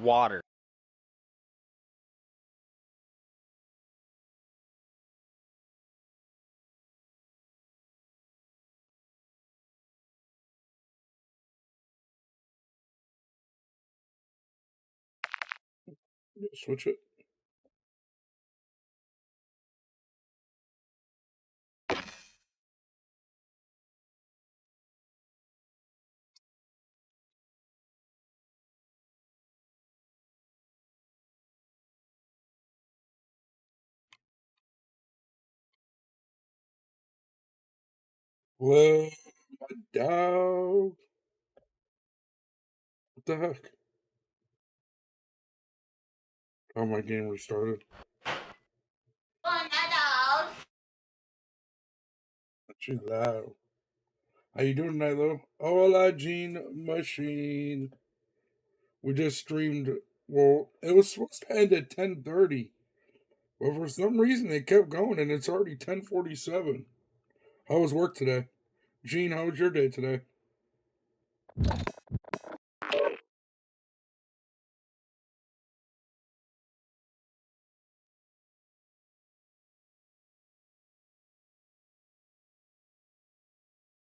water. Switch it. Well, my dog. What the heck? Oh, my game restarted. She's loud. How you doing tonight, Lou? Hola, Gene Machine. We just streamed. Well, it was supposed to end at 10:30, but for some reason it kept going, and it's already 10:47. How was work today? Gene, how was your day today?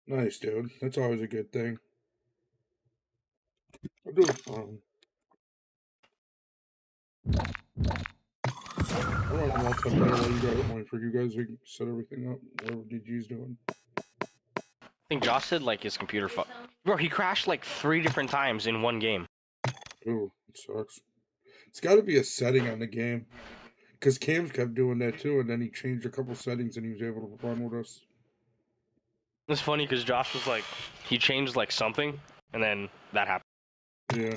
Nice, dude. That's always a good thing. I'll do it. I want to multi better while you got it going for you guys. We can set everything up. Whatever DG's doing. I think Josh said like his computer Bro, he crashed like 3 different times in one game. Ooh, it sucks. It's got to be a setting on the game. Because Cam's kept doing that too, and then he changed a couple settings and he was able to run with us. It's funny because Josh was like, he changed like something, and then that happened. Yeah.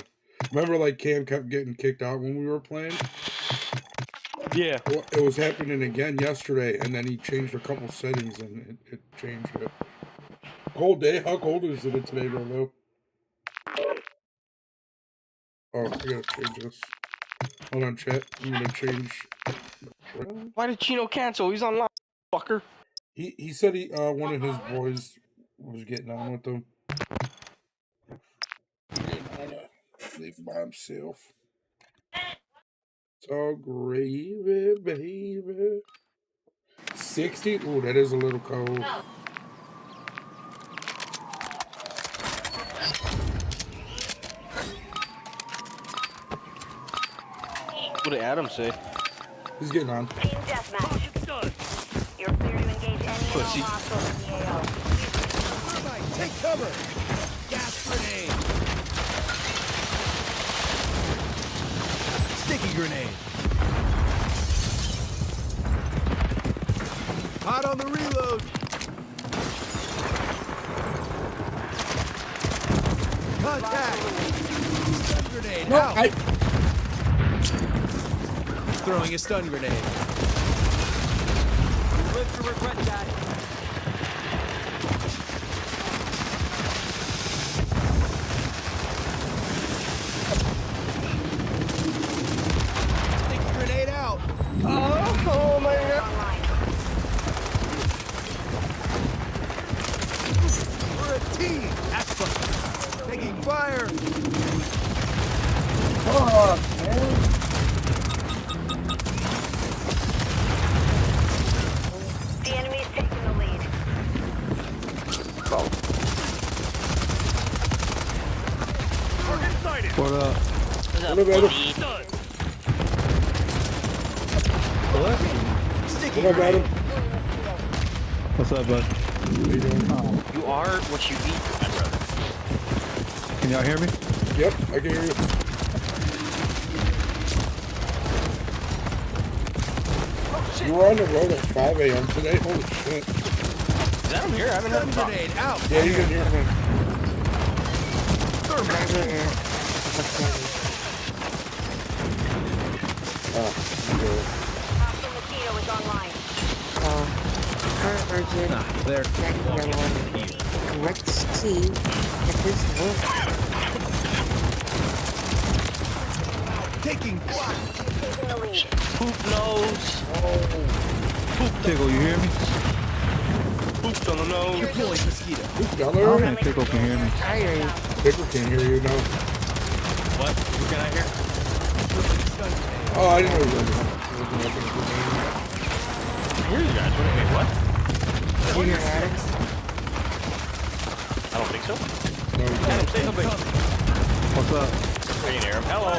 Remember, like, Cam kept getting kicked out when we were playing? Yeah. Well, it was happening again yesterday, and then he changed a couple settings and it changed it. Cold day? How cold is it today, though? Oh, I gotta change this. Hold on, chat. I'm gonna change. Why did Chino cancel? He's online, fucker. He said one of his boys was getting on with him. He didn't wanna leave by himself. It's all gravy, baby. 60? Ooh, that is a little cold. What did Adam say? He's getting on. Team deathmatch. You're clear to engage any and all hostiles in the AO. Thermite, take cover! Gas grenade! Sticky grenade! Hot on the reload! Contact! Stun grenade, No, out! Throwing a stun grenade. Live to regret that. Sticky grenade out! Oh my god. We're a team! That's fun. Taking fire! Oh, man. The enemy's taking the lead. What up? What up, Adam? Sticky What up, Adam? What's up, bud? How you doing? You are what you eat, my brother. Can y'all hear me? Yep, I can hear you. You were on the road at 5 a.m. today? Holy shit. Is Adam here? I haven't heard Stun him talk. grenade out! Yeah, you can hear me. Oh, good. Hostile mosquito is online. Urgent. There. Check the other one. Let's see if this works. Taking fire! Taking the lead. Poop nose. Tickle, you hear me? Poop on the nose. Deploying mosquito. Y'all I don't hear me? think Tickle can hear me. I hear you. Pickle can't hear you now. What? Who can I hear? Oh, I didn't know you guys were. I hear you guys. Wait, what? You hear Alex? I don't think so. No, you Adam, can't. say something. What's up? We can hear him. Hello.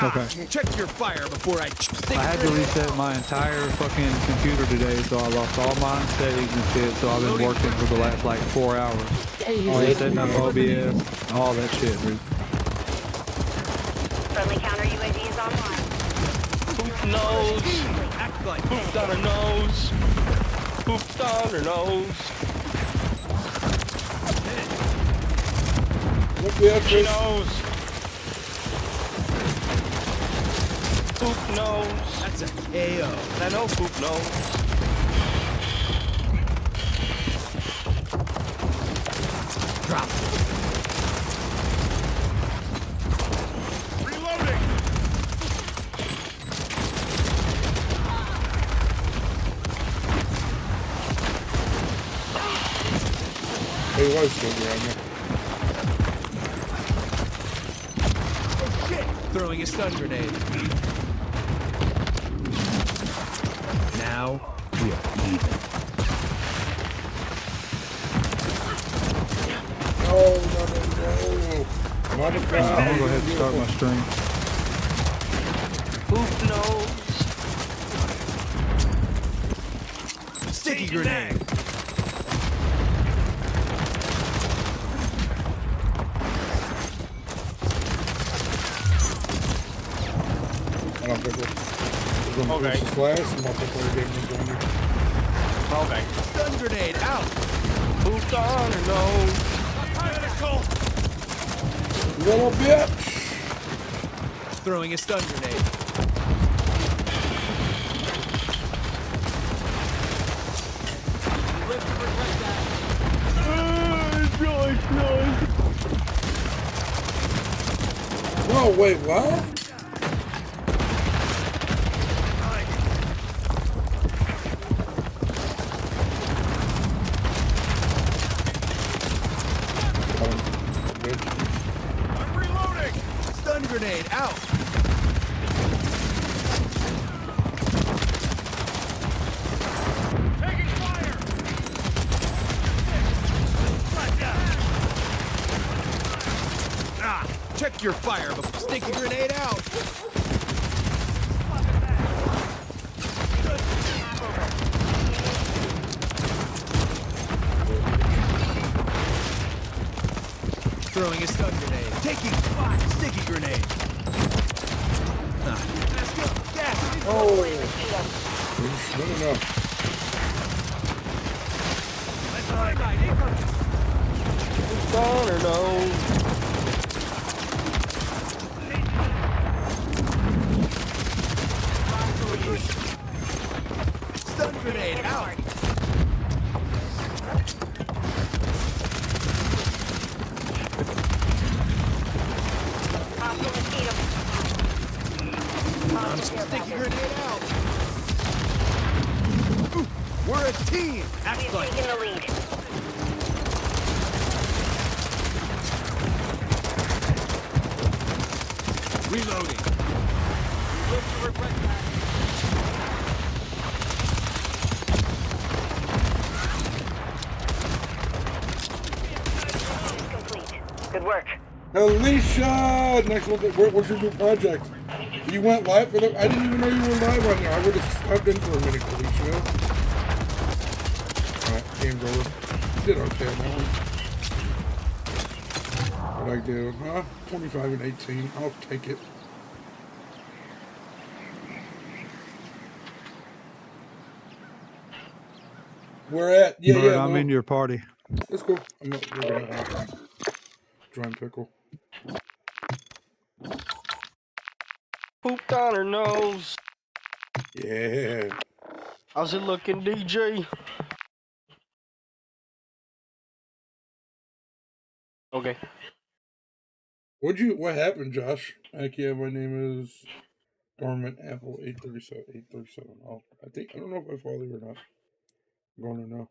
Okay. Check your fire before I stick I had to reset my entire fucking computer today, so I lost all my settings and shit. So I've been working for the last like 4 hours. Setting up OBS, all that shit, dude. Friendly counter UAV is online. Poop nose. Act like Poop down her nose. Poop down her nose. Look at She this. knows. Poop nose. that's a KO. I know poop nose. Drop. Reloading. He was still behind me. Oh shit! Throwing a stun grenade. Now we are even. No, no, no. Not a I'm gonna go ahead and start my stream. Poop nose. Sticky grenade. I don't think we're going to Okay. push this last multiplayer game we're going to. Okay. Stun grenade out. Poop on her nose. Little bitch! Throwing a stun grenade. Whoa, wait, what? Bitch. I'm reloading. Stun grenade out. Taking fire. Ah, check your fire before sticky grenade out. Throwing a stun grenade. Taking fire. Sticky grenade. Ah, let's go. Gas. Oh, good enough. Poop on her nose. Stun grenade out. Hostile mosquito. Sticky grenade out. Ooh, we're a team. Act We've like taken the lead. reloading. Complete. Good work. Alicia! Next one, what's your new project? You went live for the. I didn't even know you were live on there. I would have stopped in for a minute, Alicia. Alright, game's over. Did okay on that one. What'd I do? 25 and 18. I'll take it. We're at. Yeah, Bert, yeah. I'm No, in your party. that's cool. We're gonna join pickle. Pooped on her nose. Yeah. How's it looking, DJ? Okay. What happened, Josh? Heck yeah, my name is Garment Apple 837. 837. Oh, I don't know if I follow you or not. I'm going to know.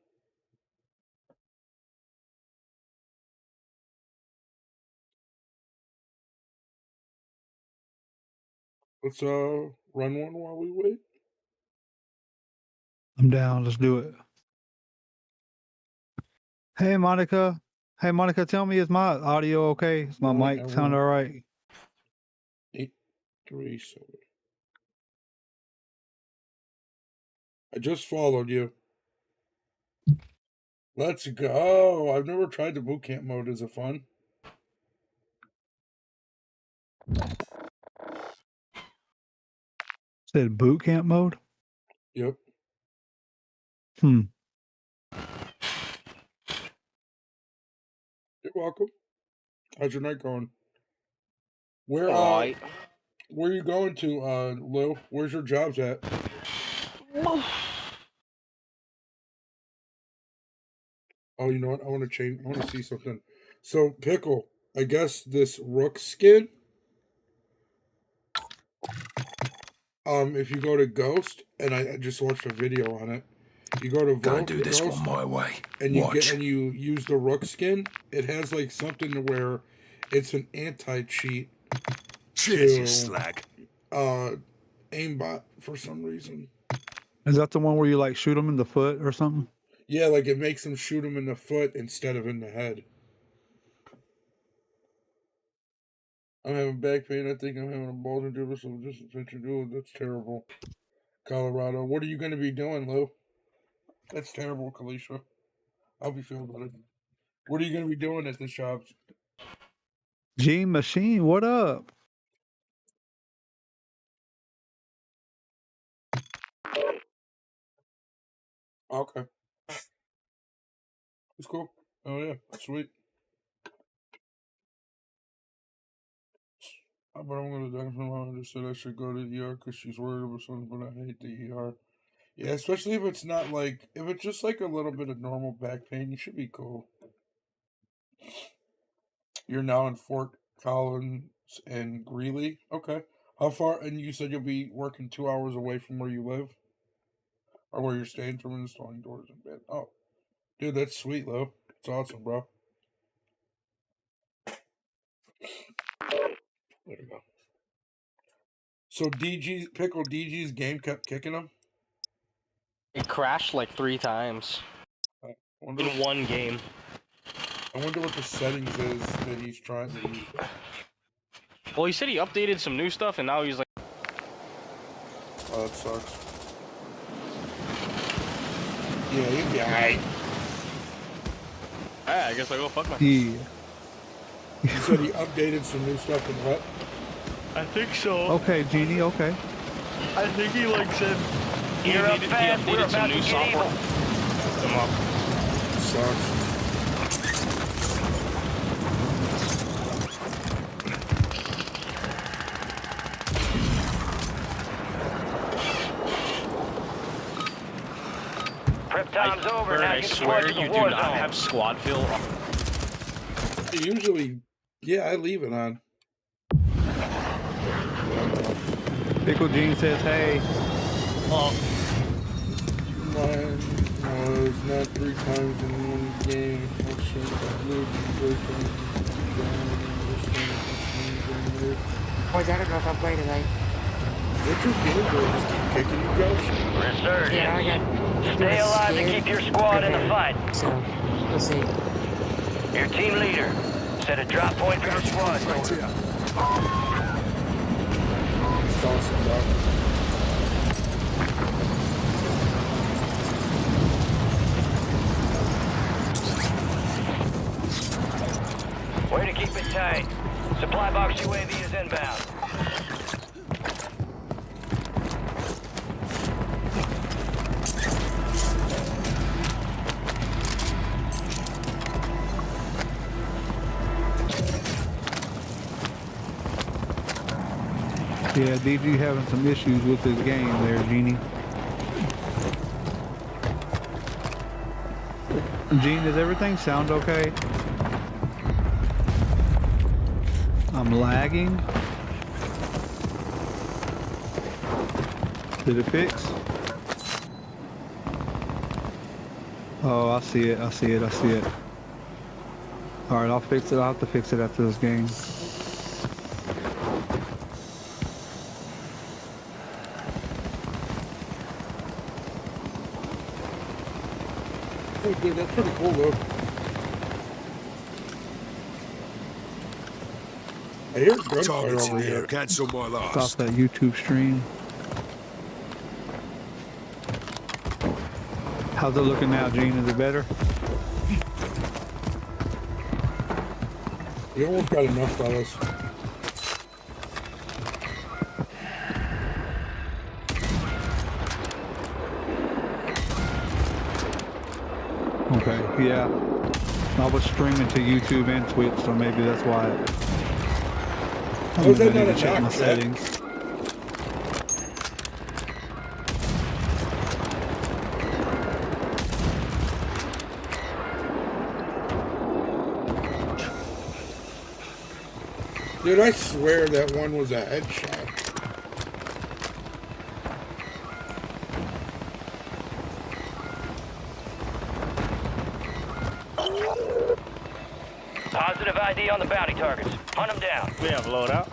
Let's run one while we wait. I'm down. Let's do it. Hey, Monica. Hey, Monica, tell me, is my audio okay? Is my Alright, mic I sound will. all right? 837. I just followed you. Let's go. I've never tried the boot camp mode. Is it fun? Said boot camp mode? Yep. Hmm. You're welcome. How's your night going? Where Alright. where you going to, Lou? Where's your jobs at? Oh, you know what? I want to change. I want to see something. So, Pickle, I guess this rook skin. If you go to Ghost, and I just watched a video on it. You go to Gotta do this Ghost, one my way. and you Watch. use the rook skin. It has like something to where it's an anti-cheat Cheers, you to slag. aimbot for some reason. Is that the one where you like shoot them in the foot or something? Yeah, like it makes them shoot him in the foot instead of in the head. I'm having back pain. I think I'm having a bulging dribble, so just attention to it. That's terrible. Colorado. What are you going to be doing, Lou? That's terrible, Kalisha. I'll be feeling better. What are you going to be doing at this job? Gene Machine, what up? Okay. It's cool. Oh, yeah. Sweet. But I'm going to die. My mom just said I should go to the ER because she's worried about something, but I hate the ER. Yeah, especially if it's not like, if it's just like a little bit of normal back pain, you should be cool. You're now in Fort Collins and Greeley? Okay. How far, and you said you'll be working 2 hours away from where you live? Or where you're staying from installing doors and bed? Oh. Dude, that's sweet, Lo. It's awesome, bro. There you go. So Pickle DG's game kept kicking him? It crashed like 3 times I wonder, in one game. I wonder what the settings is that he's trying to use. Well, he said he updated some new stuff, and now he's like, Oh, that sucks. Yeah, he'd be alright. ah, I guess I'll go fuck my. Yeah. He said he updated some new stuff in what? I think so. Okay, Genie, okay. I think he like said he You're up updated, fast. We're some about new to get software. evil. Come up. Sucks. Prep time's over. Bird, Now I you swear deploy to you the do war not zone. have squad fill. Usually, yeah, I leave it on. Pickle Gene says, hey. Oh, Mine was not 3 times in one game. I'll show you Boys, I don't know if I'll play tonight. What's your game going? Just keep kicking you, Josh? Resurgence. Yeah, I got. Stay alive and keep your squad in the fight. So, we'll see. Your team leader set a drop point for your squad. Right here. It's awesome, bro. Way to keep it tight. Supply box UAV is inbound. Yeah, DG having some issues with his game there, Genie. Gene, does everything sound okay? I'm lagging. Did it fix? Oh, I see it, I see it, I see it. Alright, I'll fix it. I'll have to fix it after this game. Oh, dude, that's pretty cool, though. I hear gunfire Targets in over the air. here. Cancel my Stop last. that YouTube stream. How's it looking now, Gene? Is it better? You almost got enough, fellas. Okay, yeah. I was streaming to YouTube and Twitch, so maybe that's why. I Was that need not to a check my knock, Jack? settings. Dude, I swear that one was a headshot. Positive ID on the bounty targets. Hunt them down. We have loadout.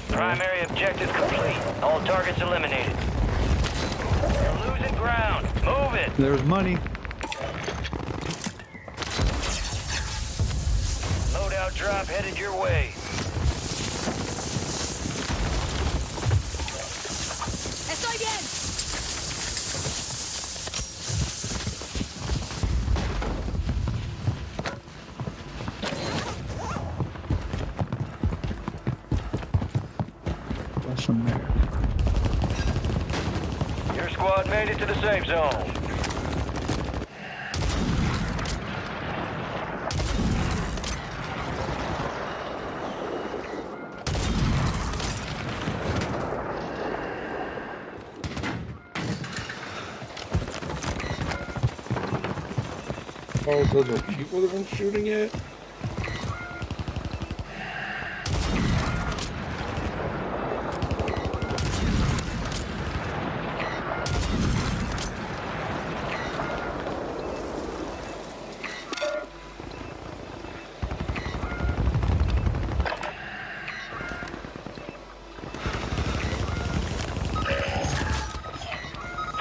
Primary objective complete. All targets eliminated. You're losing ground. Move it. There's money. Loadout drop headed your way. Estoy bien. There's some there. Your squad made it to the safe zone. Oh, those are people that I'm shooting at?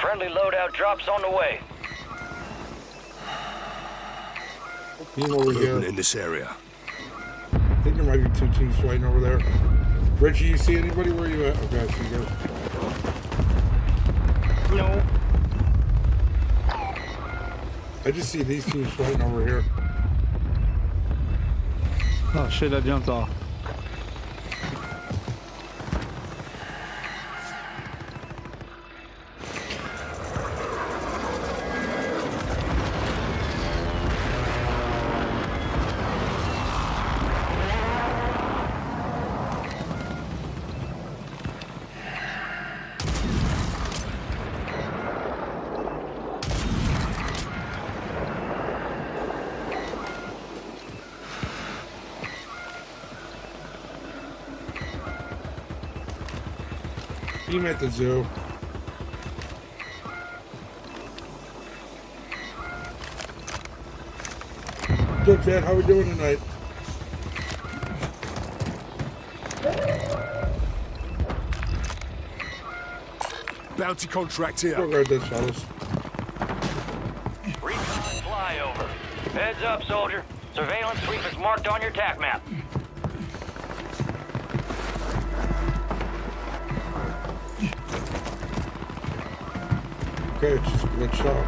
Friendly loadout drops on the way. Team over here. Movement in this area. I think there might be two teams fighting over there. Richie, you see anybody? Where you at? Okay, I see you go. No. I just see these teams fighting over here. Oh shit, that jumped off. Team at the zoo. What's up, Chad? How we doing tonight? Bounty contract here. Don't guard this, fellas. Recon flyover. Heads up, soldier. Surveillance sweep is marked on your TAC map. Okay, it's just a good shot.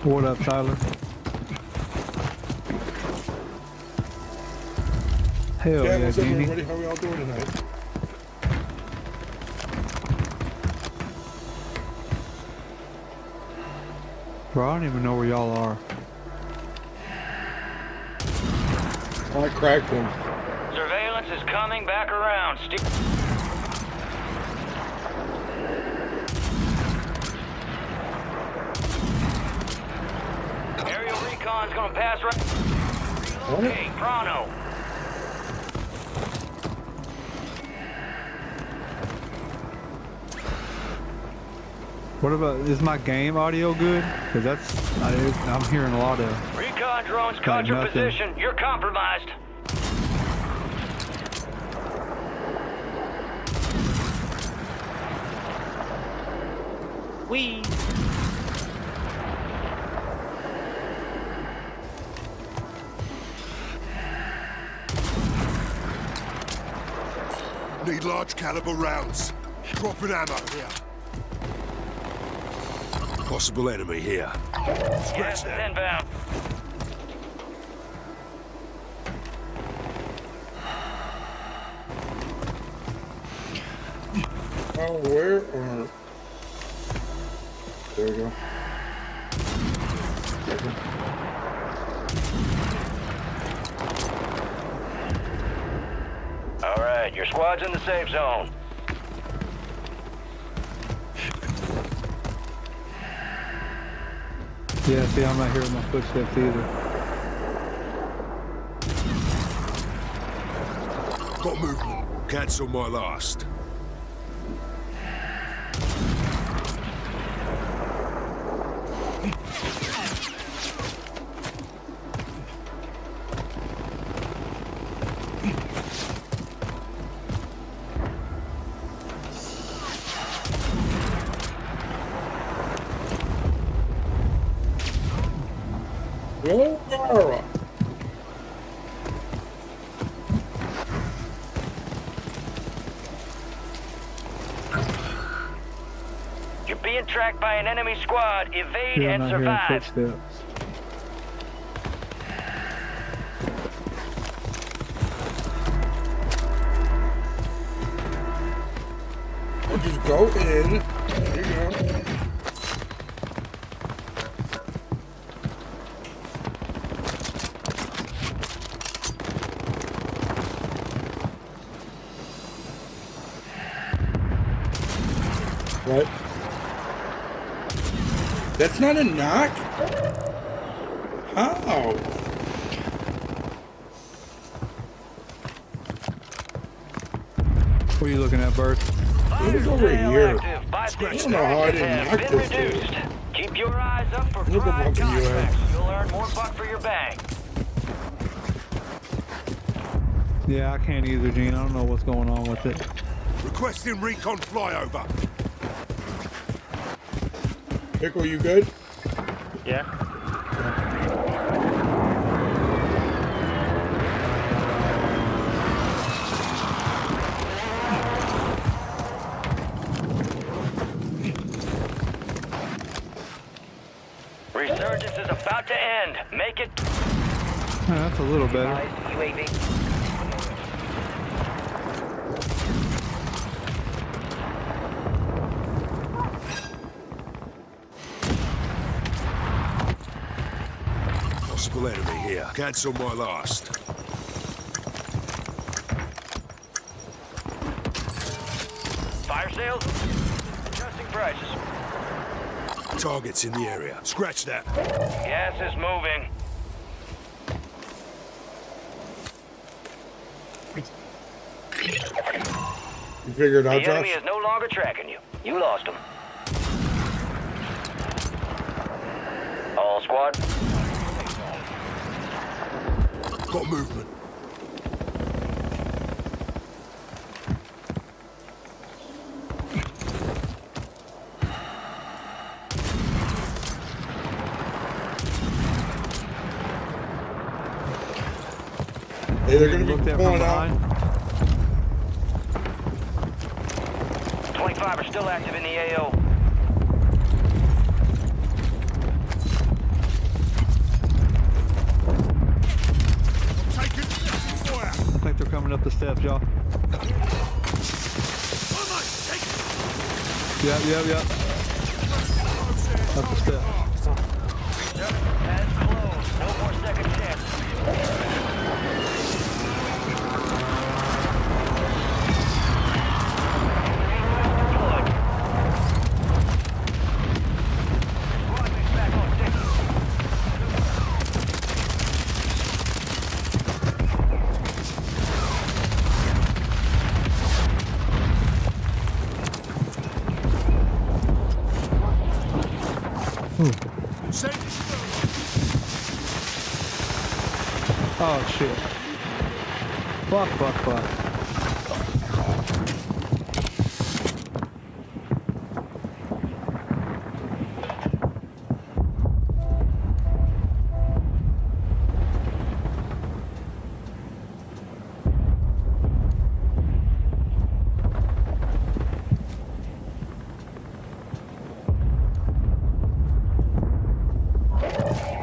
What up, Tyler? Hell Yeah, yeah, what's up, Jeannie. everybody? How we all doing tonight? Bro, I don't even know where y'all are. Oh, I cracked him. Surveillance is coming back around. Aerial recon's gonna pass right. Okay, Prano. What about, is my game audio good? Because I'm hearing a lot of. Recon drones caught your nothing. position. You're compromised. Wee. Need large caliber rounds. Dropping ammo here. Possible enemy here. Gas Scratch is that. inbound. Oh, where are... There we go. All right, your squad's in the safe zone. Yeah, see, I'm not hearing my footsteps either. Got movement. Cancel my last. Whoa! You're being tracked by an enemy squad. Evade Yeah, I'm and not hearing survive. footsteps. Or just go in. There you go. What? That's not a knock? How? What are you looking at, Bert? It was over Tail here. active. Buy I these don't know how I didn't have knock been this thing. reduced. Keep your eyes up for Look at prime what you have. contracts. You'll earn more buck for your bang. Yeah, I can't either, Gene. I don't know what's going on with it. Requesting recon flyover. Pickle, you good? Yeah. Resurgence is about to end. Make it. That's a little better. UAV. Possible enemy here. Cancel my last. Fire sales. Adjusting prices. Targets in the area. Scratch that. Gas is moving. You figured The out, enemy Josh? is no longer tracking you. You lost him. All squad. Got movement. Hey, they're gonna Looked be at from pulling out. behind. 25 are still active in the AO. Taking fire. I think they're coming up the steps, y'all. Yep. Up the steps. As closed. No more second chance. Deployed. Squad mates back on station. Oh shit. Fuck.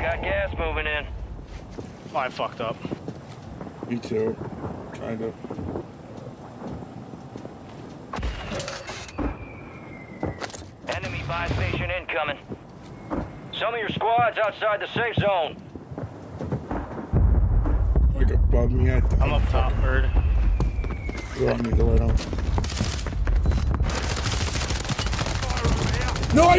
Got gas moving in. Oh, I fucked up. Me too. Trying to. Enemy buy station incoming. Some of your squad's outside the safe zone. Like above me. I'm up top, bird. You want me to let him? No, I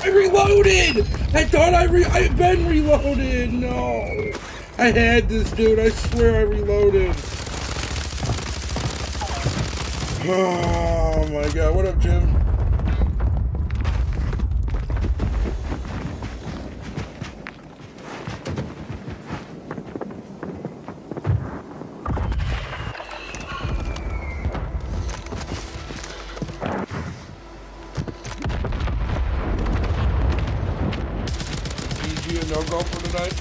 reloaded! I thought I've been reloaded! No! I had this, dude. I swear I reloaded. Oh my god. What up, Jim? GG and no go for tonight.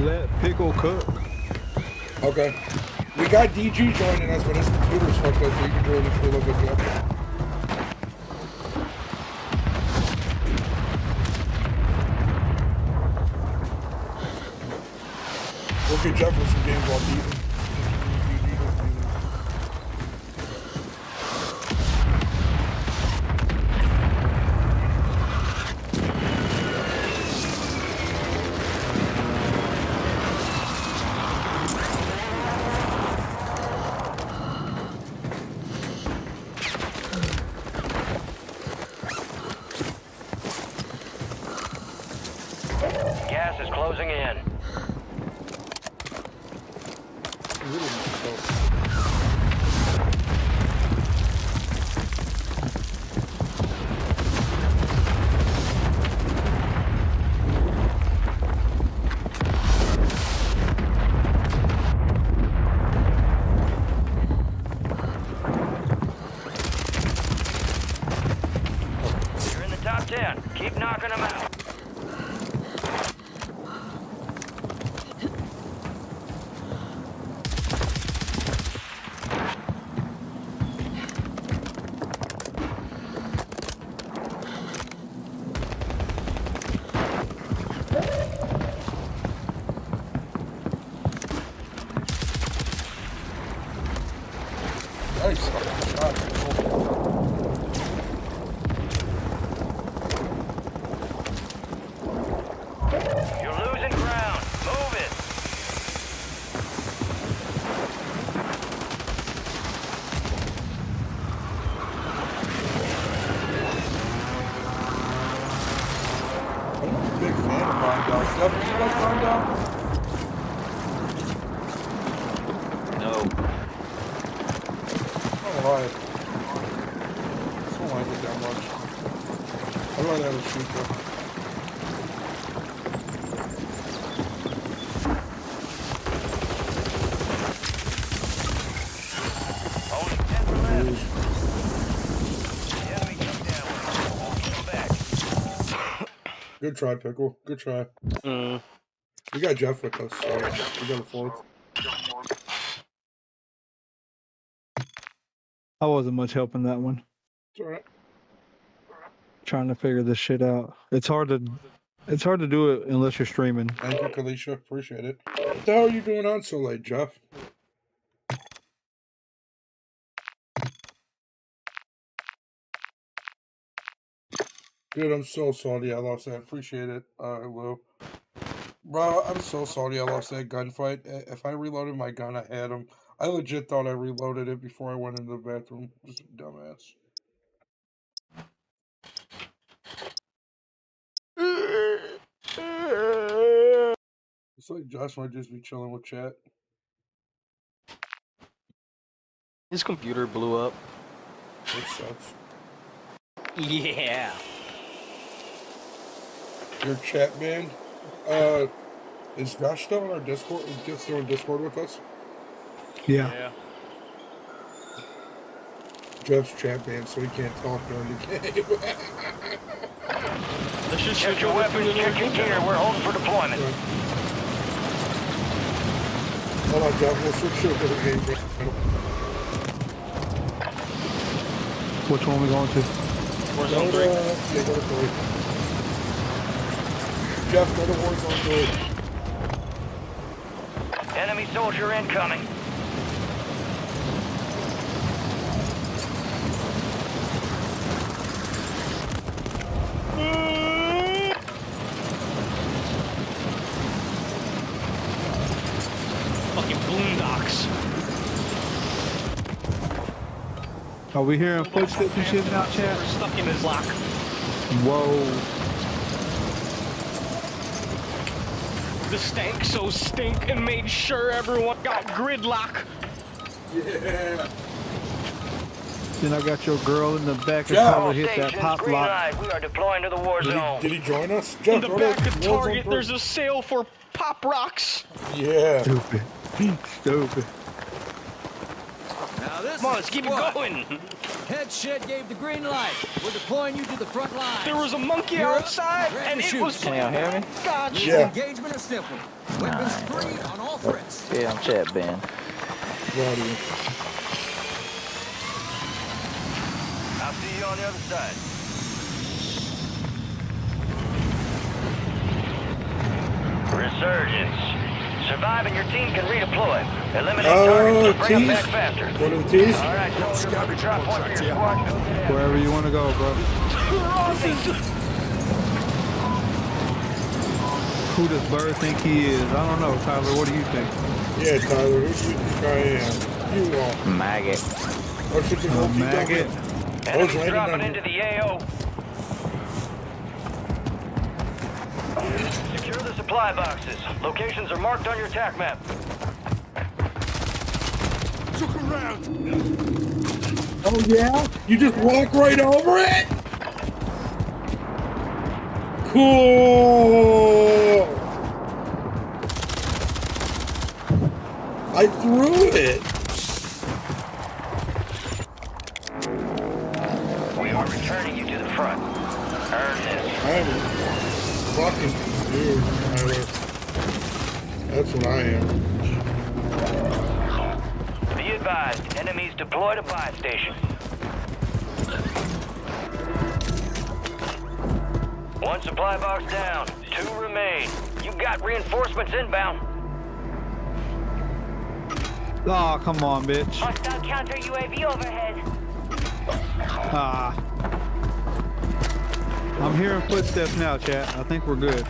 Let pickle cook. Okay. We got DG joining us, but his computer's fucked up, so you can join us for a little bit, Jeff. We'll get Jeff for some games while beating. Gas is closing in. You're in the top 10. Keep knocking them out. Nice fucking shot. You're losing ground. Move it. I'm a big fan of Rondell. Jeff, you like Rondell? No. Oh, right. I don't like it that much. I'd rather have a shooter. Only 10 left. Jeez. The enemy come down. Come back. Good try, Pickle. Good try. Mm. We got Jeff with us, so we got a fourth. I wasn't much help in that one. It's alright. Trying to figure this shit out. It's hard to do it unless you're streaming. Thank you, Kalisha. Appreciate it. What the hell are you doing on so late, Jeff? Dude, I'm so salty I lost that. Appreciate it, Lou. Bro, I'm so salty I lost that gunfight. If I reloaded my gun, I had him. I legit thought I reloaded it before I went into the bathroom. Just a dumbass. It's like Josh might just be chilling with chat. His computer blew up. That sucks. Yeah. Your chat banned. Is Josh still on our Discord? Is Josh still on Discord with us? Yeah. Jeff's chat banned, so he can't talk during the game. Let's just Check your weapons, check your gear. We're holding for deployment. Hold on, Jeff. We'll switch to a different game. Which one we going to? Warzone 3. Yeah, go to 3. Jeff, go to Warzone 3. Enemy soldier incoming. Fucking boondocks. Are we hearing footsteps and shit now, chat? We're stuck in his lock. Whoa. The stank so stink and made sure everyone got gridlock. Yeah. Then I got your girl in the back and Yeah. probably All hit that stations, pop green lock. light. We are deploying to the war zone. Did he join us? In Jeff, the go back to of Warzone Target, 3. there's a sale for pop rocks. Yeah. Stupid. Stupid. Now this Come on, is let's keep it squad. going. Head shed gave the green light. We're deploying you to the front line. There was a monkey You're up. outside, Ready and to it shoot. was. Can y'all hear me? God, Yeah. Engagement is simple. Weapons free on all threats. Yeah, I'm chat banned. Bloody. I'll see you on the other side. Resurgence. Survive and your team can redeploy. Eliminate targets to bring them back T's. faster. Go to the T's. All right, soldier, drop one for your squad. Wherever you want to go, bro. Who does Bird think he is? I don't know, Tyler. What do you think? Yeah, Tyler. Who do you think I am? You are. Maggot. Oh, shit, the whole Maggot. Enemies landing dropping on into the AO. Secure the supply boxes. Locations are marked on your TAC map. Look around. Oh, yeah? You just walk right over it? Cool. I threw it. We are returning you to the front. Earn this. I'm fucking confused, Tyler. That's what I am. Be advised, enemies deployed a buy station. One supply box down. 2 remain. You got reinforcements inbound. Oh, come on, bitch. Hostile counter UAV overhead. Ah. I'm hearing footsteps now, chat. I think we're good.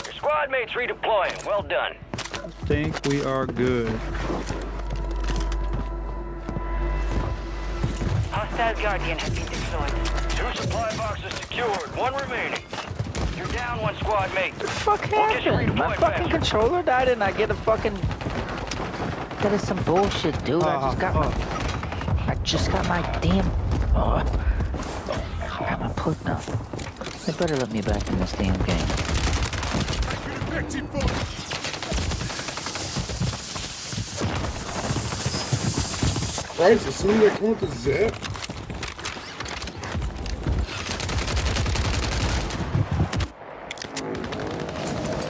Your squad mates redeploying. Well done. I think we are good. Hostile Guardian has been deployed. 2 supply boxes secured. 1 remaining. You're down 1 squad mate. What the fuck We'll get you happened? My redeployed fucking faster. controller died and I get a fucking... That is some bullshit, dude. I just got my damn... Oh. I got my put now. They better let me back in this damn game. Effective fire. Christ, as soon as I come with the zip.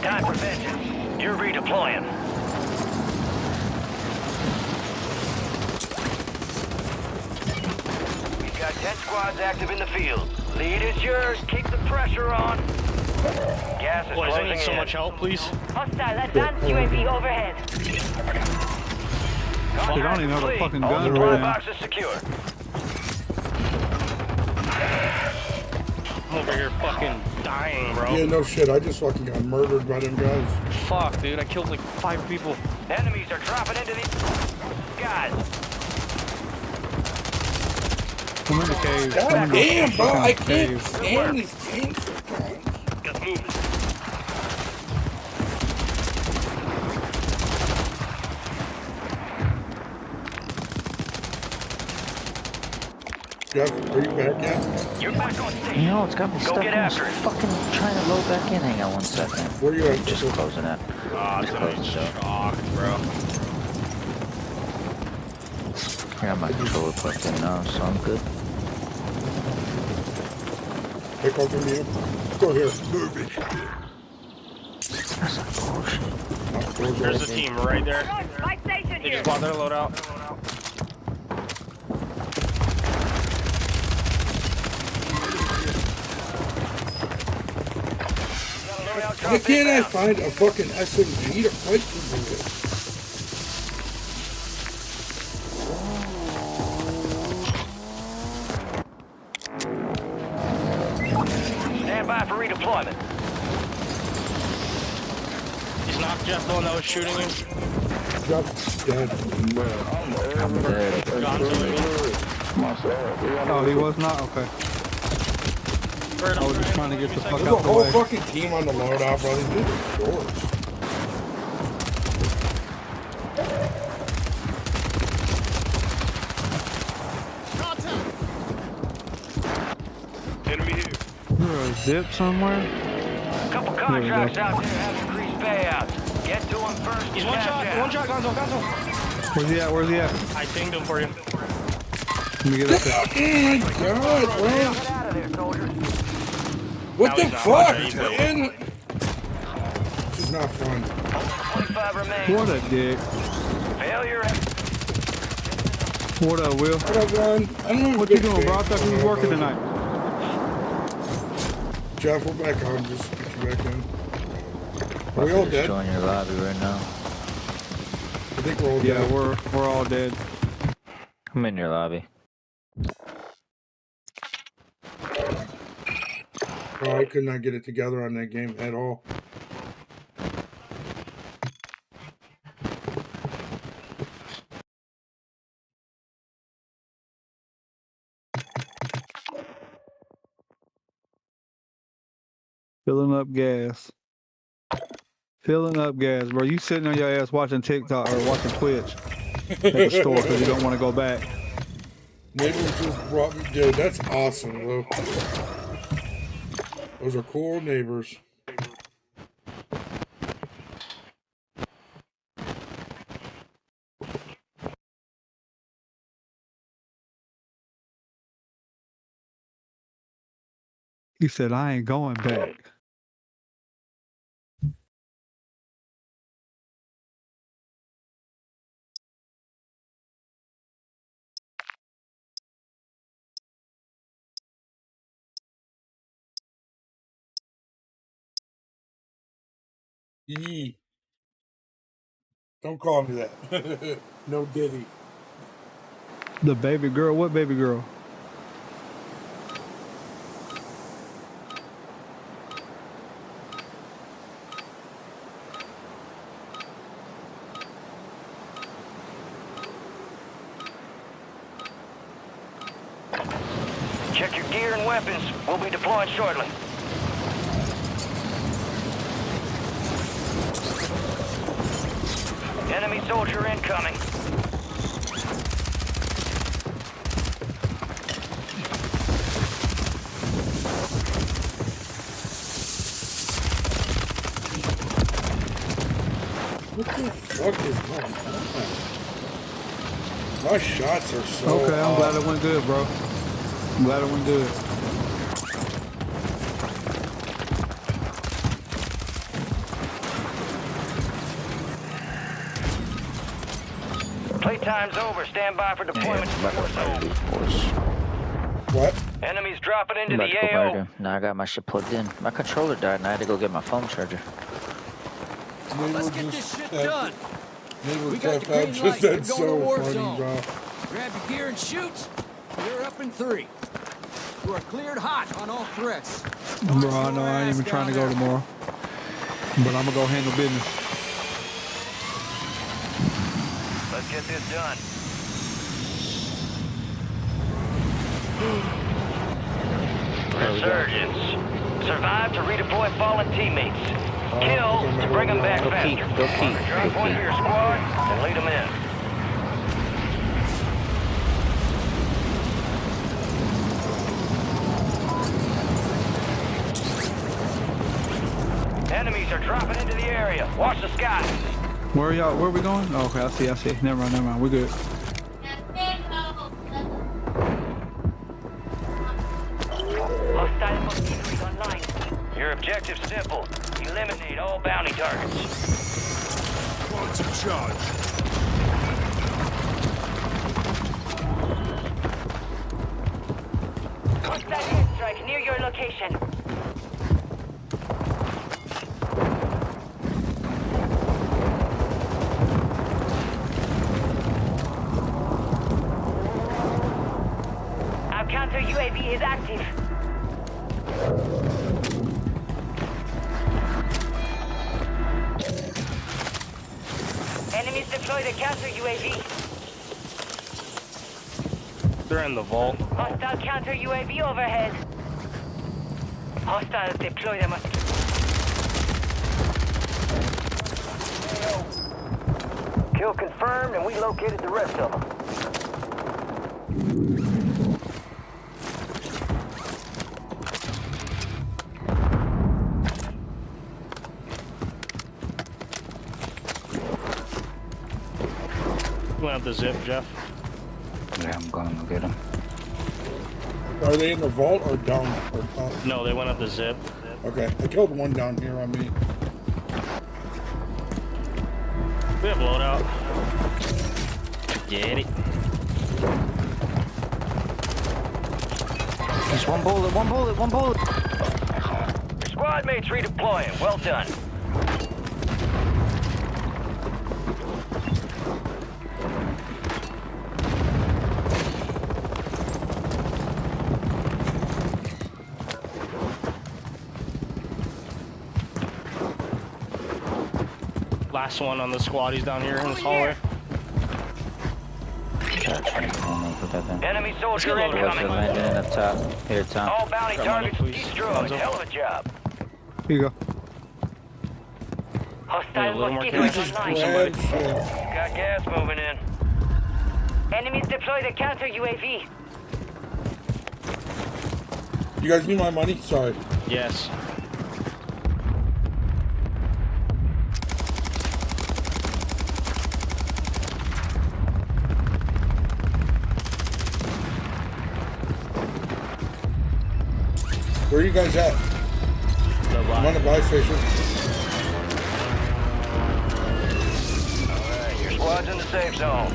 Time for vengeance. You're redeploying. We've got 10 squads active in the field. Lead is yours. Keep the pressure on. Gas is Boys, I closing need so in. much help, please. Hostile advanced UAV overhead. Shit, I don't even have a Complete. fucking All gun supply right now. boxes secure. I'm over here fucking dying, bro. Yeah, no shit. I just fucking got murdered by them guys. Fuck, dude. I killed like 5 people. Enemies are dropping into the... Guys, I'm in the cave. God I'm in the damn, bro, I fucking can't cave. stand these things sometimes. Got moving. Jeff, are you back yet? You're back on station. You know, it's got me stuck get in this after it. fucking trying to load back in. Hang on 1 second. Where you at? Just closing it. Ah, Just I'm closing it up. shocked, bro. I got my controller plugged in now, so I'm good. Pick up from you. Go here. Move it. That's like bullshit. There's a team right there. Fight station They here. just bought their loadout. Why can't I find a fucking SMG to fight people with? Stand by for redeployment. He's not Jeff, the one that was shooting him. Jeff's dead. I'm dead. John's with me. Oh, he was not? Okay. Bird, I was just trying to get the fuck There's a out the whole way. fucking team on the loadout, bro. These dudes are shorts. Enemy here. Is there a zip somewhere? A couple we go. contracts out there have increased payouts. Get to them first. He's and one cash shot, out. one shot, Gonzo, Gonzo. Where's he at? Where's he at? I pinged him for you. Let me get up there. Oh my god, bro. Get out of there, soldiers. What Now the he's not. fuck, He's not. man? This is not fun. 25 remain. What a dick. Failure. What up, Will? What up, Ron? I don't know What you doing, bro? I thought you was working tonight. Jeff, we're back on. Just get you back in. Are we About all to dead? join your lobby right now. I think we're all Yeah, dead. we're all dead. I'm in your lobby. Oh, I could not get it together on that game at all. Filling up gas. Filling up gas, bro. You sitting on your ass watching TikTok or watching Twitch at the store because you don't want to go back. Neighbors just brought me. Dude, that's awesome, Lou. Those are cool neighbors. He said, I ain't going back. Yee. Don't call me that. No Diddy. The baby girl? What baby girl? Check your gear and weapons. We'll be deploying shortly. Enemy soldier incoming. What the fuck is going on? My shots are so Okay, I'm glad off. it went good, bro. I'm glad it went good. Playtime's over. Stand by for deployment to Warzone. What? Enemies dropping into I'm the about to go AO. murder. Now I got my shit plugged in. My controller died and I had to go get my phone charger. Let's get this shit done. Neighbor We got the Jeff, green just light. that's We're going to so funny, Warzone. bro. Grab your gear and shoot. We're up in 3. You are cleared hot on all threats. Bro, I know I ain't even trying to go tomorrow. But I'm gonna go handle business. Let's get this done. Revive to redeploy fallen teammates. Kill to bring them back faster. Go keep. Drop one for your squad and lead them in. Enemies are dropping into the area. Watch the skies. Where are y'all? Where are we going? Oh, okay, I see. Never mind. We're good. Hostile mosquito is online. Your objective's simple. Eliminate all bounty targets. Squad's in charge. Hostile airstrike near your location. Our counter UAV is active. Enemies deploy the counter UAV. They're in the vault. Hostile counter UAV overhead. Hostiles deploy the mosquito. Kill confirmed, and we located the rest of them. Went up the zip, Jeff. Yeah, I'm going to get him. Are they in the vault or down or top? No, they went up the zip. Okay, I killed one down here on me. We have loadout. Get it. Just one bullet. Your squad mates redeploying. Well done. Last one on the squad. He's down here in this hallway. Enemy soldier Let's get incoming. Landing in up top. Here, Tom. All bounty Got money, targets please. destroyed. Lonzo. Hell of a job. Here you go. Hostile little more mosquito is cash. online. Grab shit. Got gas moving in. Enemies deploy the counter UAV. You guys need my money? Sorry. Yes. Where are you guys at? I'm on the buy station. Alright, your squad's in the safe zone.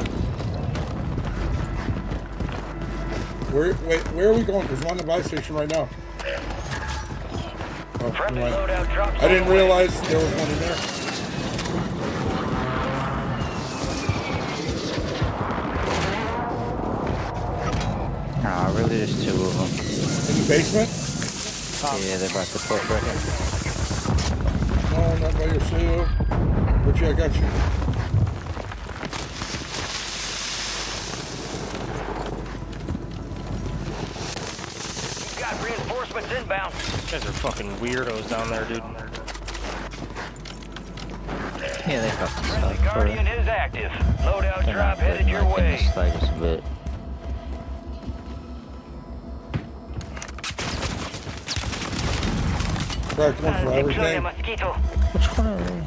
Where are we going? Because I'm on the buy station right now. Oh, Friendly right. loadout drops. I didn't realize there was one in there. Nah, really, there's two of them. In the basement? Yeah, they're about to put right here. No, not by yourself. But yeah, I got you. You've got reinforcements inbound. You guys are fucking weirdos down there, dude. Yeah, they fucking Friendly suck. Guardian is active. Loadout drop headed your way. Like us a bit. Cracked one for Deploy the everything. mosquito. Which one are they?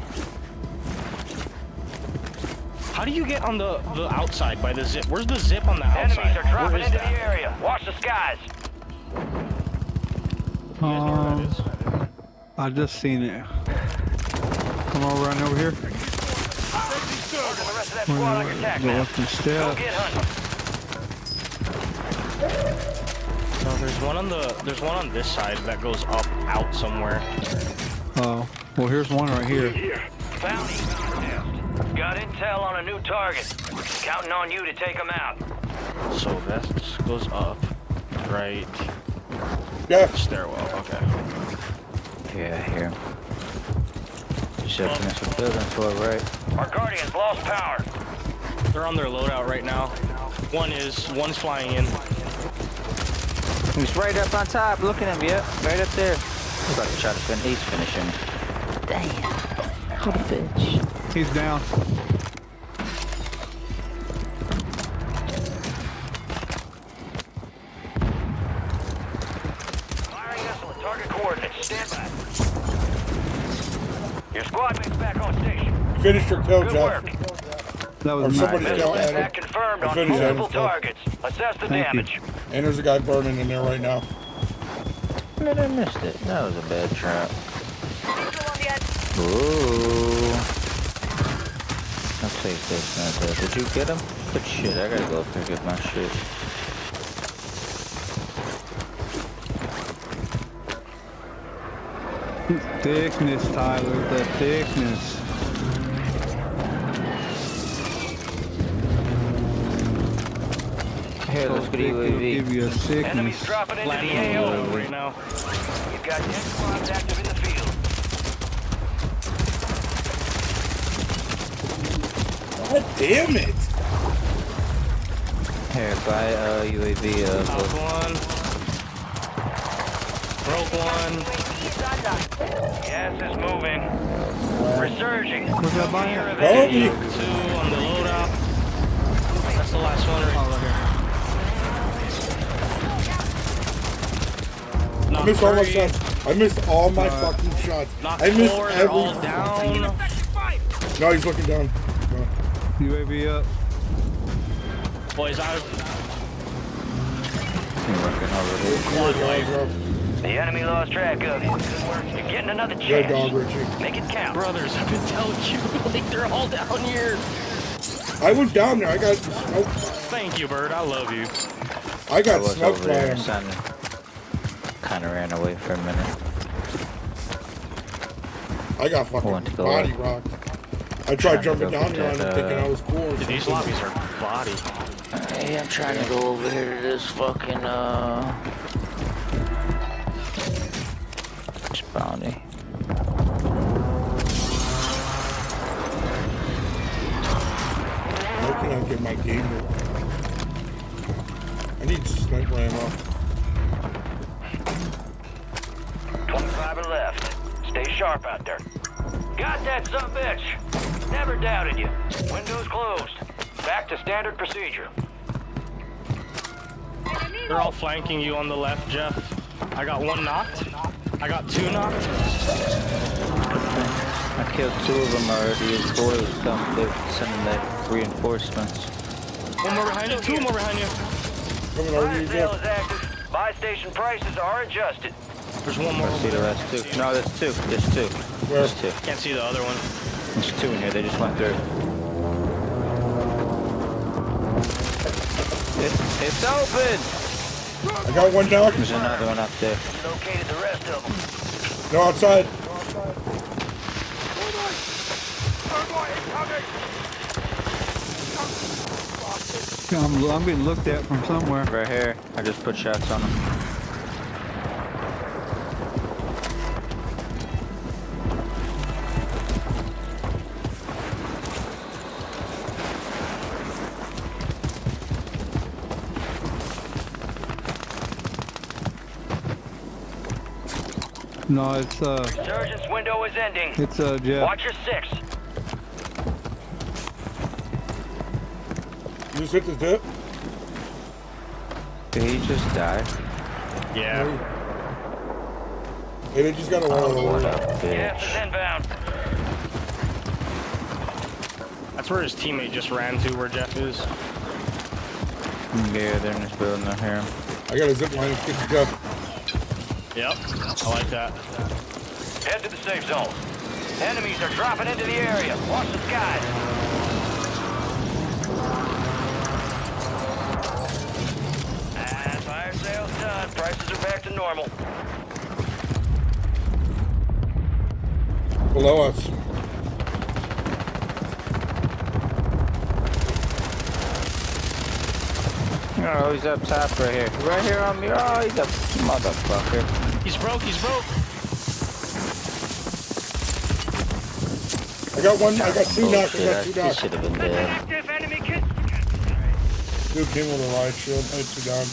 How do you get on the outside by the zip? Where's the zip on the Enemies outside? are dropping Where is into that? the area. Watch the skies. You guys know where that is? I just seen it. Come on, run over here. Order the rest of that squad on your tack Go map. up the Go steps. get hunting. No, there's one on this side that goes up out somewhere. Oh, well, here's one right here. Bounty. Got intel on a new target. Counting on you to take them out. So that goes up, right? Yeah. Stairwell. Okay. Yeah, here. Just up in this building to our right. Our Guardians lost power. They're on their loadout right now. One's flying in. He's right up on top. Look at him, yep. Right up there. He's about to try to finish. He's finishing. Damn. What a bitch. He's down. Firing missile at target coordinates. Stand by. Your squad mate's back on station. You finished your kill, Good Jeff. work. That Or was somebody nice. kill Impact Adam. confirmed I on finished multiple Adam's kill. targets. Assess the Thank you. damage. And there's a guy burning in there right now. Man, I missed it. That was a bad trap. Visual on the edge. Ooh. I'll take this, not that. Did you get him? Good shit, I gotta go pick up my shit. Thickness, Tyler. The thickness. Here, let's So go to thick, it'll give UAV. you a Enemies sickness. dropping into the Landing AO. right now. You've got 10 squads active in the field. God damn it! Here, buy UAV. Knocked one. Broke one. UAV is under. Gas is moving. Resurging. What's that by? Clear of Help enemy. me! Two on the loadout. That's the last one right I Knocked missed all my three. shots. I missed all my fucking shots. Knocked I missed four. They're every all down. No, he's looking down. No. UAV up. Boys, I've Working over here. You're a dog, bro. The enemy lost track of you. Good work. You're getting another You're a dog, chance. Richie. Make it count. brothers. I've been telling you, like they're all down here. I was down there. I got smoked. Thank you, Bird. I love you. I I got was smoked over by there, him. son. Kinda ran away for a minute. I got Want to fucking go body up. rocked. I tried Trying to jumping go down get here on that, him thinking I was cool or Dude, these something. lobbies are body. Hey, I'm trying to go over here to this fucking, this bounty. How can I get my gamer? I need sniper ammo. 25 are left. Stay sharp out there. Got that sumbitch. Never doubted you. Windows closed. Back to standard procedure. They're all flanking you on the left, Jeff. I got one knocked. I got two knocked. I killed two of them already. His boys come. They're sending their reinforcements. One more behind you. Two more behind you. Coming over Fire you, sale Jeff. is active. Buy station prices are adjusted. There's one more. I see the rest too. No, there's two. There's two. Where? There's two. Can't see the other one. There's two in here. They just went through. It's open! I got one down. There's another one up there. Located the rest of them. No, outside. I'm being looked at from somewhere. Right here. I just put shots on him. No, it's Surgeon's window is ending. Jeff. Watch your six. You just hit the dip. Did he just die? Yeah. Hey, they just got a wall What over. a Gas is bitch. inbound. That's where his teammate just ran to, where Jeff is. Yeah, they're in this building. I hear him. I got a zip line. Let's get the Jeff. Yep. I like that. Head to the safe zone. Enemies are dropping into the area. Watch the skies. Fire sale's done. Prices are back to normal. Below us. Oh, he's up top right here. Right here on me. Oh, he's a motherfucker. He's broke. He's broke. I got one. I got two knocks. I Bullshit, got two he knocks. should have been dead. Active enemy kit. Two king with a riot shield. I had two down.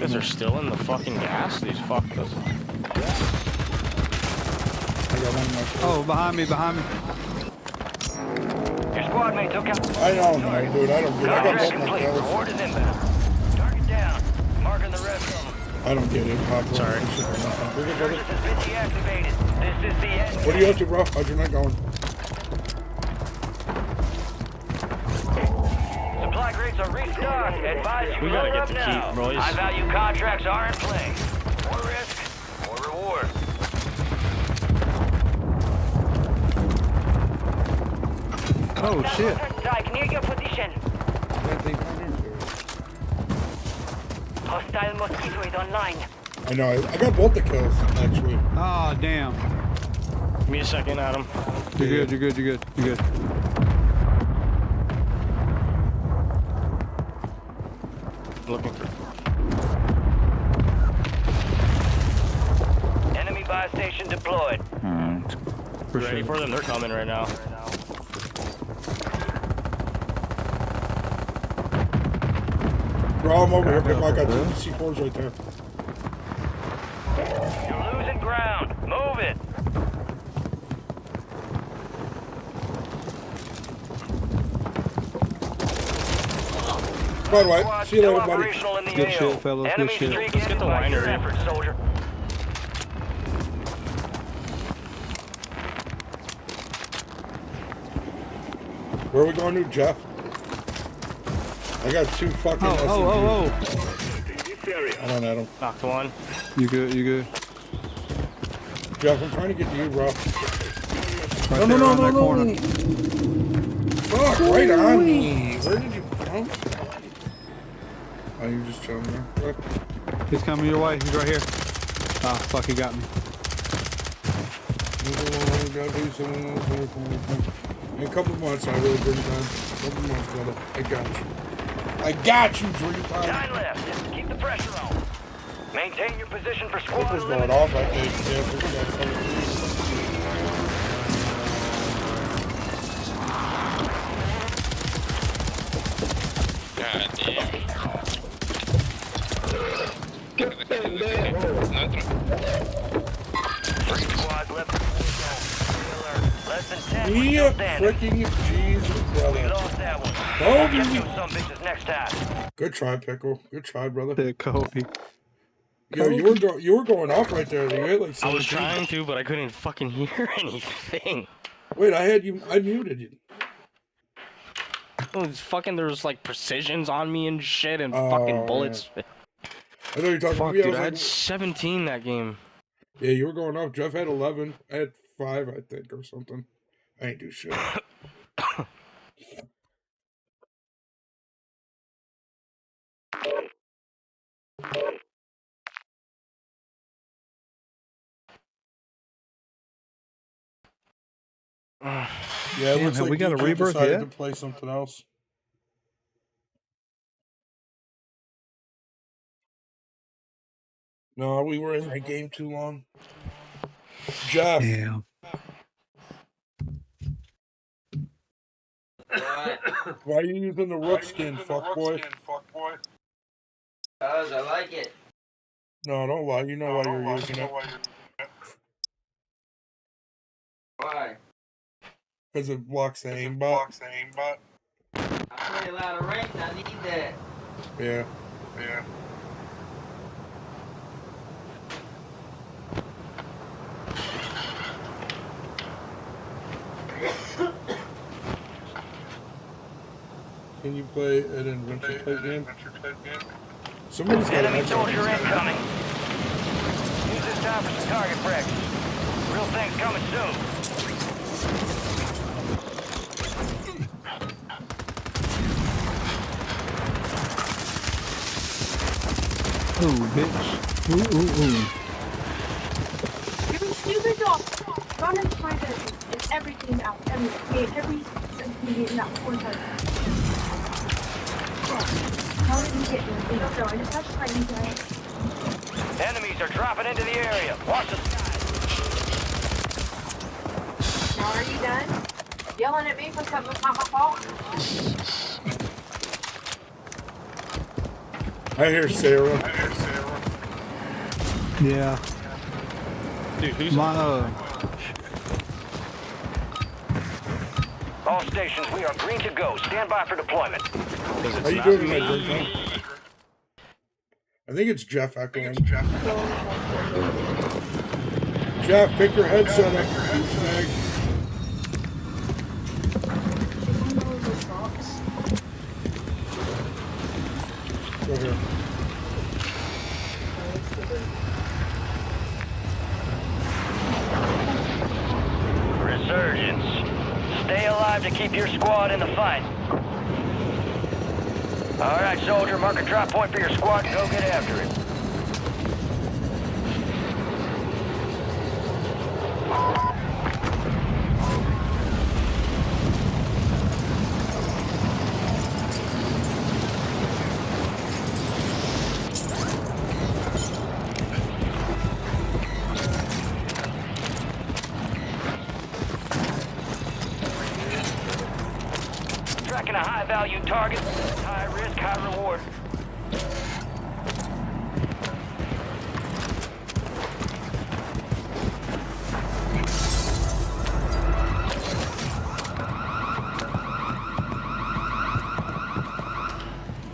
Because they're still in the fucking gas? These fuckers. I got one more. Oh, behind me, behind me. Your squad mate took out. I don't know, dude. I don't get it. I got Contract both my complete. kills. Reward is inbound. Target down. Marking the rest of them. I don't get it. Pop. Sorry. Surges has been deactivated. This is the end. What are you up to, bro? How's your night going? Supply crates are restocked. Advise you We gotta load get up the now. keep, boys. High value contracts are in play. More risk, more reward. Oh shit. Strike near your position. That thing down here, too. Hostile mosquito is online. I know. I got both the kills, actually. Ah, damn. Give me a second, Adam. You're good, you're good, you're good, you're good. Looking for. Enemy buy station deployed. For Ready sure. for them? They're coming right now. Bro, I'm over here. Pick, I got two C4s right there. You're losing ground. Move it. By the way, Squad see you still later, buddy. operational in the Good AO. shit, fellas, good Enemy shit. streak Let's get the ended by your winery. efforts, soldier. Where are we going to, Jeff? I got two fucking SMGs. Oh. I don't know. Knocked one. You good, you good. Jeff, I'm trying to get to you, bro. Right there around that corner. Fuck, right on me. Where did you come? Oh, you just chilling there. What? He's coming your way, he's right here. Ah, fuck, he got me. In a couple months, I will bring down. A couple months, brother. I got you. I got you, Dream Time. 9 left. Keep the pressure on. Maintain your position for squad What was going elimination. off, I think. Yeah, we got 17. God damn. Squad left. Less than 10. We're Yeah, still standing. freaking Jesus, We brother. lost that one. Oh, Get baby. those some bitches next time. Good try, Pickle. Good try, brother. There, Kobe. Yo, you were going off right there. You had like I was 17. trying to, but I couldn't fucking hear anything. Wait, I muted you. Oh, it's fucking, there was like precisions on me and shit and Oh, fucking bullets. I thought you were talking Fuck, to me. dude, I I had was 17 that game. like, yeah, you were going off. Jeff had 11. I had 5, I think, or something. I ain't do shit. Yeah, it Damn, looks have like we got a DJ rebirth decided yet? to play something else. No, we were in that game too long. Jeff, Damn. why are you using the rook skin, fuckboy? Cause I like it. No, don't lie. You know why you're using it. Why? Because it blocks the aimbot. I play a lot of ranked, I need that. Yeah. Can you play an adventure type game? Somebody's got an Enemy echo. soldier incoming. Use this time for some target practice. Real thing's coming soon. Ooh, bitch. Ooh. You're a stupid dog. Run into my business and everything out. Every ingredient out 4 times. How did you get me? I don't know. I just have to find you guys. Enemies are dropping into the area. Watch the skies. Now are you done? Yelling at me for something that's not my fault? I hear Sarah. Yeah. Dude, who's My All stations, we are green to go. Stand by for deployment. How you doing tonight, Drink? I think it's Jeff echoing. Jeff, pick your headset up. You snag. Go here. Resurgence. Stay alive to keep your squad in the fight. All right, soldier, mark a drop point for your squad and go get after it. Tracking a high-value target. High risk, high reward.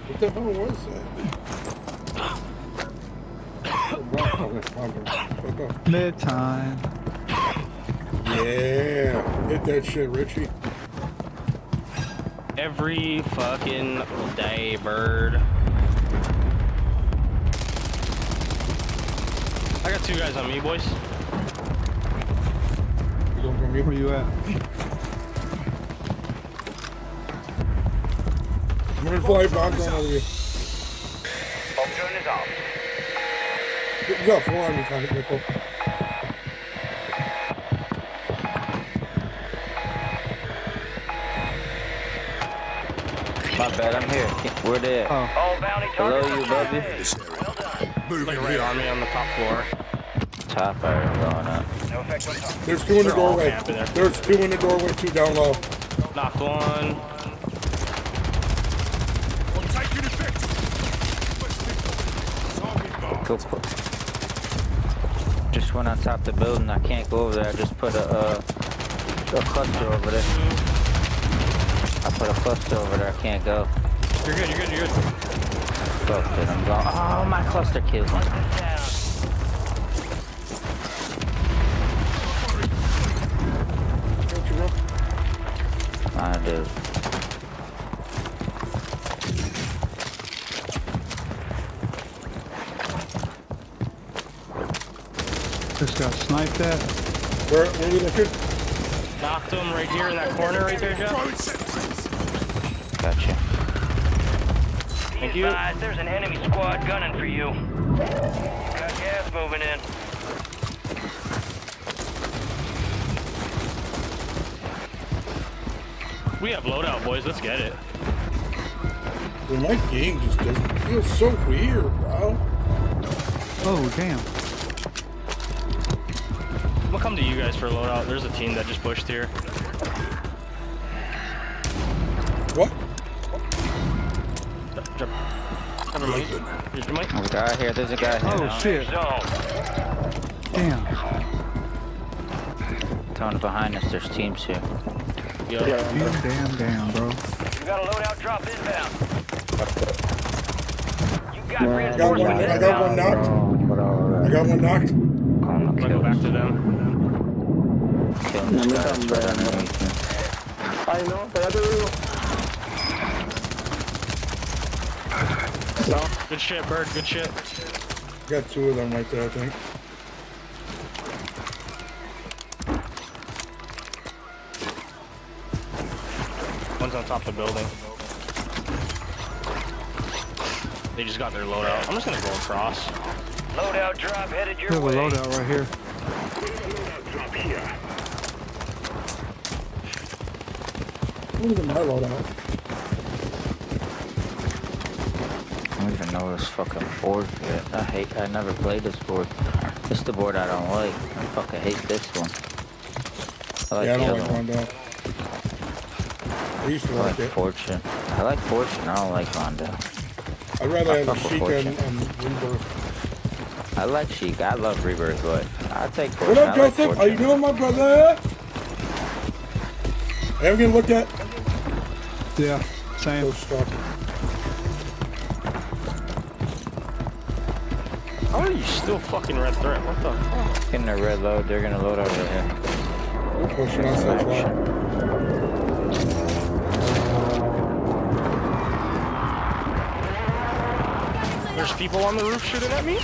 What the hell was that? bedtime. Yeah. Hit that shit, Richie. every fucking day, bird? I got two guys on me, boys. You going for me? Where you at? I'm gonna fly bombs on over you. Gun is off. You got four on me, kind of nickel. My bad, I'm here. Where they at? Oh. All bounty Below targets. you, baby. Well done. Moving Like right here. on me on the top floor. Top iron going up. No effect on top. There's two in the They're all doorway. camping there. There's two in the doorway, two down low. Knocked one. I'm taking effect. Target Go marked. put. Just went on top of the building. I can't go over there. I just put a cluster over there. I put a cluster over there. I can't go. You're good, you're good, you're good. Fuck it, I'm going. Oh, my cluster killed me. Down. Don't you roll? I do. Just got sniped at. Where are you looking? Knocked him right here in that corner right there, Jeff. Throwing sentries. Gotcha. Thank you. Advised, there's an enemy squad gunning for you. Got gas moving in. We have loadout, boys. Let's get it. Dude, my game just doesn't feel so weird, bro. Oh, damn. I'm gonna come to you guys for a loadout. There's a team that just pushed here. What? Never mind. Here's your mic. There's a guy here. There's a guy here. Oh, now. shit. Zone. Damn. Tony behind us. There's teams here. Yo. Damn, bro. You got a loadout drop inbound. You got I got reinforcements one. I got one inbound. knocked. I got one knocked. I'm I'm gonna go back to them. killing this guy that's right underneath me. Good shit, bird. Good shit. Got two of them right there, I think. One's on top of the building. They just got their loadout. I'm just gonna go across. Loadout drop headed We your have a way. loadout right here. What was in my loadout? I don't even know this fucking board yet. I never played this board. This is the board I don't like. I fucking hate this one. I like Yeah, I the don't other like one. Rondo. I used to I like like it. Fortune. I like Fortune. I don't like Rondo. I'd rather have fuck with Sheik and Fortune. Rebirth. I like Sheik. I love Rebirth, but I'll take Fortune. What up, I like Joseph? How you Fortune. doing, my brother? Hey, I'm gonna look at Yeah, same. those stuff. How are you still fucking red threat? What the fuck? In the red load, they're gonna load over here. We're pushing us that far. There's people on the roof shooting at me?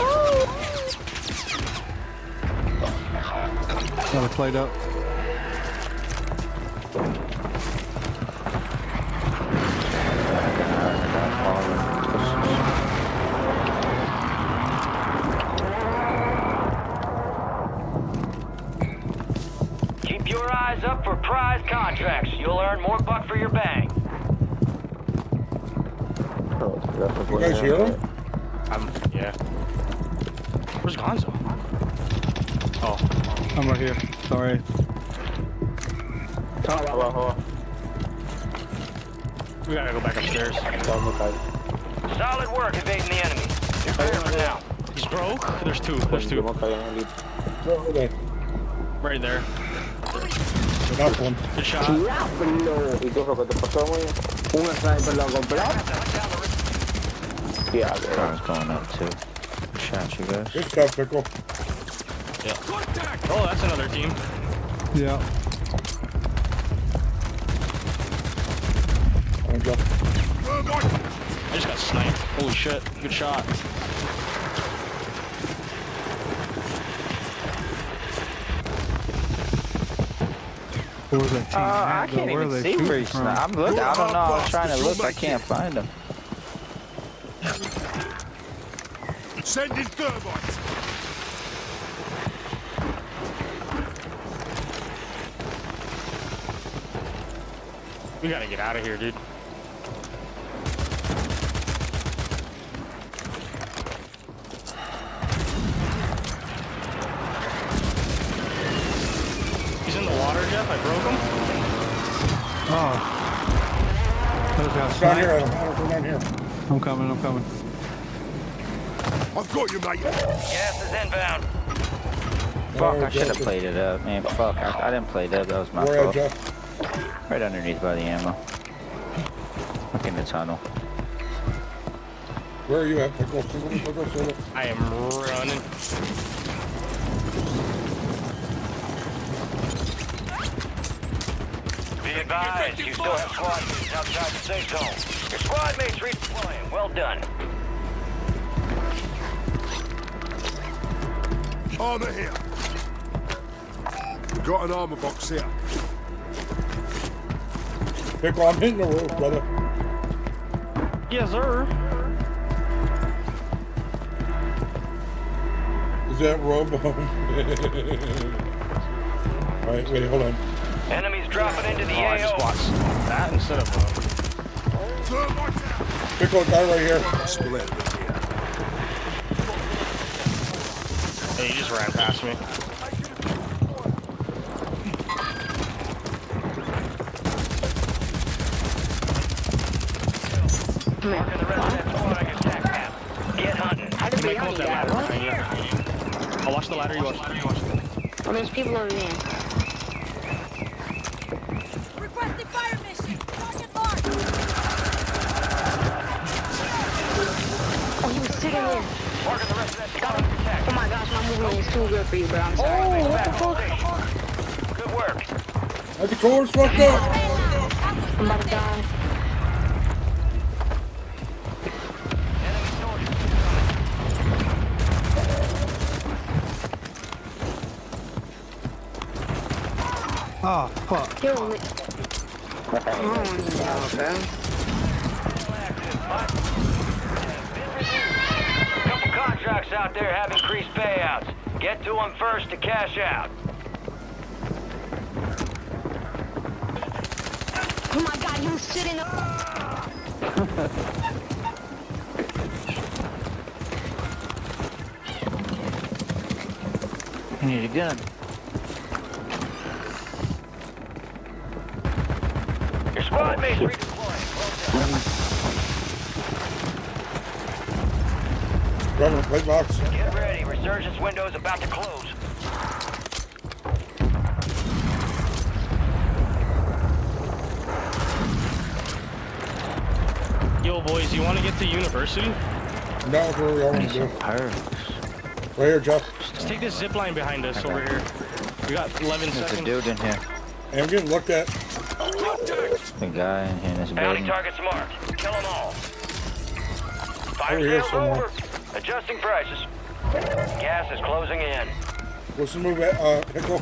Got it played up. Keep your eyes up for prize contracts. You'll earn more buck for your bang. You guys hear him? Yeah. Where's Gonzo? Oh. I'm right here. Sorry. We gotta go back upstairs. Solid work evading the enemy. You're clear for now. He's broke. There's two. There's two. Where are they? Right there. Enough one. Good shot. Car's going up too. Good shot, you guys. Good stuff, Pickle. Yeah. Oh, that's another team. Yeah. There we go. I just got sniped. Holy shit. Good shot. Where was that team? I can't Where are even they see shooting where he's from? I'm looking. I don't know. I'm trying to look. I can't find him. Sending thermites. We gotta get out of here, dude. He's in the water, Jeff. I broke him. Oh. Those guys Down here, sniped. Adam. Come down here. I'm coming, I'm coming. I've got you, mate. Gas is inbound. Fuck, Where I should have Jeff? played it up, man. Fuck, I didn't play it up. That was my Where at, fault. Jeff? Right underneath by the ammo. Look in the tunnel. Where are you at, Pickle? Pickle. I am running. Be advised, you still have squad mates outside the safe zone. Your squad mates redeploying. Well done. Armor here. We've got an armor box here. Pickle, I'm hitting the roof, brother. Yes, sir. Is that Robo? Alright, wait, hold on. Enemies dropping into the Oh, I just AO. watched that instead of Thermites out. Pickle, guy right here. Split here. Hey, he just ran past me. Marking the rest of that squad on your attack map. Get hunting. How did You we might come up only that got ladder one? behind you. I'll watch the ladder, you watch. Oh, there's people over there. Requesting fire mission. Target marked. Oh, he was sitting there. Marking the rest of that squad on your attack Oh my gosh, my movement is too good for you, bro. I'm sorry. map. Oh, what the fuck? Good work. My controller's fucked up. I'm about to die. Enemy soldiers. Oh, fuck. Kill me. Come on, bro. Couple contracts out there have increased payouts. Get to them first to cash out. Oh my god, he was sitting up. I need a gun. Your squad mates redeploying. Well done. Government plate box. Get ready. Resurgence window's about to close. Yo, boys, you want to get to university? That was where we all want to do. Right here, Jeff. Let's take this zip line behind us over here. We got 11 There's seconds. a dude in here. Hey, I'm getting looked at. The guy in here in this Bounty building. targets marked. Kill them all. Fire Over here sales somewhere. over. Adjusting prices. Gas is closing in. What's the move, Pickle?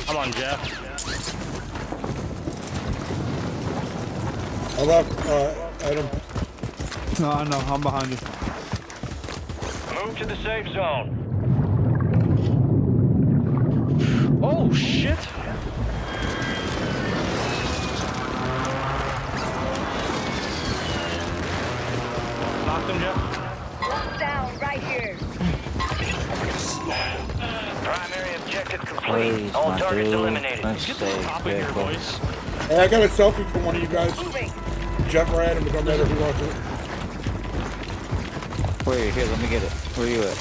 I'm on Jeff. I left, Adam. No, I know. I'm behind you. Move to the safe zone. Oh, shit. Knocked him, Jeff. Down right here. Primary objective complete. Please, All my targets dude. eliminated. Let's Get to the stay top of here, careful. boys. Hey, I got a selfie from one of you guys. Moving. Jeff or Adam, it don't matter who wants it. Wait, here, let me get it. Where you at?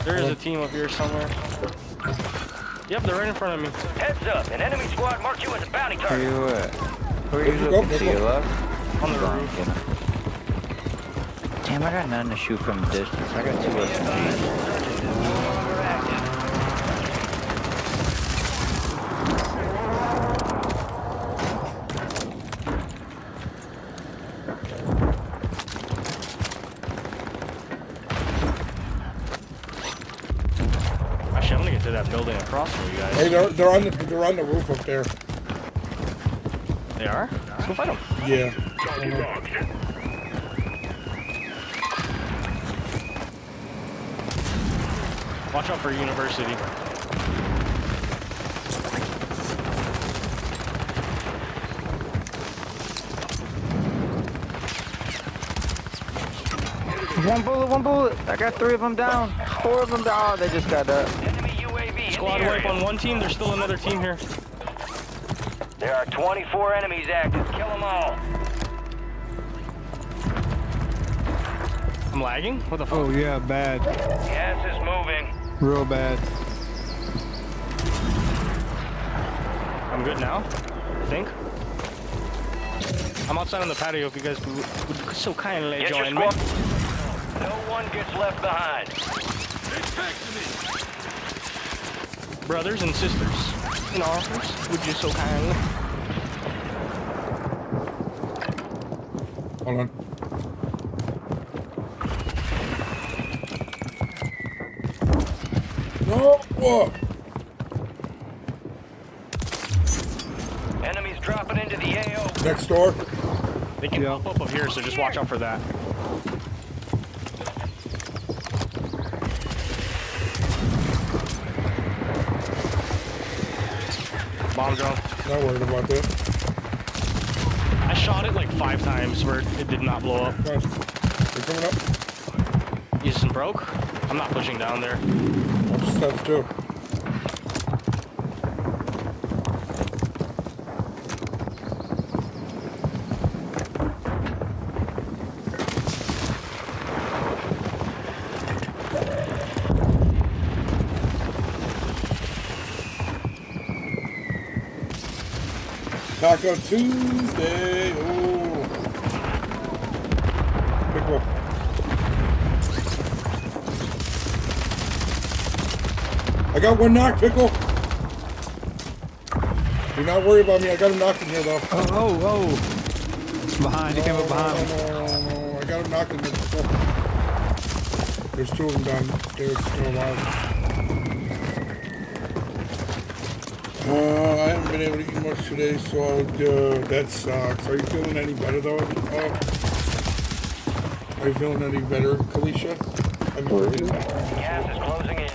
There is a team up here somewhere. Yep, they're right in front of me. Heads up. An enemy squad marked you as a bounty Where target. you at? Where Where'd you you go, looking? To Pickle? your left? On the Hold roof. get him. Damn, I got nothing to shoot from a distance. I got two Be advised, SMGs. resurgence is no longer active. Actually, I'm gonna get to that building across from you guys. Hey, they're on the roof up there. They are? Let's go fight them. Yeah. Watch out for university. One bullet, one bullet. I got 3 of them down. 4 of them down. Oh, they just got up. Enemy UAV in Squad the wipe area. on one team. There's still another team here. There are 24 enemies active. Kill them all. I'm lagging? What the fuck? Oh yeah, bad. Gas is moving. Real bad. I'm good now, I think. I'm outside on the patio if you guys would so kindly Get your join me. squad. No one gets left behind. Brothers and sisters in arms, would you so kindly? Hold on. No! Whoa! Enemies dropping into the AO. Next door. They can pop up here, so just watch out for that. Bomb drone. Not worried about that. I shot it like 5 times where it did not blow up. Guys, they're coming up. Isn't broke? I'm not pushing down there. I'll just touch too. Taco Tuesday. Oh. Pickle. I got one knock, Pickle. Do not worry about me. I got him knocked in here, though. Oh. Behind. He came up behind me. No. I got him knocked in there. Pickle. There's 2 of them downstairs still alive. I haven't been able to eat much today, so that sucks. Are you feeling any better, though? Are you feeling any better, Kalisha? Gas is closing in.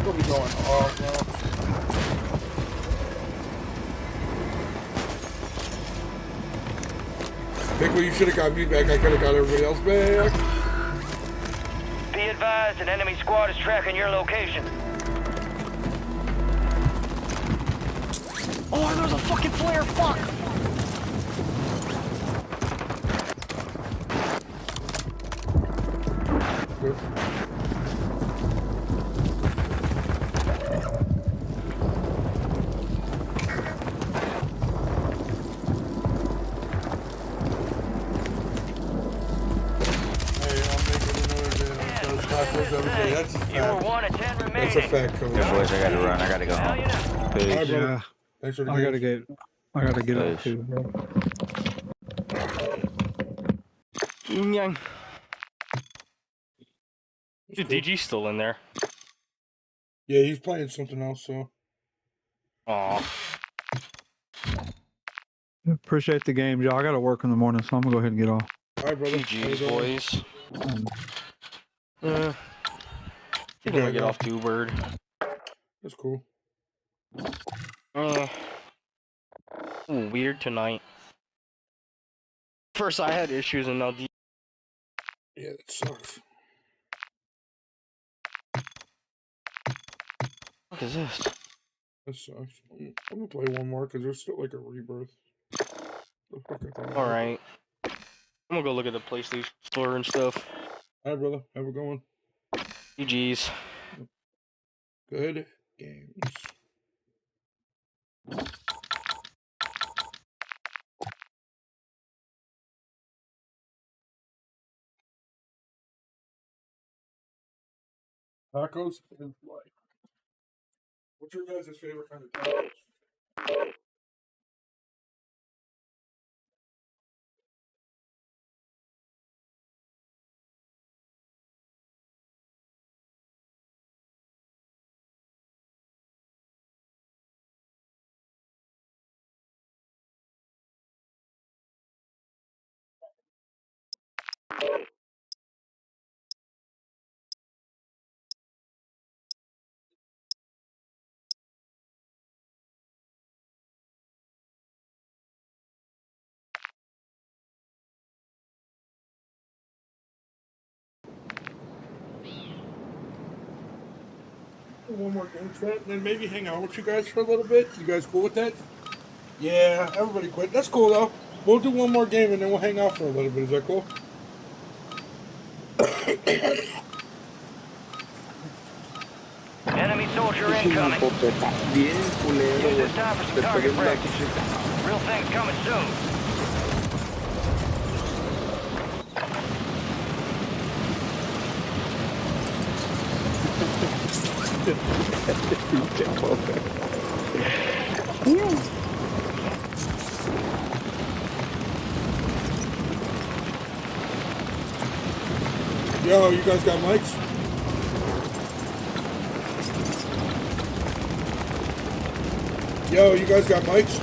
We'll be going off now. Pickle, you should have got me back. I could have got everybody else back. Be advised, an enemy squad is tracking your location. Oh, there's a fucking flare. Fuck. That's a You were fact. 1 of 10 remaining. That's a fact, Coach. Yeah, boys, I gotta run. I gotta go Hell home. yeah. All right, Peace. brother. Yeah. Thanks for the I gotta games. get up Peace. too, bro. Nyang. That's Dude, cool. DG's still in there. Yeah, he's playing something else, so. Aw. Appreciate the game, y'all. I gotta work in the morning, so I'm gonna go ahead and get off. All right, brother. GG's, Have a good one. boys. You You're gonna gotta get go. off too, Bird. That's cool. Ooh, weird tonight. First I had issues and now Yeah, that sucks. what is this? That sucks. I'm gonna play one more because there's still like a rebirth. The fuck I thought. Alright. I'm gonna go look at the PlayStation store and stuff. All right, brother. Have a good one. GG's. Good games. Tacos and life. What's your guys' favorite kind of tacos? One more game chat, and then maybe hang out with you guys for a little bit. You guys cool with that? Yeah, everybody quit. That's cool though. We'll do one more game and then we'll hang out for a little bit. Is that cool? Enemy soldier incoming. Bien, culero. Use this time for some target practice. Real things coming soon. Yo, you guys got mics? Yo, you guys got mics?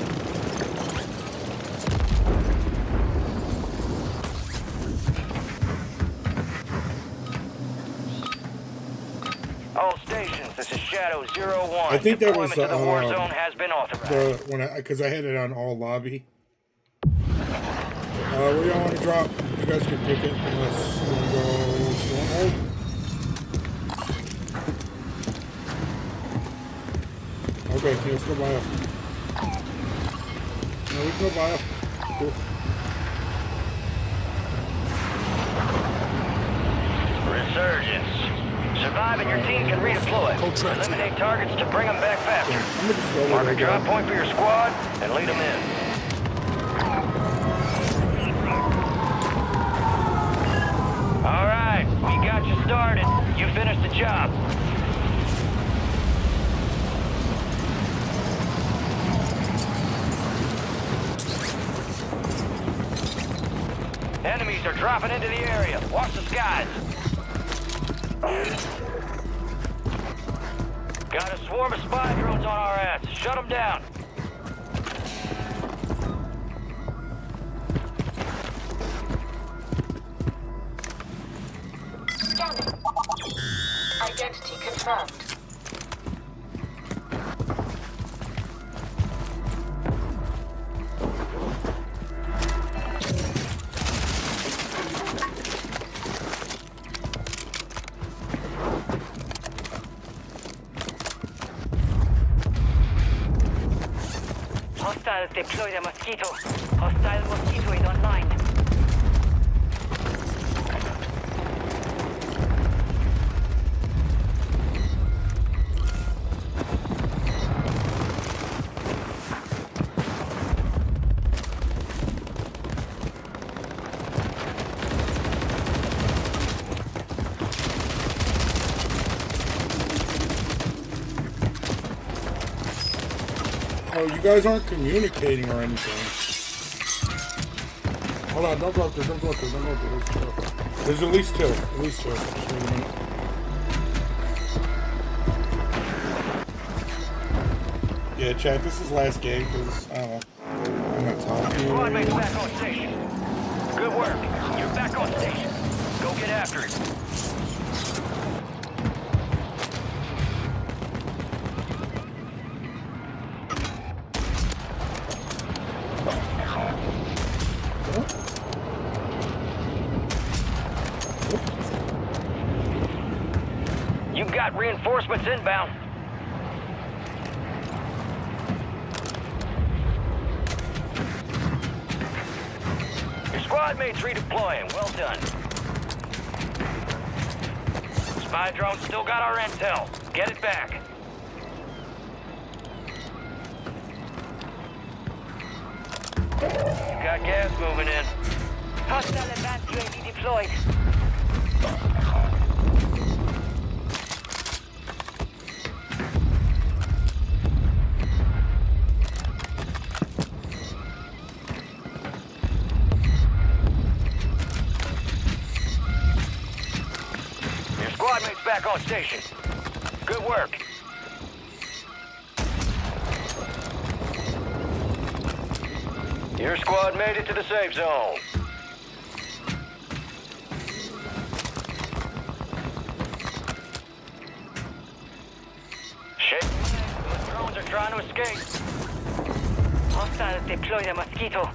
All stations, this is Shadow 01. I think that was Deployment to the war zone has been authorized. Because I had it on all lobby. Where y'all want to drop? You guys can pick it unless you want to go stronghold. Okay, let's go by up. No, we can go by up. Cool. Resurgence. Survive and your team can redeploy. Eliminate targets to bring them back faster. I'm gonna just go Mark where a they drop go. point for your squad and lead them in. All right, we got you started. You finished the job. Enemies are dropping into the area. Watch the skies. Got a swarm of spy drones on our ass. Shut them down. Scanning. Identity confirmed. Hostiles deploy the mosquito. Hostile mosquito is online. Oh, you guys aren't communicating or anything. Hold on, don't go up there, don't go up there, don't go up there. There's at least two. At least two. Just wait a minute. Yeah, chat, this is last game because, I don't know. I'm not talking. Squad mates back on station. Good work. You're back on station. Go get after it. You've got reinforcements inbound. Your squad mates redeploying. Well done. Spy drone still got our intel. Get it back. You got gas moving in. Hostile advanced UAV deployed. Your squad mates back on station. Good work. Your squad made it to the safe zone. Shit. Those drones are trying to escape. Hostiles deploy the mosquito.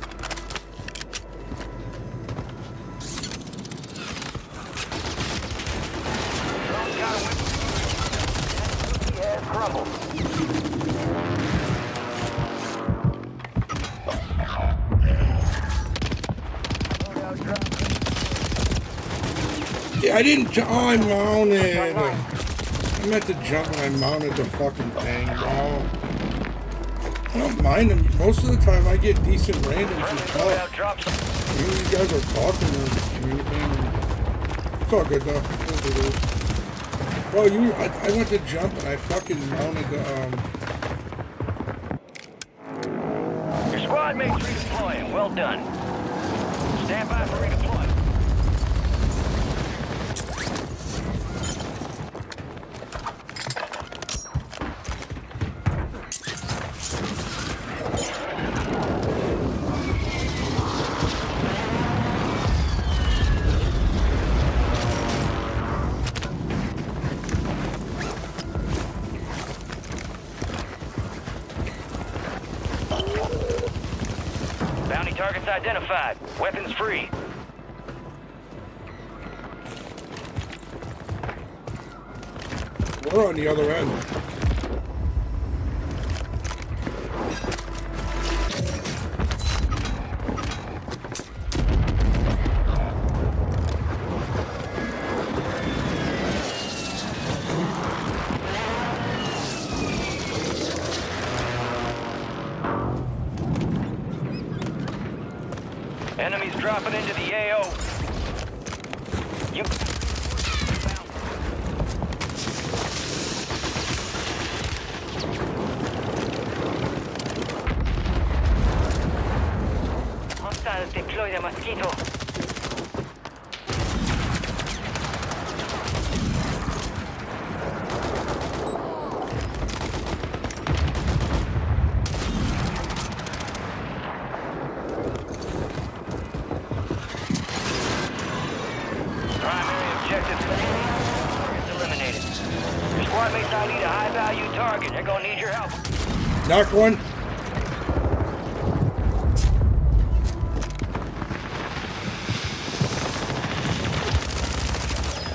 Drones got a whip. Yeah, crumble. Yeah, I didn't jump. Oh, I mounted. I meant to jump and I mounted the fucking thing, bro. I don't mind them. Most of the time I get decent randoms and talk. You guys are talking or communicating. It's all good though. It is. Bro, I went to jump and I fucking mounted the, Your squad mates redeploying. Well done. Stand by for redeployment. Bounty targets identified. Weapons free. we're on the other end. Enemies dropping into the AO. You... Hostiles deploy the mosquito. Primary objective targets eliminated. Your squad mates now need a high-value target. They're gonna need your help. Knocked one.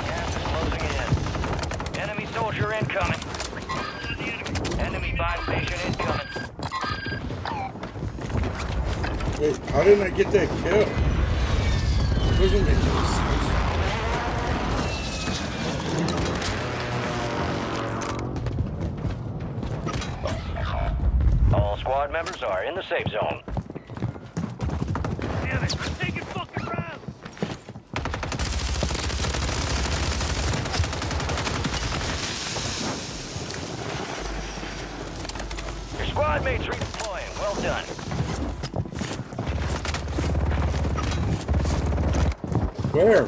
Gas is closing in. Enemy soldier incoming. Enemy buy station incoming. Wait, how didn't I get that kill? It doesn't make any sense. All squad members are in the safe zone. Damn it! I'm taking fucking rounds! Your squad mates redeploying. Well done. Where?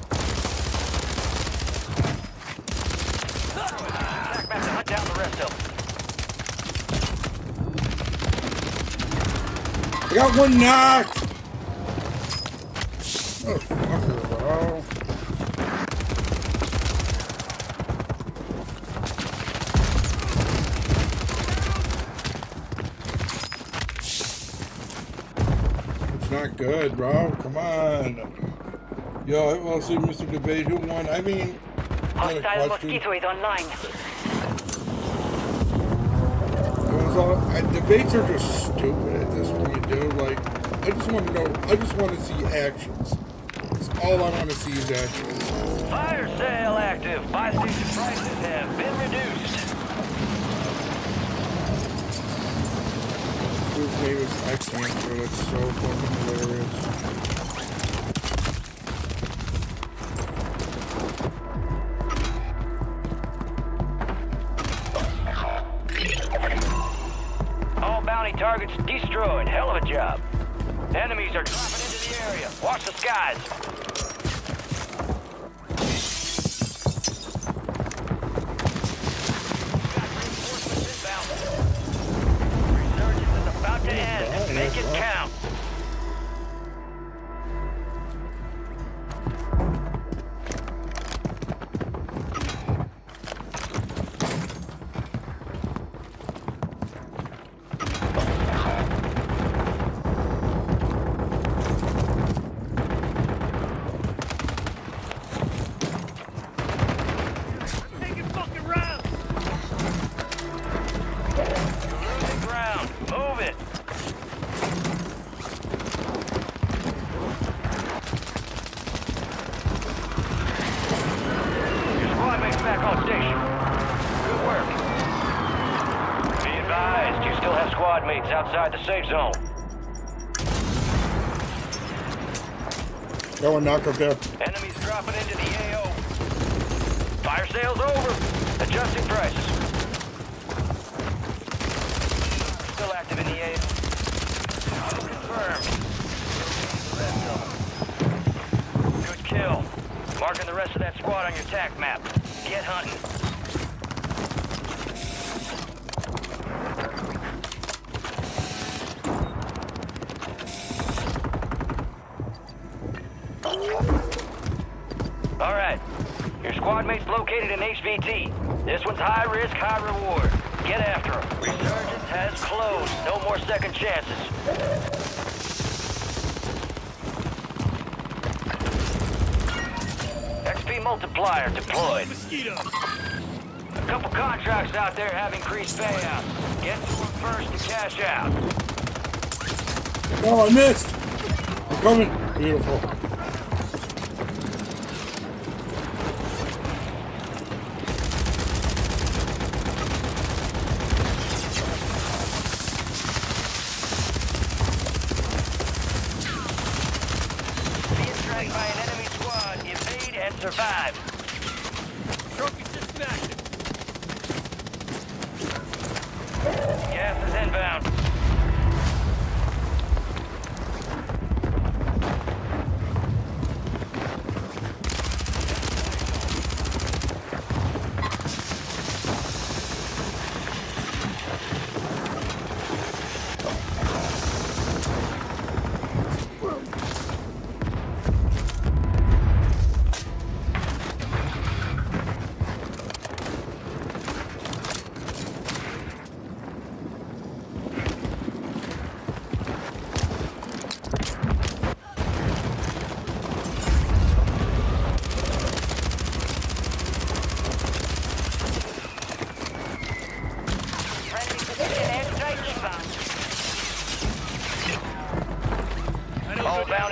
Back to hunt down the rest of them. I got one knocked! Oh, fucker, bro. It's not good, bro. Come on. Yo, well, see, Mr. Debate, who won? I mean, not a Hostile question. mosquito is online. Debates are just stupid at this point, dude. Like, I just want to know. I just want to see actions. That's all I want to see is actions. Fire sale active. Buy station prices have been reduced. His name is X-Hamster. That's so fucking hilarious. All bounty targets destroyed. Hell of a job. Enemies are dropping into the area. Watch the skies. Got reinforcements inbound. Resurgence is about to end. Make it count. Taking fucking rounds! Losing ground. Move it. Your squad mates back on station. Good work. Be advised, you still have squad mates outside the safe zone. Got one knock up there. Enemies dropping into the AO. Fire sale's over. Adjusting prices. Still active in the AO. Confirmed. Good kill. Marking the rest of that squad on your TAC map. Get hunting. All right. Your squad mate's located in HVT. This one's high risk, high reward. Get after him. Resurgence has closed. No more second chances. XP multiplier deployed. Mosquito! A couple contracts out there have increased payouts. Get to them first and cash out. Oh, I missed! I'm coming. Beautiful. Being tracked by an enemy squad. Evade and survive. Trophy disconnected! Gas is inbound.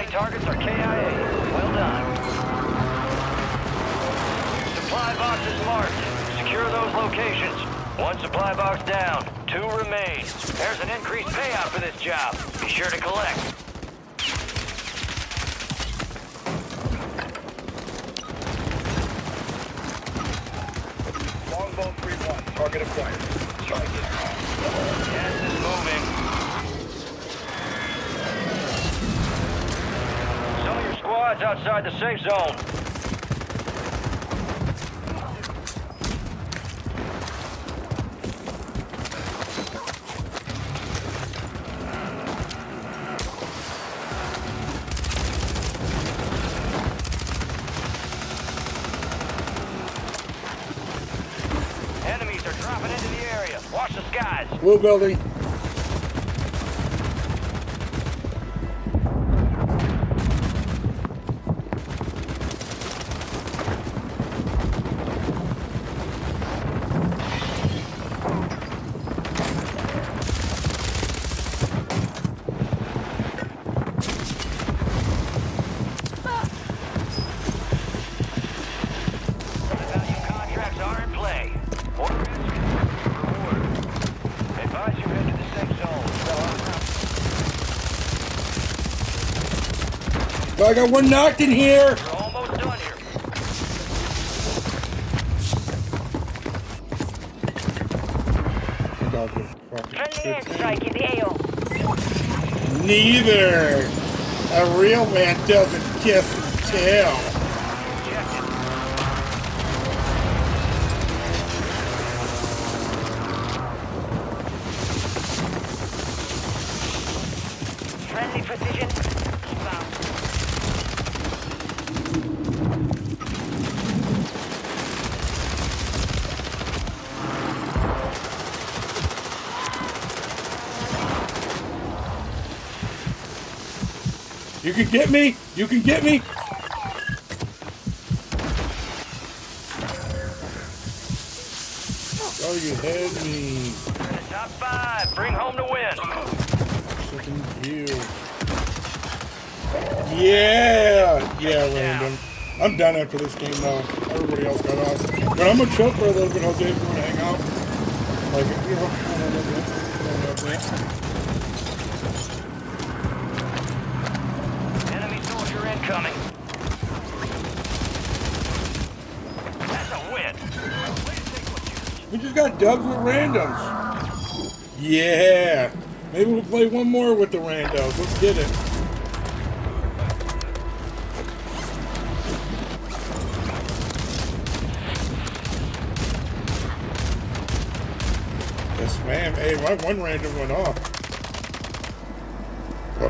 targets are KIA. Well done. Supply boxes marked. Secure those locations. One supply box down. 2 remain. There's an increased payout for this job. Be sure to collect. Longbow 3-1. Target acquired. Strike it. Gas is moving. Some of your squads outside the safe zone. Enemies are dropping into the area. Watch the skies. Blue building. Value contracts are in play. Order reward. Advise you head to the safe zone. I got one knocked in here. We're almost done here. Dog is fucking Friendly 15. airstrike in the AO. Neither. A real man doesn't kiss and tell. Ejected. Friendly precision. Inbound. You can get me. You can get me. Oh, you had me. We're in the top 5. Bring home the win. Second kill. Yeah. Yeah, random. I'm done after this game now. Everybody else got off. But I'm gonna chill for a little bit. Jose, if you wanna hang out. Like, you know, Enemy soldier incoming. That's a win. we just got dubs with randoms. Yeah. Maybe we'll play one more with the randos. Let's get it. Yes, ma'am. Hey, my one random went off. Oh.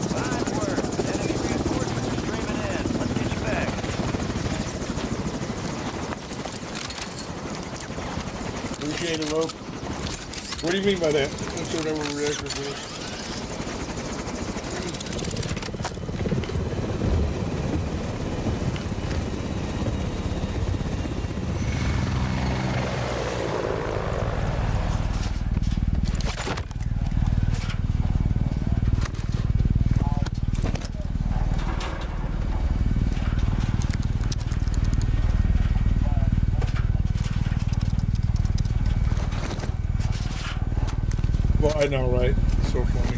Fine work. Enemy reinforcements are streaming in. Let's get you back. Appreciate it, Rope. What do you mean by that? That's whatever reactor is. Well, I know, right? It's so funny.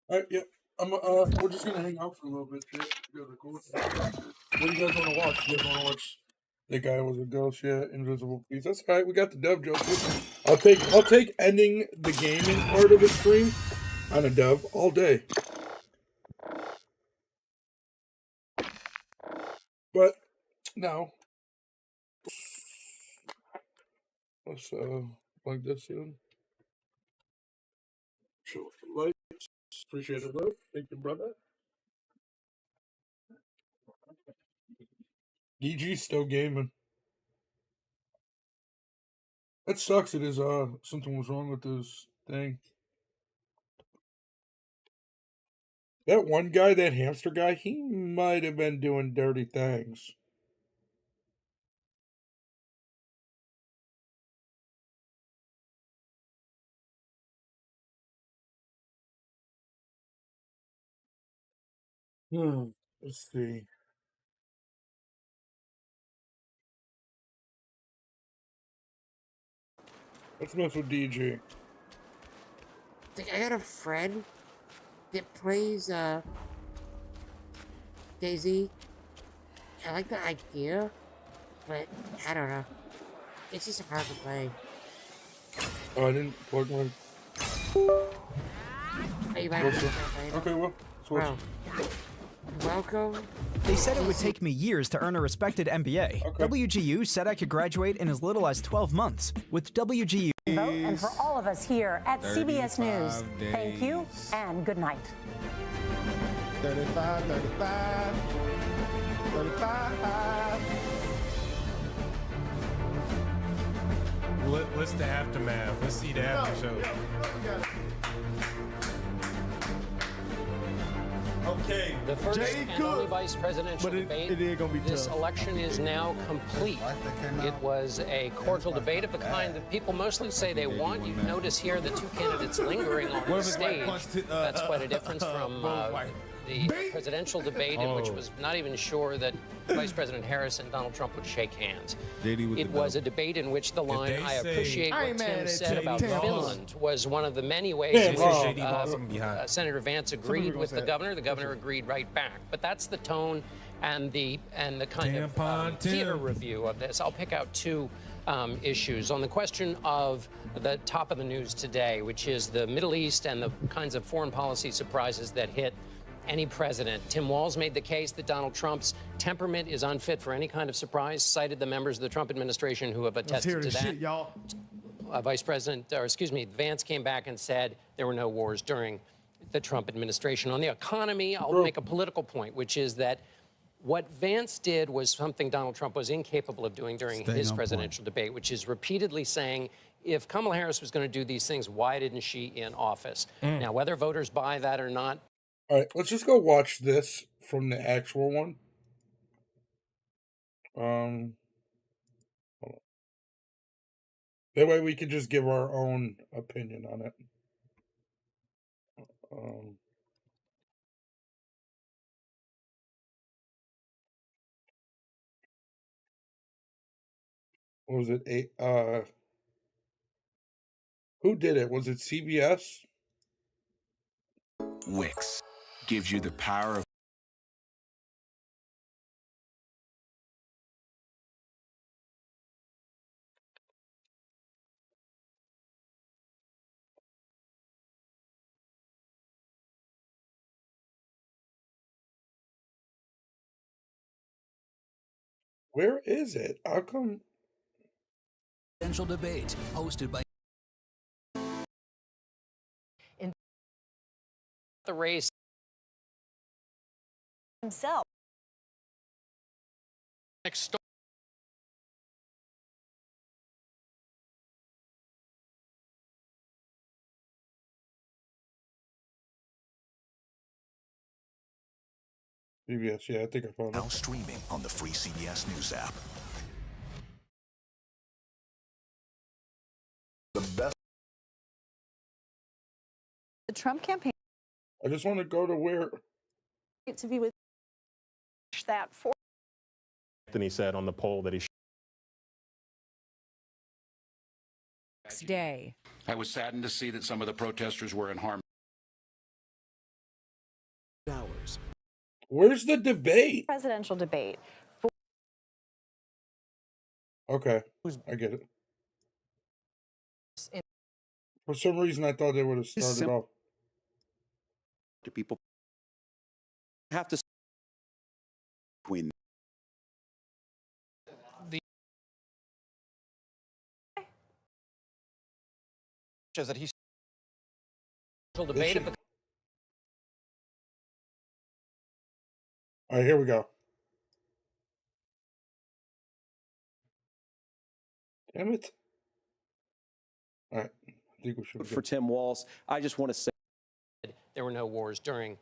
Alright, yeah. We're just gonna hang out for a little bit. Shit. You guys are cool. What do you guys want to watch? You guys want to watch that guy was a ghost? Yeah, Invisible Piece. That's alright. We got the dub joke. I'll take ending the gaming part of the stream on a dub all day. But now let's plug this in. Show a few likes. Appreciate it, love. Thank you, brother. DG's still gaming. That sucks. It is something was wrong with this thing. That one guy, that hamster guy, he might have been doing dirty things. Let's see. Let's mess with DJ. Like, I got a friend that plays Daisy. I like the idea, but I don't know. It's just hard to play. Oh, I didn't plug one. Oh, you might Well, have so- to play. Okay, well, switch. Bro, welcome. They said it would take me years to earn a respected MBA. Okay. WGU said I could graduate in as little as 12 months. With WGU... Vote, and for all of us here at CBS News, thank you and good night. 35, 35, 35. What's the aftermath? Let's see the after show. Okay. The first and only vice presidential debate. It ain't gonna be This tough. election is now complete. It was a cordial debate of the kind that people mostly say they want. You notice here the two candidates lingering on the stage. That's quite a difference from the presidential debate in which was not even sure that Vice President Harris and Donald Trump would shake hands. It was a debate in which the line, I appreciate what Tim said about Finland, was one of the many ways in which Senator Vance agreed with the governor. The governor agreed right back. But that's the tone and the kind of theater review of this. I'll pick out two issues. On the question of the top of the news today, which is the Middle East and the kinds of foreign policy surprises that hit any president. Tim Walz made the case that Donald Trump's temperament is unfit for any kind of surprise, cited the members of the Trump administration who have attested to that. Shit, y'all. Vance came back and said there were no wars during the Trump administration. On the economy, I'll make a political point, which is that what Vance did was something Donald Trump was incapable of doing during his presidential debate, which is repeatedly saying, if Kamala Harris was going to do these things, why didn't she in office? Now, whether voters buy that or not, All right, let's just go watch this from the actual one. Hold on. That way we can just give our own opinion on it. What was it? Who did it? Was it CBS? Wix gives you the power of Where is it? How come? Presidential debate hosted by... the race Himself. next door. CBS, yeah, I think I found it. now streaming on the free CBS News app. The best. The Trump campaign I just want to go to where. to be with that for Anthony said on the poll that he next day. I was saddened to see that some of the protesters were in harm. Where's the debate? Presidential debate. Okay, I get it. For some reason, I thought they would have started off. Do people have to win? Shows that he's debate of the All right, here we go. Damn it. All right, I think we should. For Tim Walz, I just want to say there were no wars during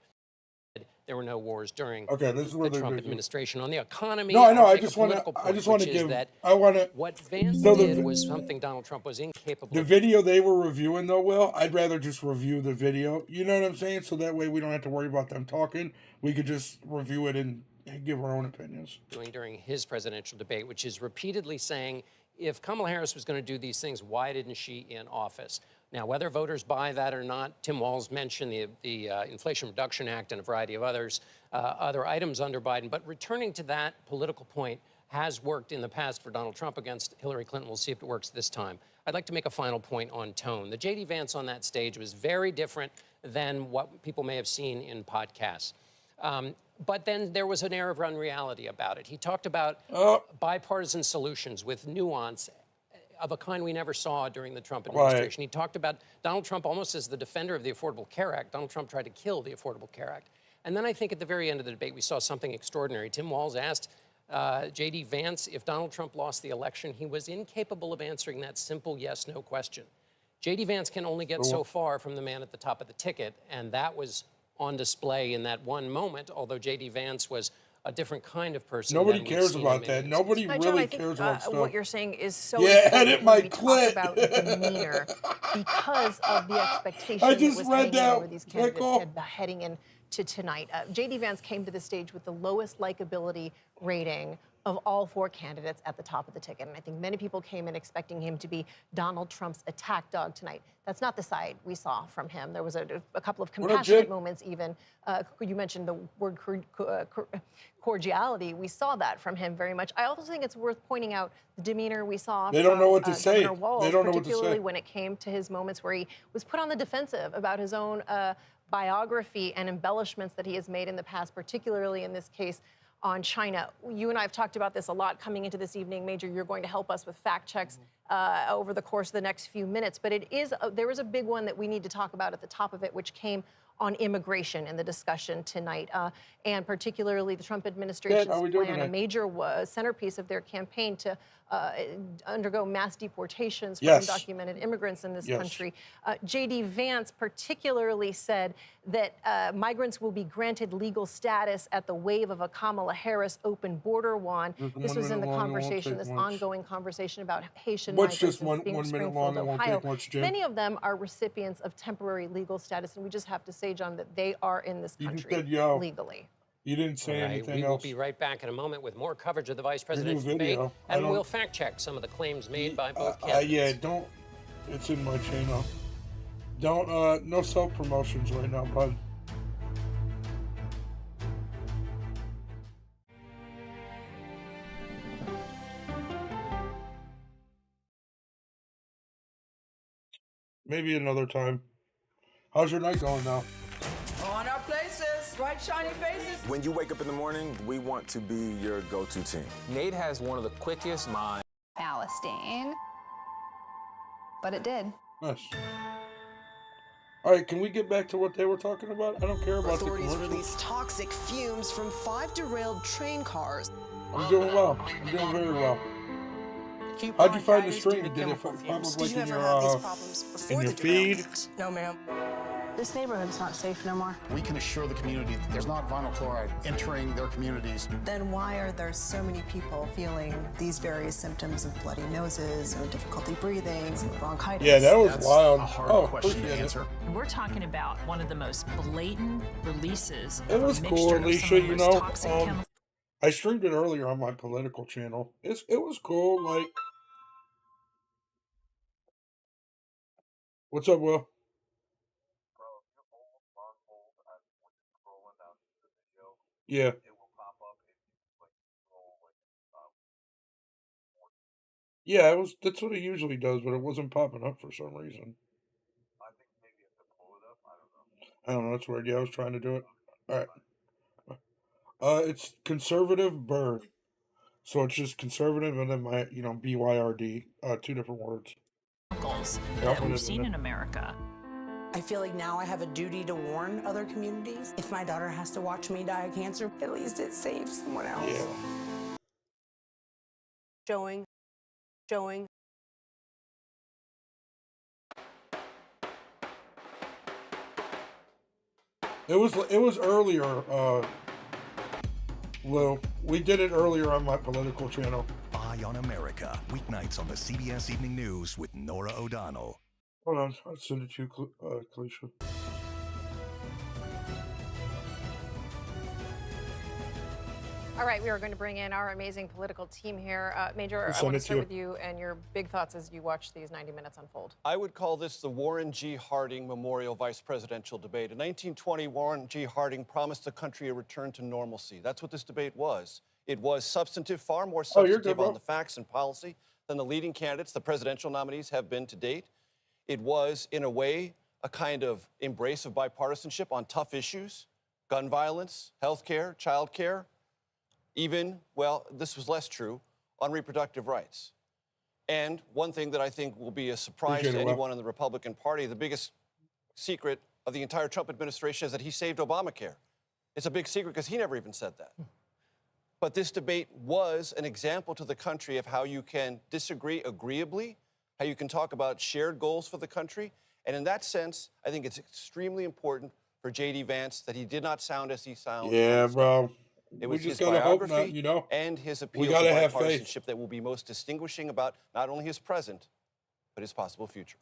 there were no wars during Okay, this is where the the Trump video. administration. On the economy, No, I know. I'll I make a just want political to. I point, just want to which is give. that I want to. what Vance So did was something Donald Trump was incapable the of. video they were reviewing though, Will, I'd rather just review the video. You know what I'm saying? So that way we don't have to worry about them talking. We could just review it and give our own opinions. Doing during his presidential debate, which is repeatedly saying, if Kamala Harris was going to do these things, why didn't she in office? Now, whether voters buy that or not, Tim Walz mentioned the Inflation Reduction Act and a variety of other items under Biden. But returning to that political point has worked in the past for Donald Trump against Hillary Clinton. We'll see if it works this time. I'd like to make a final point on tone. The J.D. Vance on that stage was very different than what people may have seen in podcasts. But then there was an air of unreality about it. He talked about bipartisan solutions with nuance of a kind we never saw during the Trump administration. He talked about Donald Trump almost as the defender of the Affordable Care Act. Donald Trump tried to kill the Affordable Care Act. And then I think at the very end of the debate, we saw something extraordinary. Tim Walz asked J.D. Vance if Donald Trump lost the election. He was incapable of answering that simple yes-no question. J.D. Vance can only get so far from the man at the top of the ticket, and that was on display in that one moment, although J.D. Vance was a different kind of person. Nobody cares about that. Nobody really cares about stuff. What you're saying is so edit my clip. Talk about demeanor because of the expectation I just that was read hanging that. over these candidates heading into tonight. J.D. Vance came to the stage with the lowest likability rating of all four candidates at the top of the ticket. And I think many people came in expecting him to be Donald Trump's attack dog tonight. That's not the side we saw from him. There was a couple of compassionate moments even. You mentioned the word cordiality. We saw that from him very much. I also think it's worth pointing out the demeanor we saw They don't know what to say. Governor Walz, They don't know what to particularly say. when it came to his moments where he was put on the defensive about his own biography and embellishments that he has made in the past, particularly in this case on China. You and I have talked about this a lot coming into this evening. Major, you're going to help us with fact checks over the course of the next few minutes. But there is a big one that we need to talk about at the top of it, which came on immigration in the discussion tonight, and particularly the Trump administration's plan, a major centerpiece of their campaign to undergo mass deportations for undocumented immigrants in this country. J.D. Vance particularly said that migrants will be granted legal status at the wave of a Kamala Harris open border one. This was in the conversation, this ongoing conversation about Haitian migrants just being one minute Springfield, long? It won't Ohio. take much, Jim. Many of them are recipients of temporary legal status, and we just have to say, John, that they are in this country legally. You didn't say anything else. We will be right back in a moment with more coverage of the vice presidential debate, and we'll fact check some of the claims made by both candidates. Yeah, don't. It's in my channel. Don't. No self promotions right now, bud. Maybe another time. How's your night going now? On our places, bright shiny faces. When you wake up in the morning, we want to be your go-to team. Nate has one of the quickest minds. Palestine. But it did. Nice. All right, can we get back to what they were talking about? I don't care about Authorities the commercials. released toxic fumes from 5 derailed train cars. I'm doing well. I'm doing very well. How'd you find the stream? Did it pop up like in your feed? No, ma'am. This neighborhood's not safe no more. We can assure the community that there's not vinyl chloride entering their communities. Then why are there so many people feeling these various symptoms of bloody noses or difficulty breathing, bronchitis? Yeah, that was wild. A hard question to answer. We're talking about one of the most blatant releases. It was cool, Alicia. You know, I streamed it earlier on my political channel. It was cool. Like, what's up, Will? Yeah. Yeah, it was. That's what it usually does, but it wasn't popping up for some reason. I don't know. That's weird. Yeah, I was trying to do it. All right. It's conservative bird, so it's just conservative and then my BYRD. Two different words. That we've seen in America. I feel like now I have a duty to warn other communities. If my daughter has to watch me die of cancer, at least it saves someone else. Yeah. Showing. It was earlier, Lou. We did it earlier on my political channel. Eye on America, weeknights on the CBS Evening News with Nora O'Donnell. Hold on, I'll send it to you, Kalisha. All right, we are going to bring in our amazing political team here. Major, I'll I send want to it to start you. with you and your big thoughts as you watch these 90 minutes unfold. I would call this the Warren G. Harding Memorial Vice Presidential Debate. In 1920, Warren G. Harding promised the country a return to normalcy. That's what this debate was. It was substantive, far more Oh, you're good, substantive bro. on the facts and policy than the leading candidates, the presidential nominees, have been to date. It was, in a way, a kind of embrace of bipartisanship on tough issues, gun violence, health care, child care, even, well, this was less true, on reproductive rights. And one thing that I think will be a surprise Appreciate to it, Will. anyone in the Republican Party, the biggest secret of the entire Trump administration is that he saved Obamacare. It's a big secret because he never even said that. But this debate was an example to the country of how you can disagree agreeably, how you can talk about shared goals for the country. And in that sense, I think it's extremely important for J.D. Vance that he did not sound as he sounds. Yeah, bro. It We was just his gotta hope biography not, you know? and his We appeal to gotta have faith. bipartisanship that will be most distinguishing about not only his present, but his possible future.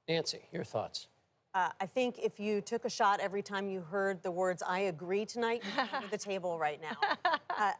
Nancy, your thoughts? I think if you took a shot every time you heard the words "I agree" tonight, you'd be at the table right now.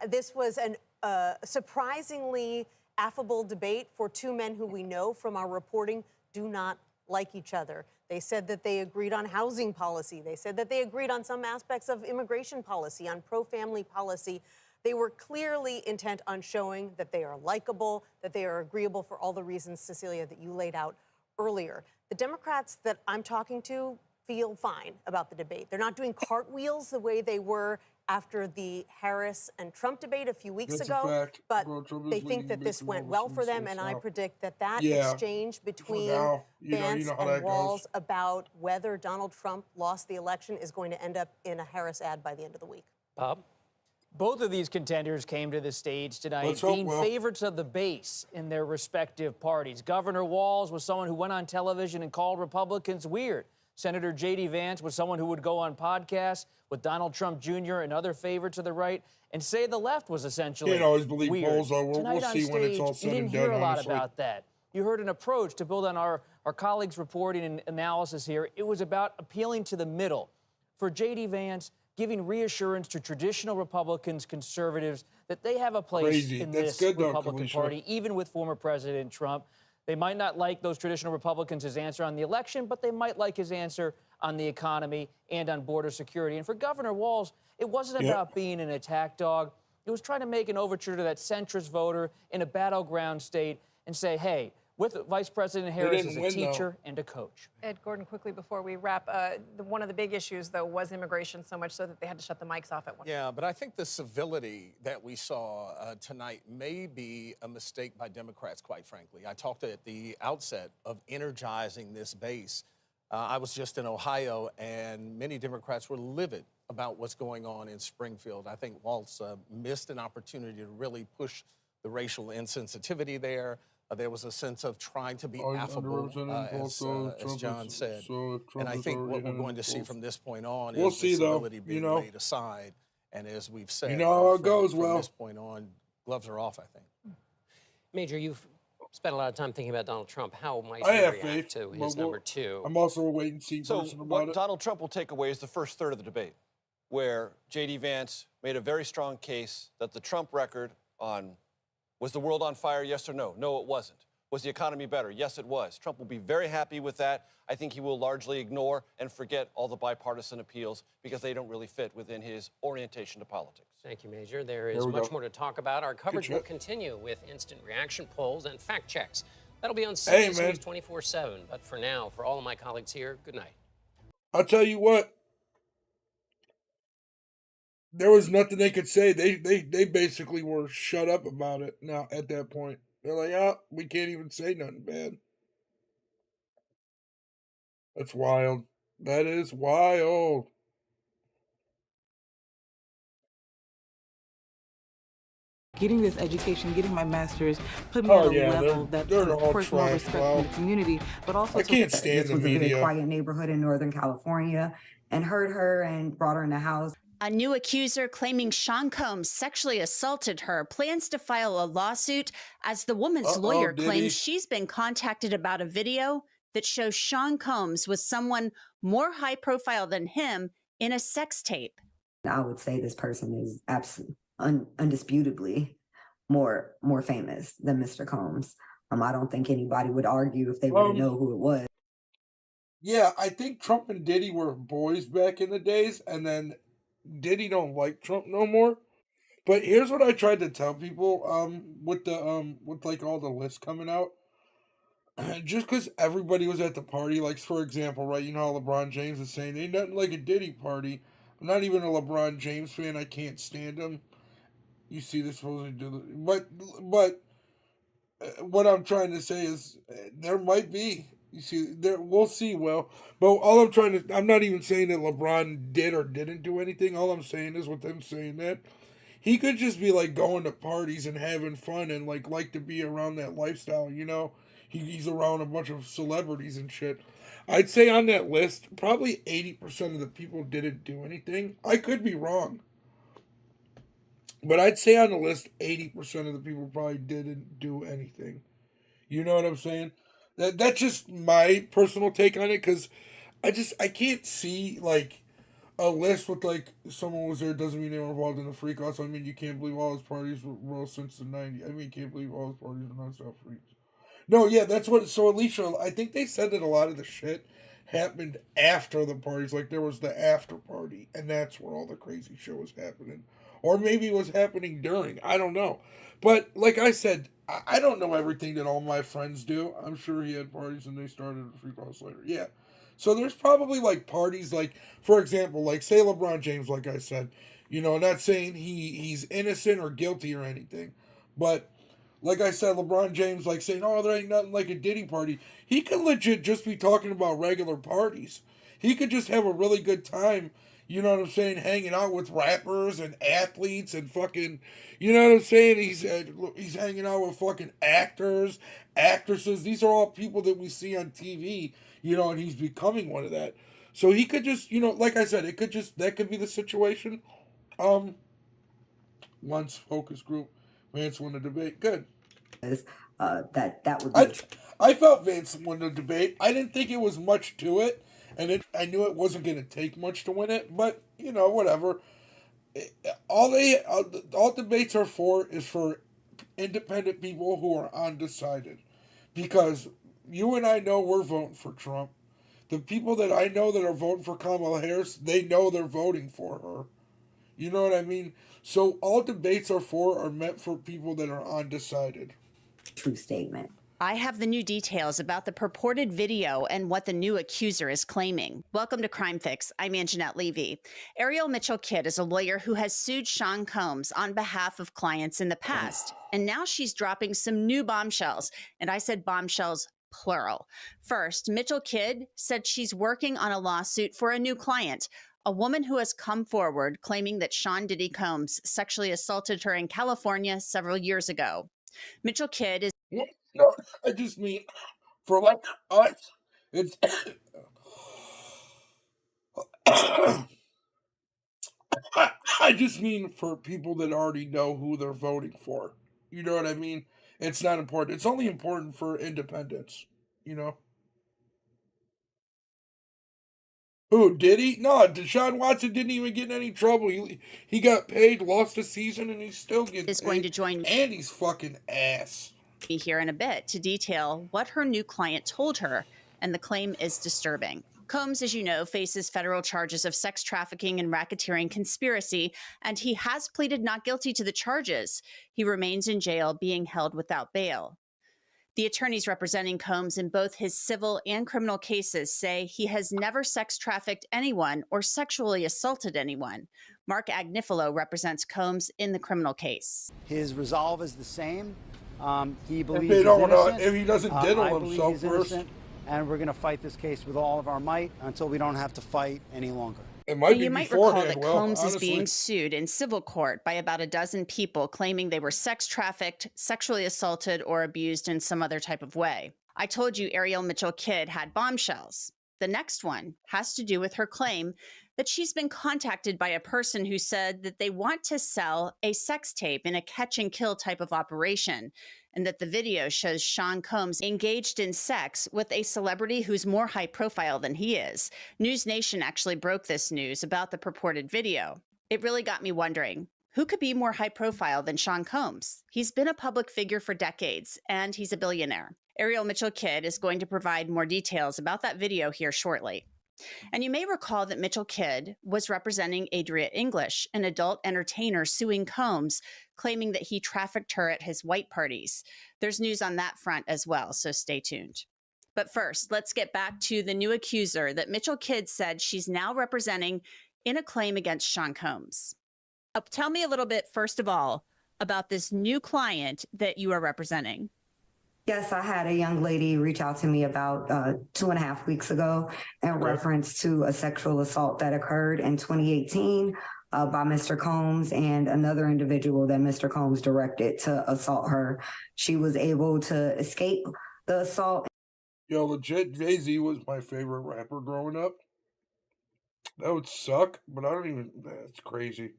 This was a surprisingly affable debate for two men who we know from our reporting do not like each other. They said that they agreed on housing policy. They said that they agreed on some aspects of immigration policy, on pro-family policy. They were clearly intent on showing that they are likable, that they are agreeable for all the reasons, Cecilia, that you laid out earlier. The Democrats that I'm talking to feel fine about the debate. They're not doing cartwheels the way they were after the Harris and Trump debate a few weeks That's a ago, fact. but Bro, Trump is they think leading that this victim went over well for them, suicide and I now. predict that that Yeah. exchange between now, you Vance know how and that goes. Walz about whether Donald Trump lost the election is going to end up in a Harris ad by the end of the week. Bob? Both of these contenders came to the stage tonight Let's hope, being Will. favorites of the base in their respective parties. Governor Walz was someone who went on television and called Republicans weird. Senator J.D. Vance was someone who would go on podcasts with Donald Trump Jr. and other favorites of the right and say the left was essentially Can't always believe weird. polls, though. We'll Tonight on see when it's stage, all said you didn't and hear done, a lot honestly. about that. You heard an approach to build on our colleagues' reporting and analysis here. It was about appealing to the middle. For J.D. Vance, giving reassurance to traditional Republicans, conservatives, that they have a place Crazy. in That's this good, though, Republican Kalisha. Party, even with former President Trump. They might not like those traditional Republicans' answer on the election, but they might like his answer on the economy and on border security. And for Governor Walz, it wasn't Yep. about being an attack dog. It was trying to make an overture to that centrist voter in a battleground state and say, hey, with Vice President Harris didn't as a win, though. teacher and a coach. Ed Gordon, quickly before we wrap, one of the big issues, though, was immigration, so much so that they had to shut the mics off at one. Yeah, but I think the civility that we saw tonight may be a mistake by Democrats, quite frankly. I talked at the outset of energizing this base. I was just in Ohio, and many Democrats were livid about what's going on in Springfield. I think Walz missed an opportunity to really push the racial insensitivity there. There was a sense of trying to be affable, as John said. And I think what we're going to see from this point on We'll is see, the though, civility being laid aside. And as we've said, You know how it goes, from Will. this point on, gloves are off, I think. Major, you've spent a lot of time thinking about Donald Trump. How might I he have react faith. to but his number two? I'm also a wait and see So person about what it. Donald Trump will take away is the first third of the debate, where J.D. Vance made a very strong case that the Trump record on was the world on fire, yes or no? No, it wasn't. Was the economy better? Yes, it was. Trump will be very happy with that. I think he will largely ignore and forget all the bipartisan appeals because they don't really fit within his orientation to politics. Thank you, Major. There is much more to talk about. Our coverage will continue with instant reaction polls and fact checks. That'll be on Hey, CBS man. News 24/7. But for now, for all of my colleagues here, good night. I'll tell you what. There was nothing they could say. They basically were shut up about it now at that point. They're like, oh, we can't even say nothing bad. That's wild. That is wild. Getting this education, getting my master's, put me Oh, at a yeah, level they're- that they're of all course more trash, respect wow. from the community, but also I can't stand this the was a very media. quiet neighborhood in Northern California, and heard her and brought her in the house. A new accuser claiming Sean Combs sexually assaulted her plans to file a lawsuit as the woman's lawyer claims she's been contacted about a video that shows Sean Combs with someone more high profile than him in a sex tape. I would say this person is undisputably more famous than Mr. Combs. I don't think anybody would argue if they were to know who it was. Yeah, I think Trump and Diddy were boys back in the days, and then Diddy don't like Trump no more. But here's what I tried to tell people with the with like all the lists coming out. Just because everybody was at the party, like for example, right? You know how LeBron James is saying ain't nothing like a Diddy party. I'm not even a LeBron James fan. I can't stand him. You see this supposed to do, but what I'm trying to say is there might be. You see, there we'll see. Well, but all I'm not even saying that LeBron did or didn't do anything. All I'm saying is with them saying that he could just be like going to parties and having fun and like to be around that lifestyle. You know, he's around a bunch of celebrities and shit. I'd say on that list, probably 80% of the people didn't do anything. I could be wrong. But I'd say on the list, 80% of the people probably didn't do anything. You know what I'm saying? That's just my personal take on it, because I can't see, like, a list with, like, someone was there doesn't mean they were involved in the freak off. I mean, you can't believe all his parties were since the 90s. I mean, you can't believe all his parties are non-stop freaks. No, yeah, that's what, so Alicia, I think they said that a lot of the shit happened after the parties. Like, there was the after party, and that's where all the crazy shit was happening. Or maybe it was happening during. I don't know. But like I said, I don't know everything that all my friends do. I'm sure he had parties and they started a freak house later. Yeah. So there's probably like parties like, for example, like say LeBron James, like I said, you know, not saying he's innocent or guilty or anything. But like I said, LeBron James like saying, oh, there ain't nothing like a Diddy party. He could legit just be talking about regular parties. He could just have a really good time, you know what I'm saying, hanging out with rappers and athletes and fucking, you know what I'm saying? He's hanging out with fucking actors, actresses. These are all people that we see on TV, you know, and he's becoming one of that. So he could just, you know, like I said, that could be the situation. Once focus group, Vance won the debate. Good. That would be. I felt Vance won the debate. I didn't think it was much to it, and I knew it wasn't going to take much to win it. But you know, whatever. All debates are for is for independent people who are undecided, because you and I know we're voting for Trump. The people that I know that are voting for Kamala Harris, they know they're voting for her. You know what I mean? So all debates are meant for people that are undecided. True statement. I have the new details about the purported video and what the new accuser is claiming. Welcome to Crime Fix. I'm Anjanette Levy. Ariel Mitchell-Kidd is a lawyer who has sued Sean Combs on behalf of clients in the past. And now she's dropping some new bombshells. And I said bombshells plural. First, Mitchell-Kidd said she's working on a lawsuit for a new client, a woman who has come forward claiming that Sean Diddy Combs sexually assaulted her in California several years ago. Mitchell-Kidd is... No, I just mean, for like us, it's... I just mean for people that already know who they're voting for. You know what I mean? It's not important. It's only important for independents, you know? Who, did he? No, Deshaun Watson didn't even get in any trouble. He got paid, lost a season, and he's still getting paid. Going to join and he's fucking ass. Me here in a bit to detail what her new client told her, and the claim is disturbing. Combs, as you know, faces federal charges of sex trafficking and racketeering conspiracy, and he has pleaded not guilty to the charges. He remains in jail, being held without bail. The attorneys representing Combs in both his civil and criminal cases say he has never sex trafficked anyone or sexually assaulted anyone. Mark Agnifilo represents Combs in the criminal case. His resolve is the same. He believes if he's innocent. If he doesn't diddle himself first. Innocent, and we're going to fight this case with all of our might until we don't have to fight any longer. You might recall that Combs is being sued in civil court by about a dozen people claiming they were sex trafficked, sexually assaulted, or abused in some other type of way. I told you Ariel Mitchell-Kidd had bombshells. The next one has to do with her claim that she's been contacted by a person who said that they want to sell a sex tape in a catch and kill type of operation, and that the video shows Sean Combs engaged in sex with a celebrity who's more high profile than he is. News Nation actually broke this news about the purported video. It really got me wondering, who could be more high profile than Sean Combs? He's been a public figure for decades, and he's a billionaire. Ariel Mitchell-Kidd is going to provide more details about that video here shortly. And you may recall that Mitchell-Kidd was representing Adria English, an adult entertainer suing Combs, claiming that he trafficked her at his white parties. There's news on that front as well, so stay tuned. But first, let's get back to the new accuser that Mitchell-Kidd said she's now representing in a claim against Sean Combs. Tell me a little bit, first of all, about this new client that you are representing. Yes, I had a young lady reach out to me about 2.5 weeks ago in reference to a sexual assault that occurred in 2018 by Mr. Combs and another individual that Mr. Combs directed to assault her. She was able to escape the assault. Yo, legit, Jay-Z was my favorite rapper growing up. That would suck, but I don't even, that's crazy.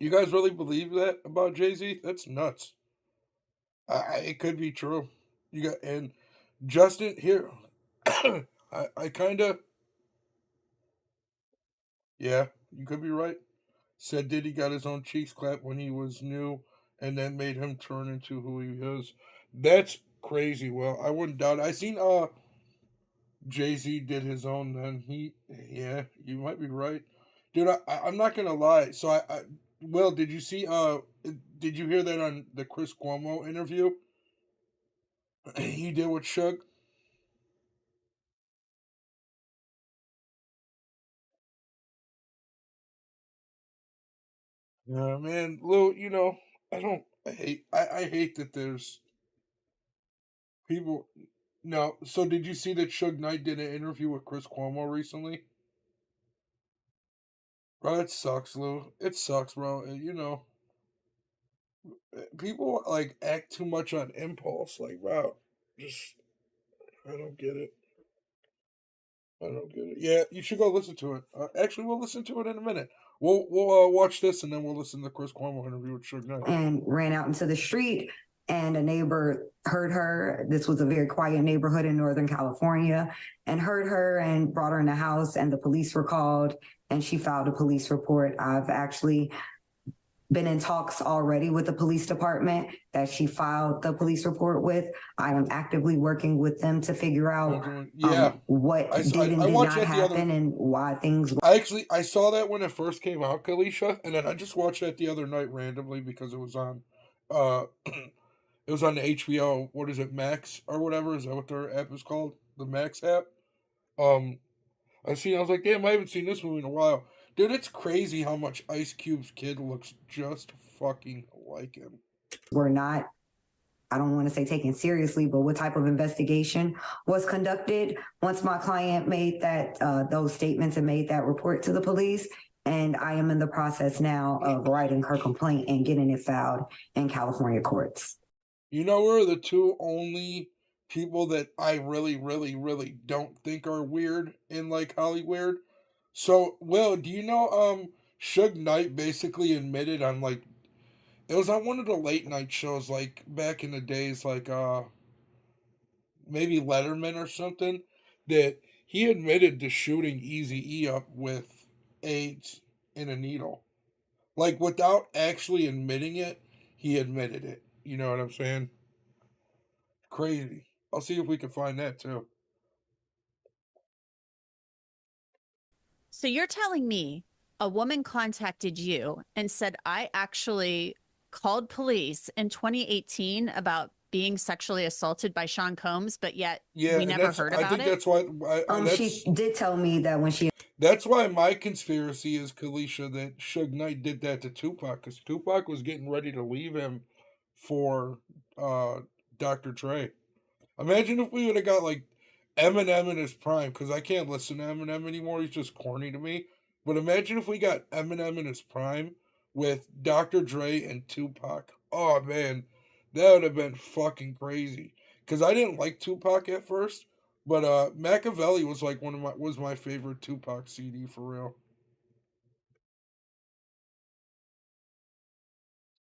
You guys really believe that about Jay-Z? That's nuts. It could be true. You got, and Justin here, I kind of, yeah, you could be right. Said Diddy got his own cheeks clapped when he was new, and that made him turn into who he is. That's crazy. Well, I wouldn't doubt it. I seen Jay-Z did his own, then yeah, you might be right. Dude, I'm not gonna lie. So Will, did you see did you hear that on the Chris Cuomo interview he did with Suge? Yeah, man, Lou, I hate that there's people. No, so did you see that Suge Knight did an interview with Chris Cuomo recently? Bro, it sucks, Lou. It sucks, bro. People like act too much on impulse. Like, wow, just I don't get it. I don't get it. Yeah, you should go listen to it. Actually, we'll listen to it in a minute. We'll watch this and then we'll listen to the Chris Cuomo interview with Suge Knight. And ran out into the street, and a neighbor heard her. This was a very quiet neighborhood in Northern California, and heard her and brought her in the house, and the police were called, and she filed a police report. I've actually been in talks already with the police department that she filed the police report with. I am actively working with them to figure out what did and did not happen and why things. I saw that when it first came out, Kalisha, and then I just watched that the other night randomly because it was on, it was on the HBO. What is it, Max or whatever? Is that what their app is called? The Max app. I was like, damn, I haven't seen this movie in a while. Dude, it's crazy how much Ice Cube's kid looks just fucking like him. We're not, I don't want to say taken seriously, but what type of investigation was conducted once my client made that those statements and made that report to the police. And I am in the process now of writing her complaint and getting it filed in California courts. You know, we're the two only people that I really, really, really don't think are weird in like Hollywood. So, Will, do you know, Suge Knight basically admitted on, like, it was on one of the late night shows, like, back in the days, like, maybe Letterman or something, that he admitted to shooting Eazy-E up with AIDS in a needle. Like, without actually admitting it, he admitted it. You know what I'm saying? Crazy. I'll see if we can find that, too. So you're telling me a woman contacted you and said, I actually called police in 2018 about being sexually assaulted by Sean Combs, but yet we never heard about it? I think that's why... she did tell me that when she... That's why my conspiracy is, Kalisha, that Suge Knight did that to Tupac, because Tupac was getting ready to leave him for Dr. Dre. Imagine if we would have got, like, Eminem in his prime, because I can't listen to Eminem anymore. He's just corny to me. But imagine if we got Eminem in his prime with Dr. Dre and Tupac. Oh, man. That would have been fucking crazy. Because I didn't like Tupac at first, But Machiavelli was like was my favorite Tupac CD for real.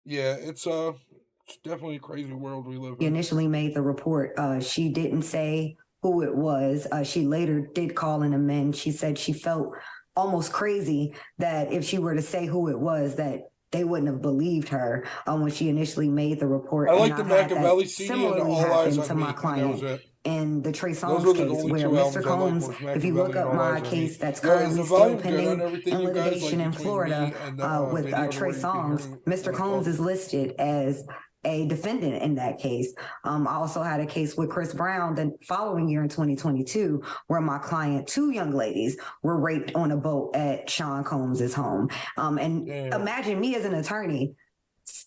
Yeah, it's definitely a crazy world we live She in. initially made the report. She didn't say who it was. She later did call and amend. She said she felt almost crazy that if she were to say who it was, that they wouldn't have believed her when she initially made the report. I like and the I had Machiavelli that CD and similarly All Eyes happened on to Me, my and that client was it. in the Trey Those Songz were the case, only where two albums Mr. I liked, Combs, was if you Machiavelli look and up All my Eyes on Me. case that's Yo, is currently the still volume good pending on everything, in you guys? Like litigation in between me Florida and the with video to Trey where you can Songz, hear me Mr. when I Combs talk? is listed as a defendant in that case. I also had a case with Chris Brown the following year in 2022, where my client, two young ladies, were raped on a boat at Sean Combs's home. And imagine me as an attorney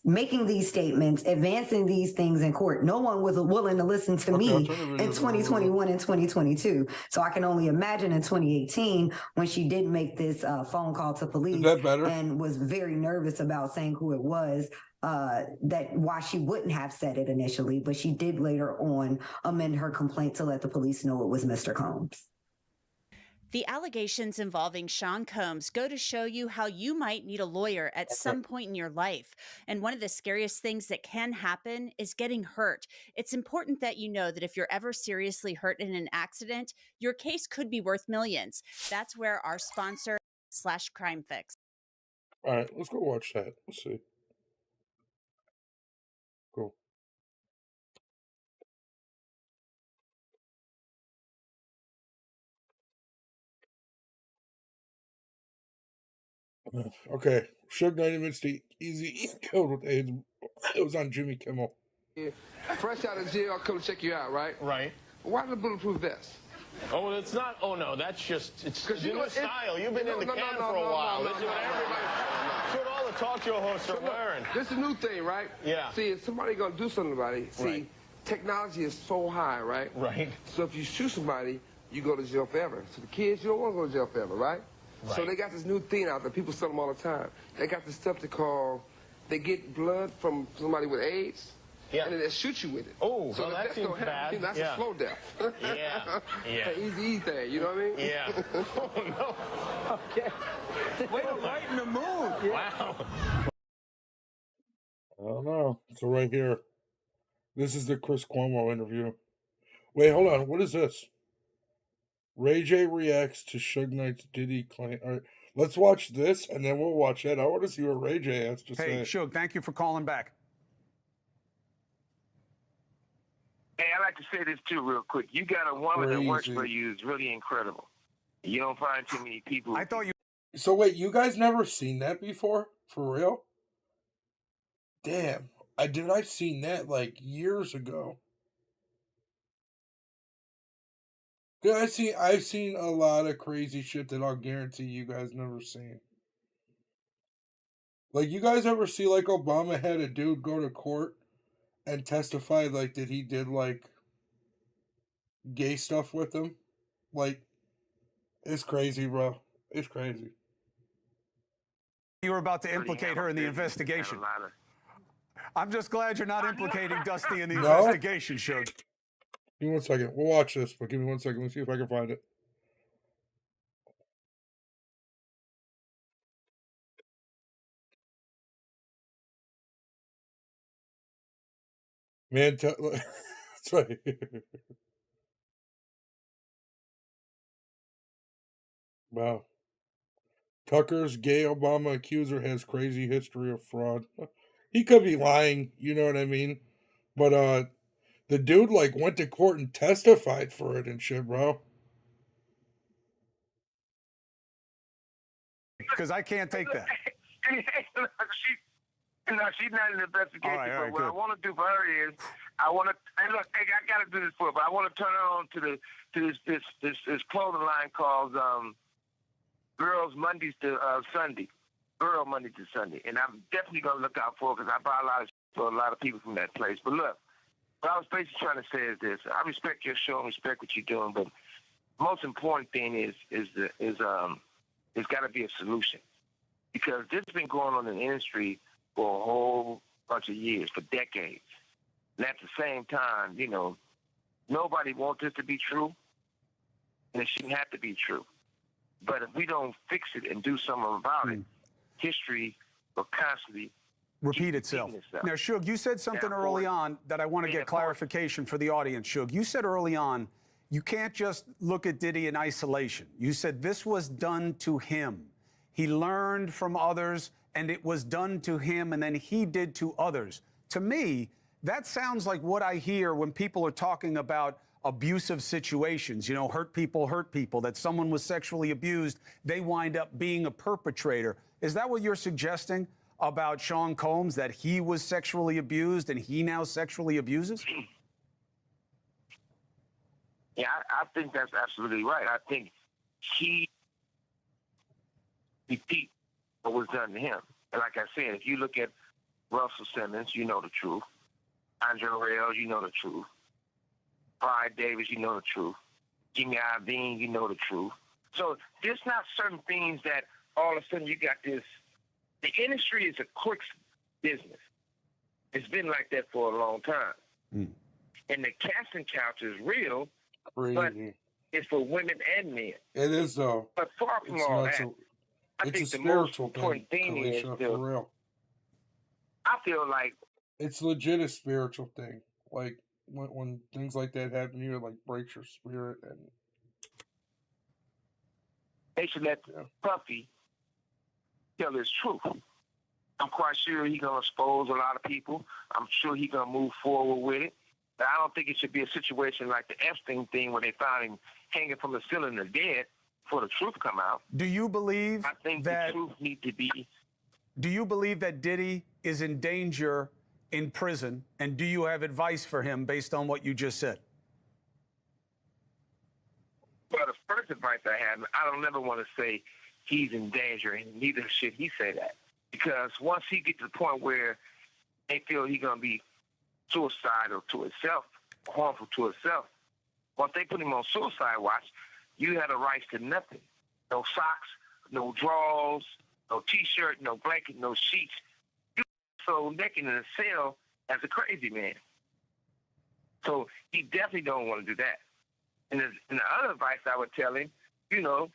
making these statements, advancing these things in court. No one was willing to listen to me in 2021 and 2022. So I can only imagine in 2018 when she did make this phone call to police and was very nervous about saying who it was, that why she wouldn't have said it initially, but she did later on amend her complaint to let the police know it was Mr. Combs. The allegations involving Sean Combs go to show you how you might need a lawyer at some point in your life. And one of the scariest things that can happen is getting hurt. It's important that you know that if you're ever seriously hurt in an accident, your case could be worth millions. That's where our sponsor /Crime Fix. All right, let's go watch that. Let's see. Cool. Okay, Suge Knight admits to Easy killed with AIDS. It was on Jimmy Kimmel. Yeah. Fresh out of jail, I'll come check you out, right? Right. Why the bulletproof vest? Oh, it's not. Oh no, that's just it's you new style. You've been in the can for a while. This is what everybody. That's what all the talk show hosts are wearing. This is a new thing, right? Yeah. See, if somebody gonna do something about it, see, technology is so high, right? Right. So if you shoot somebody, you go to jail forever. So the kids, you don't want to go to jail forever, right? Right. So they got this new thing out there. People sell them all the time. They got this stuff they call, they get blood from somebody with AIDS. Yeah. And then they shoot you with it. Oh, so well, that seems bad. That's yeah. a slow death. Yeah. Yeah. An easy thing, you know what I mean? Yeah. Oh no. Okay. Way to lighten the mood. Wow. I don't know. So right here, this is the Chris Cuomo interview. Wait, hold on. What is this? Ray J reacts to Suge Knight's Diddy claim. All right, let's watch this and then we'll watch that. I want to see what Ray J has to say. Hey, Suge, thank you for calling back. Hey, I'd like to say this too real quick. You got a woman that works for you is really incredible. You don't find too many people. I thought you... So wait, you guys never seen that before? For real? Damn. I've seen that like years ago. Dude, I've seen a lot of crazy shit that I'll guarantee you guys never seen. Like, you guys ever see like Obama had a dude go to court and testify like that he did like gay stuff with him? Like, it's crazy, bro. It's crazy. You were about to implicate her in the investigation. I'm just glad you're not implicating Dusty in the investigation, Suge. Give me 1 second. We'll watch this, but give me 1 second. Let's see if I can find it. Man, that's right. Wow. Tucker's gay Obama accuser has crazy history of fraud. He could be lying, you know what I mean? But the dude like went to court and testified for it and shit, bro. Because I can't take that. She's not in the investigation. All right, but what good. I want to do for her is, I got to do this for her, but I want to turn her on to this clothing line called Girls Mondays to Sunday. Girl Monday to Sunday, and I'm definitely gonna look out for it because I buy a lot of for a lot of people from that place. But look, what I was basically trying to say is this: I respect your show and respect what you're doing, but the most important thing is there's got to be a solution, because this has been going on in the industry for a whole bunch of years, for decades. And at the same time, you know, nobody wants this to be true. and it shouldn't have to be true. But if we don't fix it and do something about it, history will constantly repeat itself. Now, Suge, you said something early on that I want to get clarification for the audience, Suge. You said early on, you can't just look at Diddy in isolation. You said this was done to him. He learned from others, and it was done to him, and then he did to others. To me, that sounds like what I hear when people are talking about abusive situations, you know, hurt people, that someone was sexually abused, they wind up being a perpetrator. Is that what you're suggesting about Sean Combs, that he was sexually abused and he now sexually abuses? Yeah, I think that's absolutely right. I think he repeat what was done to him. And like I said, if you look at Russell Simmons, you know the truth. Andre Rail, you know the truth. Clyde Davis, you know the truth. Jimmy Iovine, you know the truth. So there's not certain things that all of a sudden you got this. The industry is a quick business. It's been like that for a long time. And the casting couch is real, but it's for women and men. It is, though. But far from It's all not that, I it's think a the most spiritual important thing is Kalisha, for real. I feel like It's legit a spiritual thing. Like, when things like that happen to you, it, like, breaks your spirit. And they should let Puffy tell his truth. I'm quite sure he's going to expose a lot of people. I'm sure he's going to move forward with it. But I don't think it should be a situation like the Epstein thing where they found him hanging from the ceiling or dead before the truth come out. Do you believe I think that the truth needs to be... Do you believe that Diddy is in danger in prison, and do you have advice for him based on what you just said? Well, the first advice I have, I don't never want to say he's in danger, and neither should he say that. Because once he gets to the point where they feel he's going to be suicidal to himself, harmful to himself, once they put him on suicide watch, you have the rights to nothing. No socks, no drawers, no T-shirt, no blanket, no sheets. You so naked in a cell as a crazy man. So he definitely don't want to do that. And the other advice I would tell him, you know,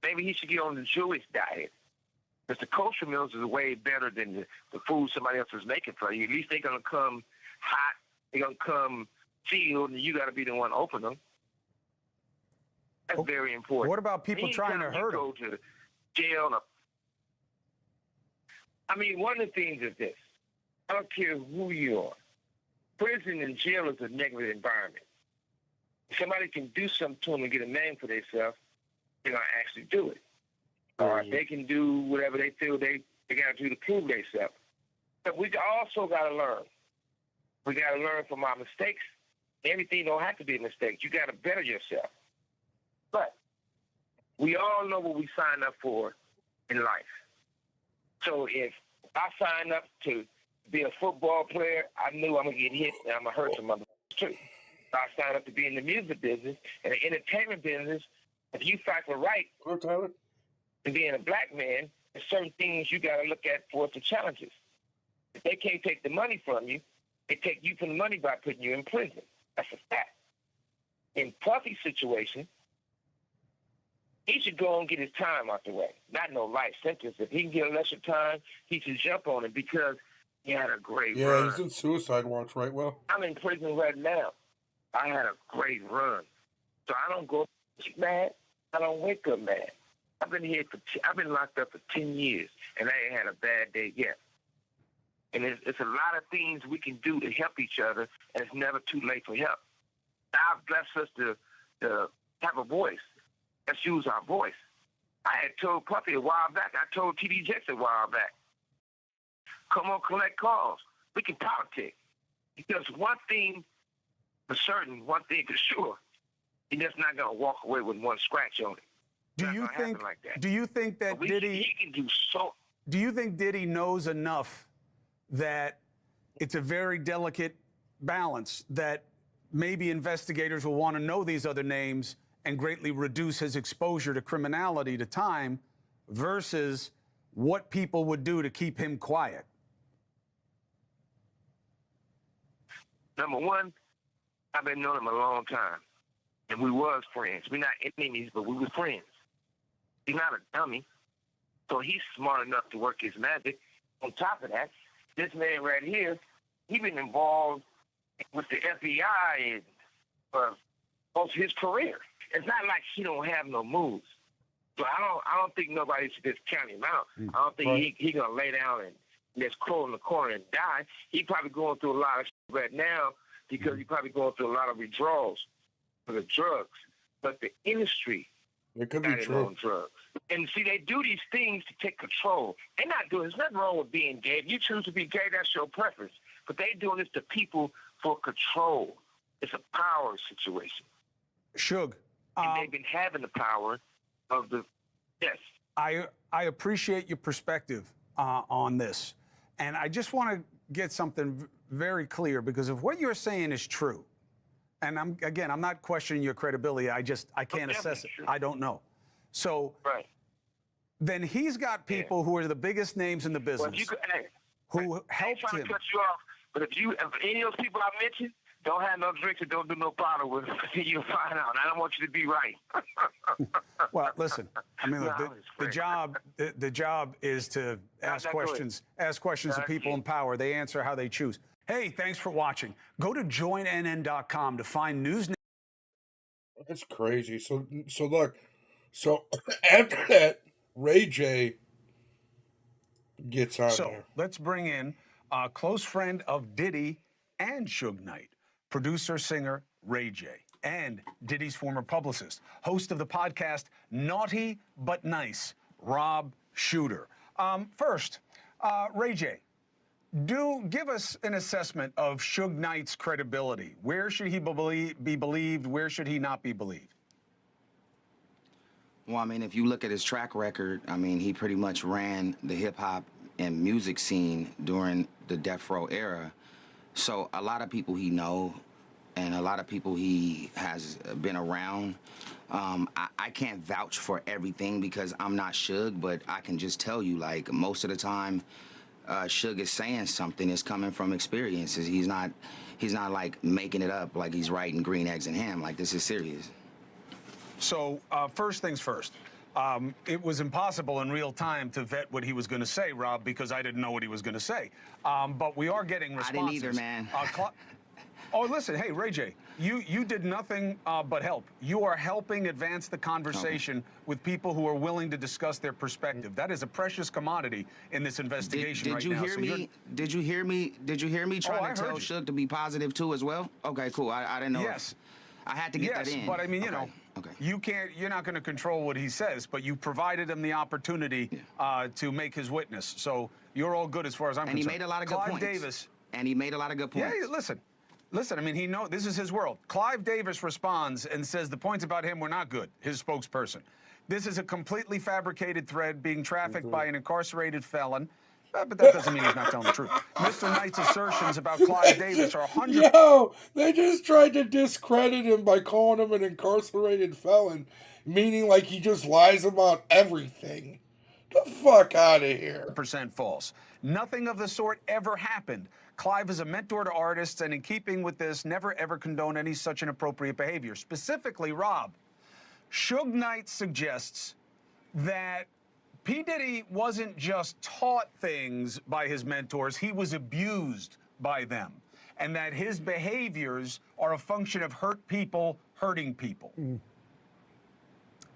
maybe he should get on the Jewish diet. Because the kosher meals is way better than the food somebody else is making for you. At least they're going to come hot. They're going to come sealed, and you got to be the one to open them. That's very important. What about people trying to hurt him? Go to jail. I mean, one of the things is this. I don't care who you are. Prison and jail is a negative environment. If somebody can do something to them and get a name for themselves, they're going to actually do it. Or they can do whatever they feel they got to do to prove themselves. But we also got to learn. We got to learn from our mistakes. Everything don't have to be a mistake. You got to better yourself. But we all know what we sign up for in life. So if I sign up to be a football player, I knew I'm going to get hit and I'm going to hurt some other too. I signed up to be in the music business and the entertainment business. If you factor right, Tyler, and being a black man, there's certain things you got to look at for the challenges. If they can't take the money from you, they take you from the money by putting you in prison. That's a fact. In Puffy's situation, he should go and get his time out the way. Not no life sentence. If he can get a lesser time, he should jump on it because he had a great run. yeah, he's in suicide watch, right? Well, I'm in prison right now. I had a great run. So I don't go mad. I don't wake up mad. I've been locked up for 10 years, and I ain't had a bad day yet. And it's a lot of things we can do to help each other, and it's never too late for help. God bless us to have a voice. Let's use our voice. I had told Puffy a while back. I told T.D. Jakes a while back. Come on, collect calls. We can politic. Because one thing for certain, one thing for sure, he's just not going to walk away with one scratch on it. Do you think? Like that. Do you think that Diddy? He can do so. Do you think Diddy knows enough that it's a very delicate balance that maybe investigators will want to know these other names and greatly reduce his exposure to criminality, to time, versus what people would do to keep him quiet? Number one, I've been knowing him a long time. And we was friends. We're not enemies, but we were friends. He's not a dummy. So he's smart enough to work his magic. On top of that, this man right here, he been involved with the FBI for most of his career. It's not like he don't have no moves. So I don't think nobody should just count him out. I don't think he gonna lay down and just crawl in the corner and die. He probably going through a lot of shit right now because he probably going through a lot of withdrawals for the drugs. But the industry it could be got him true. on drugs. And see, they do these things to take control. They're not doing. There's nothing wrong with being gay. If you choose to be gay, that's your preference. But they doing this to people for control. It's a power situation. Suge. And they've been having the power of the, yes. I appreciate your perspective on this. And I just want to get something very clear, because if what you're saying is true, and I'm not questioning your credibility, I can't assess it. I don't know. So then he's got people who are the biggest names in the business who helped trying him. to cut you off, but if any of those people I mentioned don't have no drinks and don't do no powder with, you'll find out. And I don't want you to be right. Well, listen. I mean, look, the job is to ask questions of people in power. They answer how they choose. Hey, thanks for watching. Go to joinnn.com to find news. That's crazy. So look. So after that, Ray J gets on there. Let's bring in a close friend of Diddy and Suge Knight, producer, singer Ray J, and Diddy's former publicist, host of the podcast Naughty But Nice, Rob Shooter. First, Ray J, give us an assessment of Suge Knight's credibility. Where should he be believed? Where should he not be believed? Well, I mean, if you look at his track record, I mean, he pretty much ran the hip-hop and music scene during the Death Row era. So a lot of people he know and a lot of people he has been around. I can't vouch for everything because I'm not Suge, but I can just tell you, like, most of the time Suge is saying something is coming from experiences. He's not like making it up like he's writing Green Eggs and Ham. Like, this is serious. So first things first, it was impossible in real time to vet what he was going to say, Rob, because I didn't know what he was going to say. But we are getting responses. I didn't either, man. Oh, listen, hey, Ray J, you did nothing but help. You are helping advance the conversation with people who are willing to discuss their perspective. That is a precious commodity in this investigation right now. Did you hear me trying to tell Suge to be positive too as well? Okay, cool. I didn't know. Yes. I had to get that in. Yes, but I mean, you know, you're not going to control what he says, but you provided him the opportunity to make his witness. So you're all good as far as I'm concerned. And he made a lot of good points. And he made a lot of good points. Yeah, listen, I mean, this is his world. Clive Davis responds and says the points about him were not good, his spokesperson. This is a completely fabricated thread being trafficked by an incarcerated felon. But that doesn't mean he's not telling the truth. Mr. Knight's assertions about Clive Davis are 100. Yo, they just tried to discredit him by calling him an incarcerated felon, meaning like he just lies about everything. The fuck out of here. % false. Nothing of the sort ever happened. Clive is a mentor to artists, and in keeping with this, never ever condone any such inappropriate behavior. Specifically, Rob, Suge Knight suggests that P. Diddy wasn't just taught things by his mentors, he was abused by them. And that his behaviors are a function of hurt people hurting people.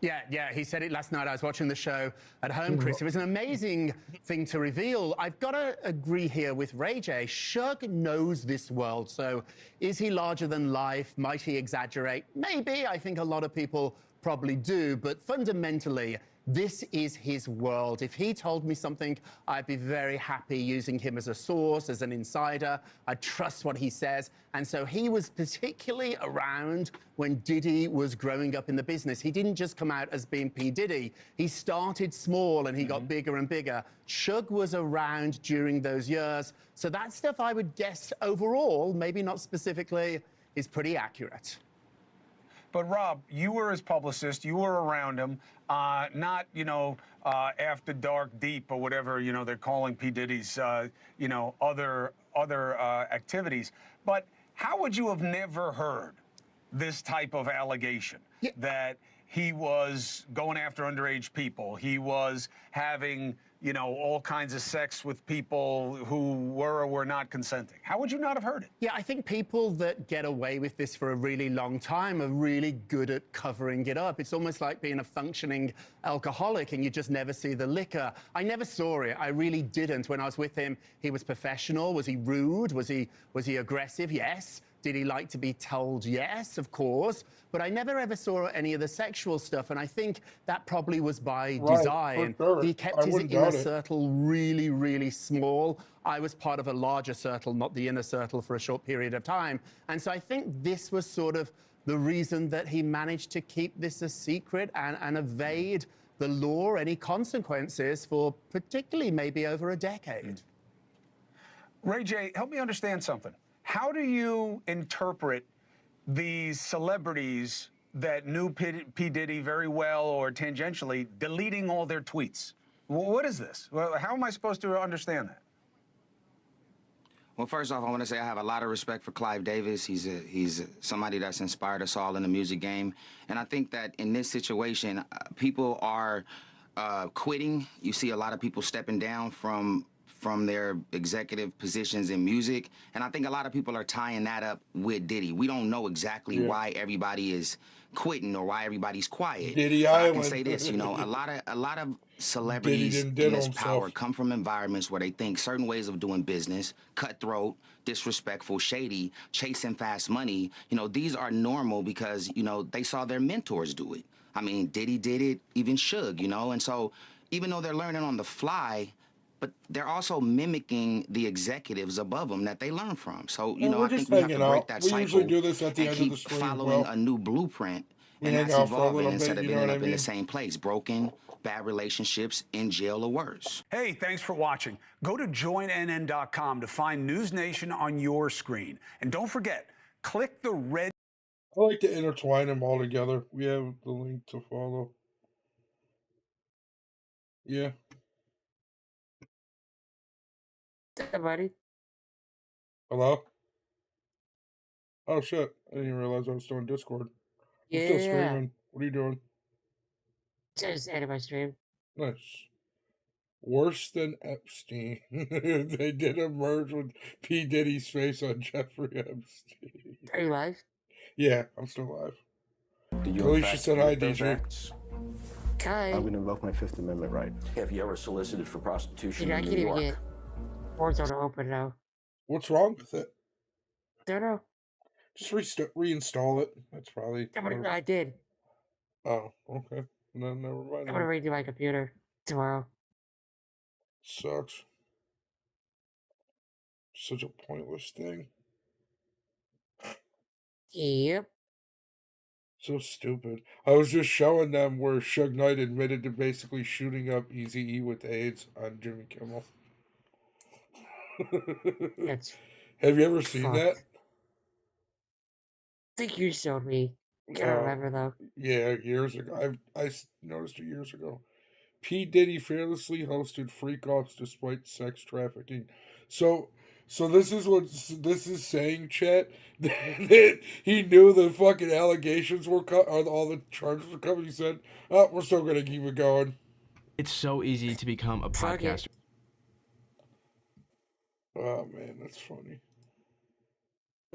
Yeah, he said it last night. I was watching the show at home, Chris. It was an amazing thing to reveal. I've got to agree here with Ray J. Suge knows this world. So is he larger than life? Might he exaggerate? Maybe. I think a lot of people probably do. But fundamentally, this is his world. If he told me something, I'd be very happy using him as a source, as an insider. I trust what he says. And so he was particularly around when Diddy was growing up in the business. He didn't just come out as being P. Diddy. He started small and he got bigger and bigger. Suge was around during those years. So that stuff, I would guess overall, maybe not specifically, is pretty accurate. But Rob, you were his publicist, you were around him, not, after dark deep or whatever, they're calling P. Diddy's, other activities. But how would you have never heard this type of allegation that he was going after underage people, he was having, you know, all kinds of sex with people who were or were not consenting? How would you not have heard it? Yeah, I think people that get away with this for a really long time are really good at covering it up. It's almost like being a functioning alcoholic and you just never see the liquor. I never saw it. I really didn't. When I was with him, he was professional. Was he rude? Was he aggressive? Yes. Did he like to be told? Yes, of course. But I never ever saw any of the sexual stuff, and I think that probably was by design. Sure. He kept his inner circle really, really small. I was part of a larger circle, not the inner circle, for a short period of time. And so I think this was sort of the reason that he managed to keep this a secret and evade the law, any consequences, for particularly maybe over a decade. Ray J, help me understand something. How do you interpret these celebrities that knew P. Diddy very well or tangentially deleting all their tweets? What is this? Well, how am I supposed to understand that? Well, first off, I want to say I have a lot of respect for Clive Davis. He's somebody that's inspired us all in the music game. And I think that in this situation, people are quitting. You see a lot of people stepping down from their executive positions in music. And I think a lot of people are tying that up with Diddy. We don't know exactly why everybody is quitting or why everybody's quiet. Diddy But I Island. can say this, you know, a lot of celebrities in this power come from environments where they think certain ways of doing business, cutthroat, disrespectful, shady, chasing fast money, you know, these are normal because, you know, they saw their mentors do it. I mean, Diddy did it, even Suge, you know, and so even though they're learning on the fly, but they're also mimicking the executives above them that they learn from. So, you know, I think we have to break that cycle usually do this at the and end of the keep stream, following a new blueprint We and hang that's out for a evolving little instead bit, of you know ending what up I in the mean? same place, broken, bad relationships, in jail, or worse. Hey, thanks for watching. Go to joinnn.com to find News Nation on your screen. And don't forget, click the red. I like to intertwine them all together. We have the link to follow. Yeah. Buddy. Hello? Oh shit. I didn't even realize I was still on Discord. I'm Yeah. still streaming. What are you doing? Just ended my stream. Nice. Worse than Epstein. They did a merge with P. Diddy's face on Jeffrey Epstein. Are you live? Yeah, I'm still live. Do you Alicia said hi, DJ. Hi. I'm going to invoke my Fifth Amendment right. Have you ever solicited for prostitution Dude, I in can't New even York? get WARZONE open now. What's wrong with it? Don't know. Just reinstall it. That's probably. I did. Oh, okay. No, never mind. I'm gonna redo my computer tomorrow. Sucks. Such a pointless thing. Yep. So stupid. I was just showing them where Suge Knight admitted to basically shooting up Eazy-E with AIDS on Jimmy Kimmel. That's Have you ever seen fucked. that? I think you showed me. I can't remember though. Yeah, years ago. I noticed it years ago. P. Diddy fearlessly hosted freak-offs despite sex trafficking. So this is what this is saying, chat, that he knew the fucking allegations were or all the charges were coming. He said, "Oh, we're still gonna keep it going." It's so easy to become a podcaster. Oh man, that's funny.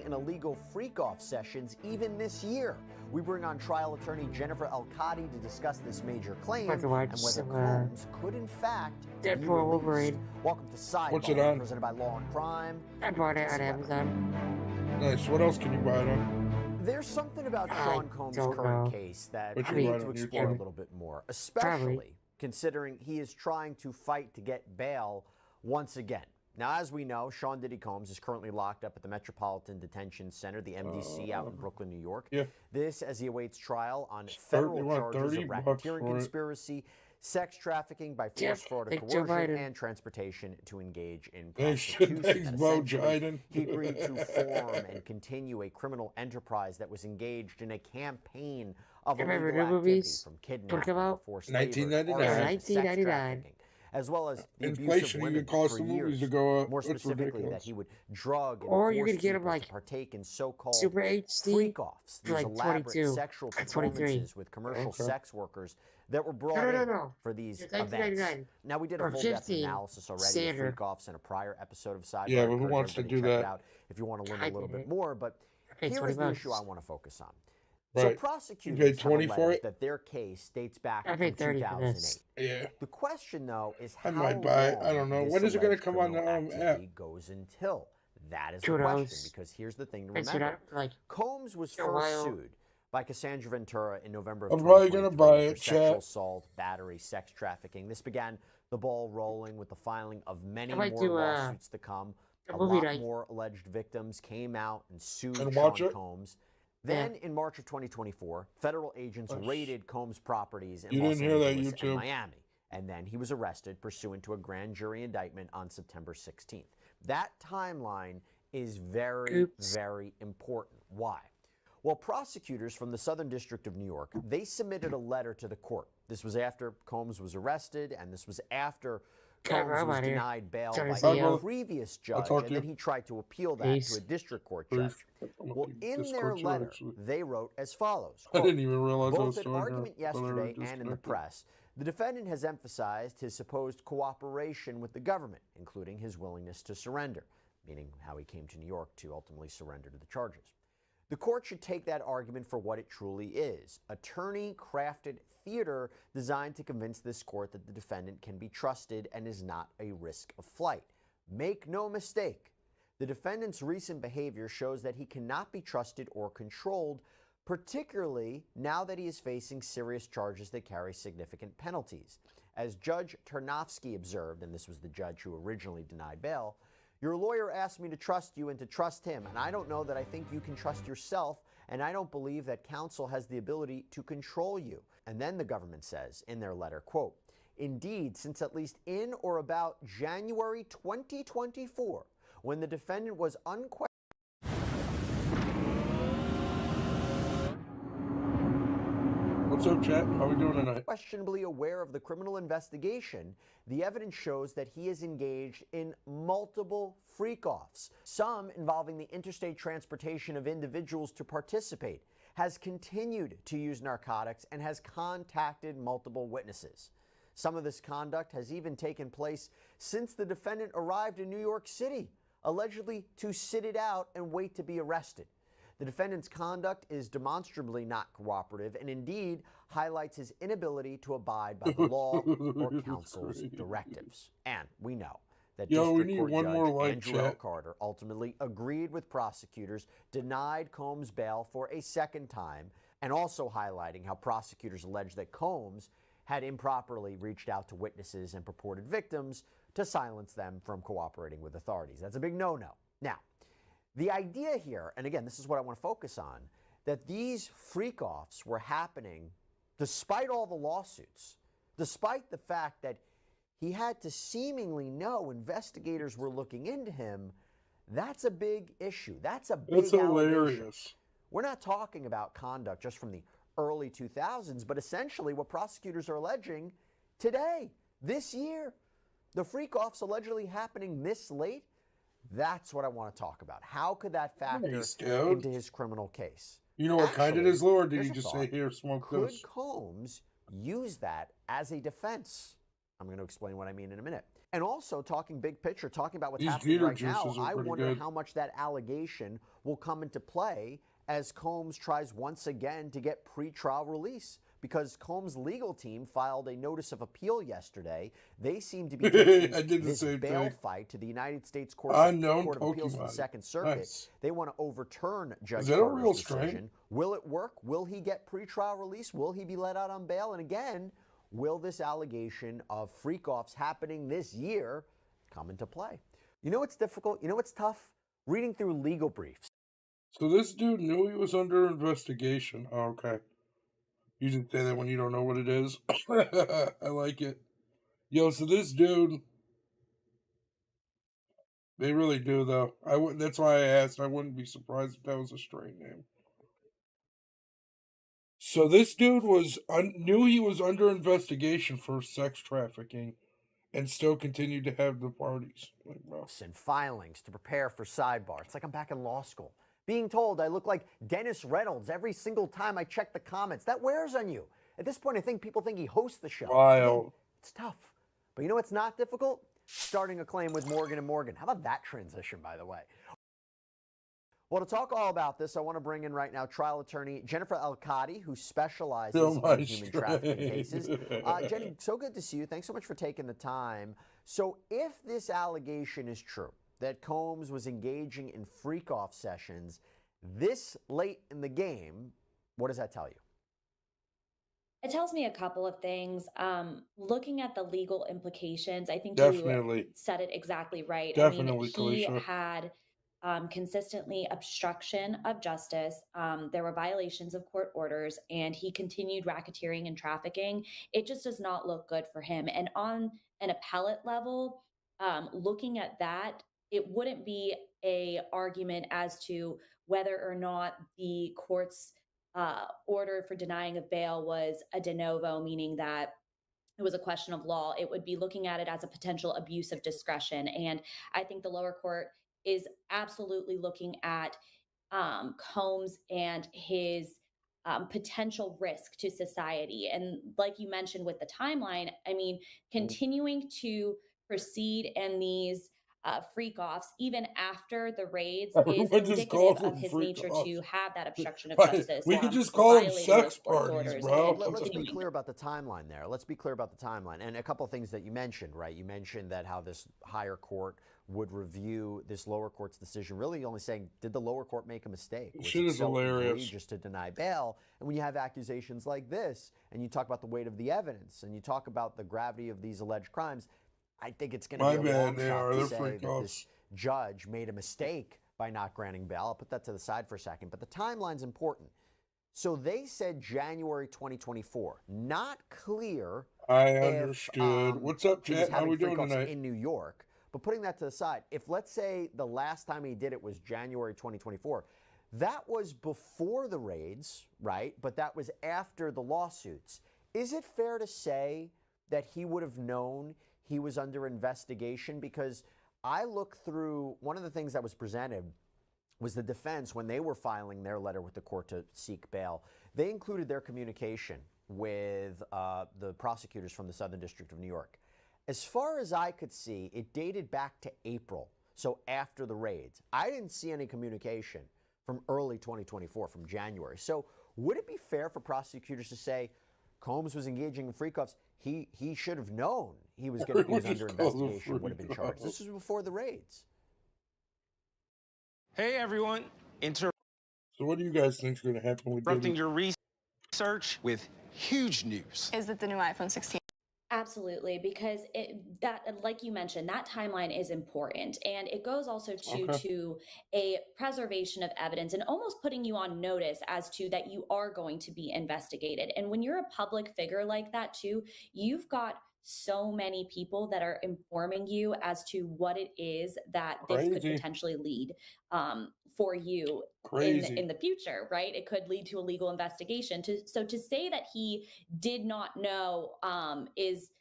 In illegal freak-off sessions even this year. We bring on trial attorney Jennifer Elkady to discuss this major claim and whether Combs could in fact be Deadpool Wolverine. Welcome to Sidebar, What's it on? presented by Law and Crime. I bought it on Amazon. Nice. What else can you buy it on? There's something about Sean Combs' don't current know. case that What we you need buy to on explore a YouTube? little bit more, especially considering he is trying to fight to get bail once again. Now, as we know, Sean Diddy Combs is currently locked up at the Metropolitan Detention Center, the MDC, out in Brooklyn, New York. Yeah. This as he awaits trial on federal charges of racketeering conspiracy, sex trafficking by force, fraud, or coercion, and transportation to engage in prostitution. Thanks, And Bo essentially, Jiden. he agreed to form and continue a criminal enterprise that was engaged in a campaign of Remember illegal the activity movies? from Would kidnapping, come out? forced labor, 1999. arson, sex 1999. trafficking. as well as the abuse of Inflation women even caused for the movies years. to go up. More That's specifically, that ridiculous. he would drug and Or you force could get him people to like partake in so-called Super HD freak-offs, for these like elaborate 22, sexual 23. performances with commercial Okay. sex workers that were brought No. for these It's events. 1999. Now, we did a Or full-depth 15 analysis already of standard. freak-offs in a prior episode of Sidebar. Yeah, but who Encourage wants to everybody do check it that? out if you want to learn I a little did bit it. more. But paid here 20 is the issue I bucks. want to focus on. Right. So You prosecutors paid have 20 for alleged it? that their case dates back I from paid 30 for 2008. this. Yeah. The question, though, is I how might buy it. long I don't know. this When is it going to alleged come on the criminal app? activity goes until. That is the Who question, knows? because here's the thing to It's remember. like Combs was a first while. sued by Cassandra Ventura in November of I'm probably 2023 gonna buy it, for sexual chat. assault, battery, sex trafficking. This began the ball rolling with the filing of many I more might do, lawsuits to come. a A movie lot night. more alleged victims came out and sued And watch Sean it? Combs. Then, in March of 2024, federal agents raided Combs' properties in You Los didn't hear that, Angeles and YouTube. Miami. And then he was arrested pursuant to a grand jury indictment on September 16th. That timeline is very, very important. Why? Well, prosecutors from the Southern District of New York, they submitted a letter to the court. This was after Combs was arrested, and this was after Combs was denied bail by a previous judge, and then he tried to appeal that to a district court judge. Well, in their letter, they wrote as follows. I didn't even realize I was Both in doing argument her. But I yesterday just and in the connected. press, the defendant has emphasized his supposed cooperation with the government, including his willingness to surrender, meaning how he came to New York to ultimately surrender to the charges. The court should take that argument for what it truly is, attorney-crafted theater designed to convince this court that the defendant can be trusted and is not a risk of flight. Make no mistake, the defendant's recent behavior shows that he cannot be trusted or controlled, particularly now that he is facing serious charges that carry significant penalties. As Judge Tarnofsky observed, and this was the judge who originally denied bail, your lawyer asked me to trust you and to trust him, and I don't know that I think you can trust yourself, and I don't believe that counsel has the ability to control you. And then the government says in their letter, quote, indeed, since at least in or about January 2024, when the defendant was unquestionably What's up, chat? How we doing tonight? questionably aware of the criminal investigation, the evidence shows that he is engaged in multiple freak-offs, some involving the interstate transportation of individuals to participate, has continued to use narcotics, and has contacted multiple witnesses. Some of this conduct has even taken place since the defendant arrived in New York City, allegedly to sit it out and wait to be arrested. The defendant's conduct is demonstrably not cooperative and indeed highlights his inability to abide by the law or counsel's directives. And we know that District Court Judge Andrew L. Carter ultimately agreed with prosecutors, denied Combs bail for a second time, and also highlighting how prosecutors allege that Combs had improperly reached out to witnesses and purported victims to silence them from cooperating with authorities. That's a big no-no. Now, the idea here, and again, this is what I want to focus on, that these freak-offs were happening despite all the lawsuits, despite the fact that he had to seemingly know investigators were looking into him, that's a big issue. That's a big allegation. Hilarious. We're not talking about conduct just from the early 2000s, but essentially what prosecutors are alleging today, this year. The freak-offs allegedly happening this late, that's what I want to talk about. How could that factor into his criminal case? You know what kind it is, Lord? Did here's he a just thought. say, here, smoke Could this? Combs use that as a defense? I'm going to explain what I mean in a minute. And also, talking big picture, talking about what's These happening Jeter right now, juices are I pretty wonder good. how much that allegation will come into play as Combs tries once again to get pretrial release. Because Combs' legal team filed a notice of appeal yesterday. They seem to be taking I did the this same bail thing. fight to the United States Court Unknown of Appeals of the Pokemon. Second Circuit. Nice. They want to overturn Judge Is that a Carter's real decision. strain? Will it work? Will he get pretrial release? Will he be let out on bail? And again, will this allegation of freak-offs happening this year come into play? You know what's difficult? You know what's tough? Reading through legal briefs. So this dude knew he was under investigation. Oh, okay. You didn't say that when you don't know what it is. I like it. Yo, so this dude, they really do though. That's why I asked. I wouldn't be surprised if that was a straight name. So this dude knew he was under investigation for sex trafficking, and still continue to have the parties. Like, bro. And filings to prepare for sidebar. It's like I'm back in law school. Being told I look like Dennis Reynolds every single time I check the comments. That wears on you. At this point, I think people think he hosts the show. Wild. Again, it's tough. But you know what's not difficult? Starting a claim with Morgan & Morgan. How about that transition, by the way? Well, to talk all about this, I want to bring in right now trial attorney Jennifer Alcati, who specializes in human trafficking cases. Jenny, so good to see you. Thanks so much for taking the time. So if this allegation is true, that Combs was engaging in freak-off sessions this late in the game, what does that tell you? It tells me a couple of things. Looking at the legal implications, I think Definitely. you said it exactly right. Definitely, I mean, he Kalisha. had consistently obstruction of justice. There were violations of court orders, and he continued racketeering and trafficking. It just does not look good for him. And on an appellate level, looking at that, it wouldn't be a argument as to whether or not the court's order for denying of bail was a de novo, meaning that it was a question of law. It would be looking at it as a potential abuse of discretion. And I think the lower court is absolutely looking at Combs and his potential risk to society. And like you mentioned with the timeline, I mean, continuing to proceed in these freak offs, even after the raids, is Everyone just calls indicative them of his freak nature offs. to have that obstruction of Right. justice. We could just call them violating sex those court parties, orders bro. and Let's be continuing. clear about the timeline there. Let's be clear about the timeline. And a couple of things that you mentioned, right? You mentioned that how this higher court would review this lower court's decision, really only saying, did the lower court make a mistake? Was Shit it is so hilarious. egregious to deny bail? And when you have accusations like this, and you talk about the weight of the evidence, and you talk about the gravity of these alleged crimes, I think it's going to be a long shot to say that this judge made a mistake by not granting bail. I'll put that to the side for a second, but the timeline's important. So they said January 2024. Not clear. I understood. What's up, chat? How we doing tonight? In New York. But putting that to the side, if let's say the last time he did it was January 2024, that was before the raids, right? But that was after the lawsuits. Is it fair to say that he would have known he was under investigation? Because I look through, one of the things that was presented was the defense, when they were filing their letter with the court to seek bail, they included their communication with the prosecutors from the Southern District of New York. As far as I could see, it dated back to April, so after the raids. I didn't see any communication from early 2024, from January. So would it be fair for prosecutors to say Combs was engaging in freak-offs? He should have known he was under investigation, would have been charged. This was before the raids. Hey, everyone. So what do you guys think is going to happen with Interrupting Diddy? your research with huge news. Is it the new iPhone 16? Absolutely, because that, like you mentioned, that timeline is important, and it goes also to a preservation of evidence and almost putting you on notice as to that you are going to be investigated. And when you're a public figure like that too, you've got so many people that are informing you as to what it is that this could potentially lead for you in the future, right? It could lead to a legal investigation. So to say that he did not know is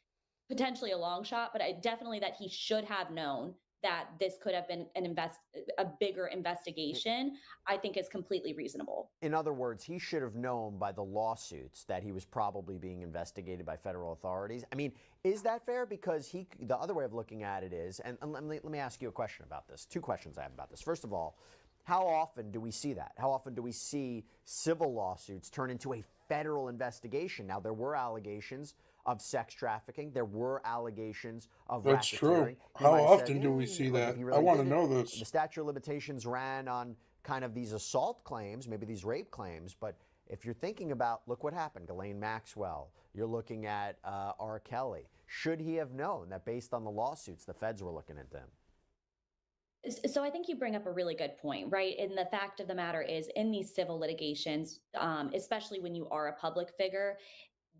potentially a long shot, but definitely that he should have known that this could have been a bigger investigation, I think is completely reasonable. In other words, he should have known by the lawsuits that he was probably being investigated by federal authorities. I mean, is that fair? Because the other way of looking at it is, and let me ask you a question about this. Two questions I have about this. First of all, how often do we see that? How often do we see civil lawsuits turn into a federal investigation? Now, there were allegations of sex trafficking. There were allegations of racketeering. That's true. How often do we see that? I want to know this. The statute of limitations ran on kind of these assault claims, maybe these rape claims, but if you're thinking about, look what happened, Ghislaine Maxwell, you're looking at R. Kelly. Should he have known that based on the lawsuits, the feds were looking at them? So I think you bring up a really good point, right? And the fact of the matter is, in these civil litigations, especially when you are a public figure,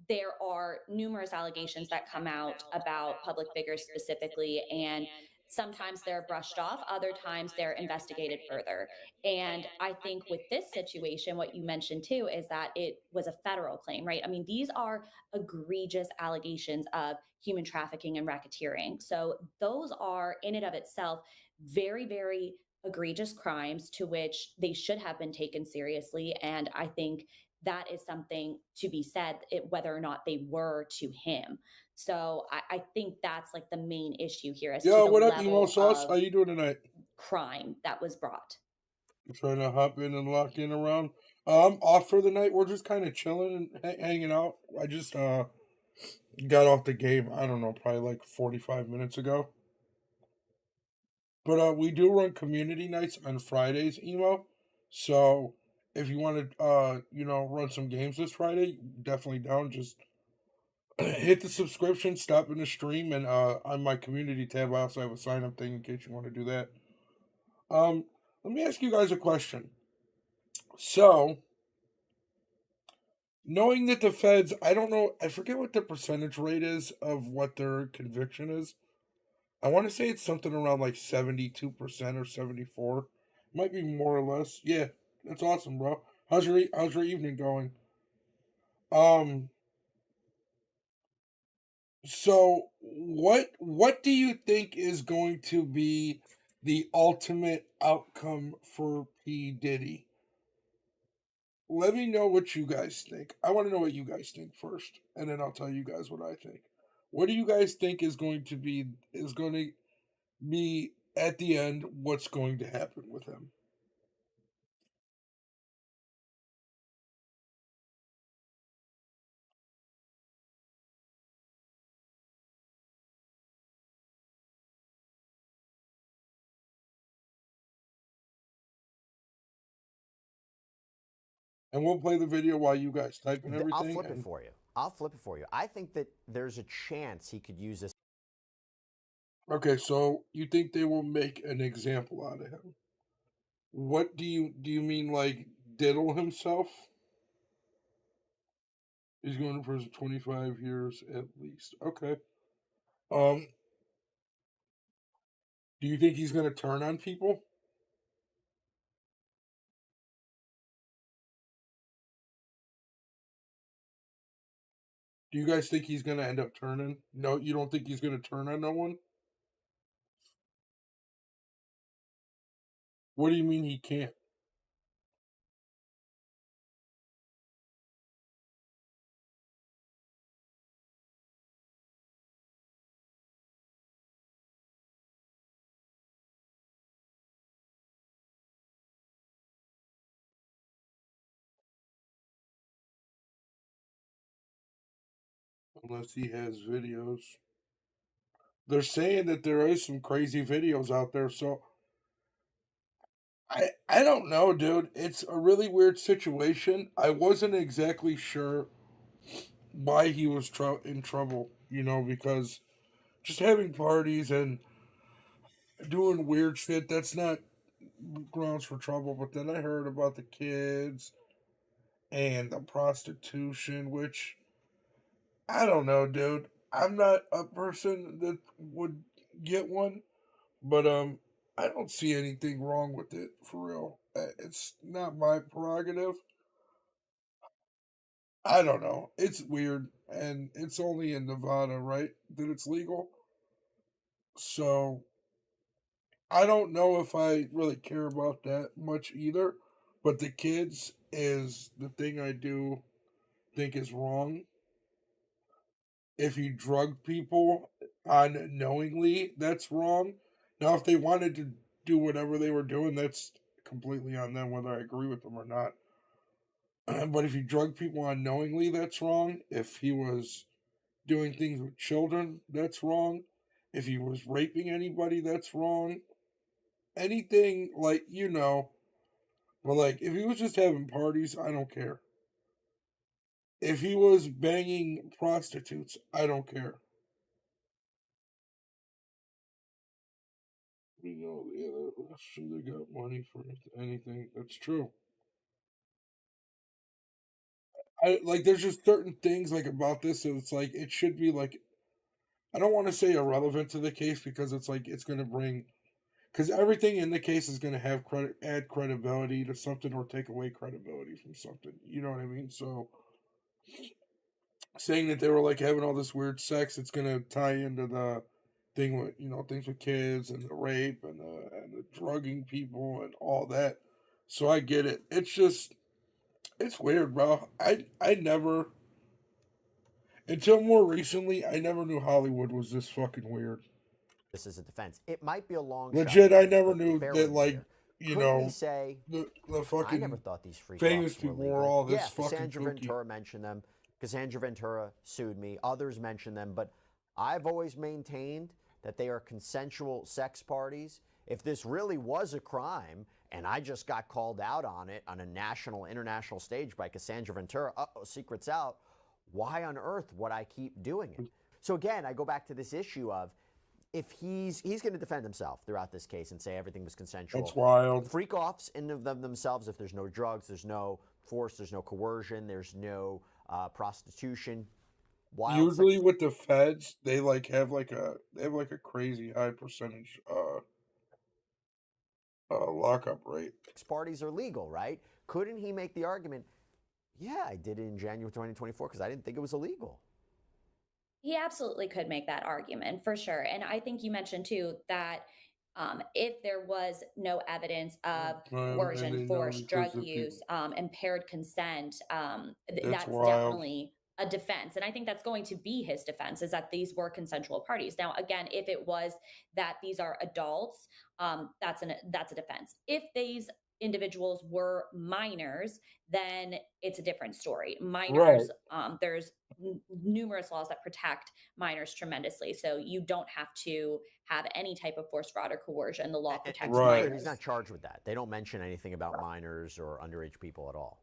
there are numerous allegations that come out about public figures specifically, and Sometimes they're brushed off, other times they're investigated further. And I think with this situation, what you mentioned too is that it was a federal claim, right? I mean, these are egregious allegations of human trafficking and racketeering. So those are, in and of itself, very, very egregious crimes to which they should have been taken seriously. And I think that is something to be said, whether or not they were to him. So I think that's like the main issue here as to Yo, the what up, emo level sauce? of How you doing tonight? crime that was brought. I'm trying to hop in and lock in around. I'm off for the night. We're just kind of chilling and hanging out. I just got off the game. I don't know, probably like 45 minutes ago. But we do run community nights on Fridays, emo. So if you want to run some games this Friday, definitely down. Just hit the subscription, stop in the stream, and on my community tab, I also have a sign up thing in case you want to do that. Let me ask you guys a question. So, knowing that the feds, I don't know, I forget what the percentage rate is of what their conviction is. I want to say it's something around like 72% or 74. Might be more or less. Yeah, that's awesome, bro. How's your evening going? Um, so what do you think is going to be the ultimate outcome for P. Diddy? Let me know what you guys think. I want to know what you guys think first, and then I'll tell you guys what I think. What do you guys think is going to be at the end what's going to happen with him? And we'll play the video while you guys type and everything. I'll flip it for you. I'll flip it for you. I think that there's a chance he could use this. Okay, so you think they will make an example out of him? What do you mean, like diddle himself? He's going to prison 25 years at least. Okay. Um, do you think he's going to turn on people? Do you guys think he's going to end up turning? No, you don't think he's going to turn on no one? What do you mean he can't? Unless he has videos. They're saying that there is some crazy videos out there, so I don't know, dude. It's a really weird situation. I wasn't exactly sure why he was in trouble, because just having parties and doing weird shit, that's not grounds for trouble. But then I heard about the kids and the prostitution, which I don't know, dude. I'm not a person that would get one, but I don't see anything wrong with it for real. It's not my prerogative. I don't know. It's weird, and it's only in Nevada, right? That it's legal. So I don't know if I really care about that much either. But the kids is the thing I do think is wrong. If you drug people unknowingly, that's wrong. Now, if they wanted to do whatever they were doing, that's completely on them, whether I agree with them or not. But if you drug people unknowingly, that's wrong. If he was doing things with children, that's wrong. If he was raping anybody, that's wrong. Anything like, but like if he was just having parties, I don't care. If he was banging prostitutes, I don't care. Yeah, that's true. They got money for anything. That's true. I like. There's just certain things like about this. So it's like it should be like I don't want to say irrelevant to the case because it's like it's going to bring, because everything in the case is going to have add credibility to something or take away credibility from something. You know what I mean? So saying that they were like having all this weird sex, it's going to tie into the thing with, you know, things with kids and the rape and the drugging people and all that. So I get it. It's just, it's weird, bro. I never, until more recently, I never knew Hollywood was this fucking weird. This is a defense. It might be a long Legit, shot. I never knew that, like, you Couldn't know, we say, the I fucking never thought these freak famous offs were people legal. were all this yeah, fucking Cassandra kooky. Ventura mentioned them. Cassandra Ventura sued me. Others mentioned them. But I've always maintained that they are consensual sex parties. If this really was a crime, and I just got called out on it on a national, international stage by Cassandra Ventura, uh-oh, secret's out, why on earth would I keep doing it? So again, I go back to this issue of, if he's going to defend himself throughout this case and say everything was consensual. That's wild. Freak-offs in of themselves, if there's no drugs, there's no force, there's no coercion, there's no prostitution. Usually with the feds, they like have like a crazy high percentage lockup rate. Sex parties are legal, right? Couldn't he make the argument, yeah, I did it in January 2024 because I didn't think it was illegal? He absolutely could make that argument for sure. And I think you mentioned too that if there was no evidence of coercion, force, drug use, impaired consent, that's wild. Definitely a defense. And I think that's going to be his defense, is that these were consensual parties. Now, again, if it was that these are adults, that's a defense. If these individuals were minors, then it's a different story. Minors, there's numerous laws that protect minors tremendously. So you don't have to have any type of force, fraud, or coercion. The law protects minors. He's not charged with that. They don't mention anything about minors or underage people at all.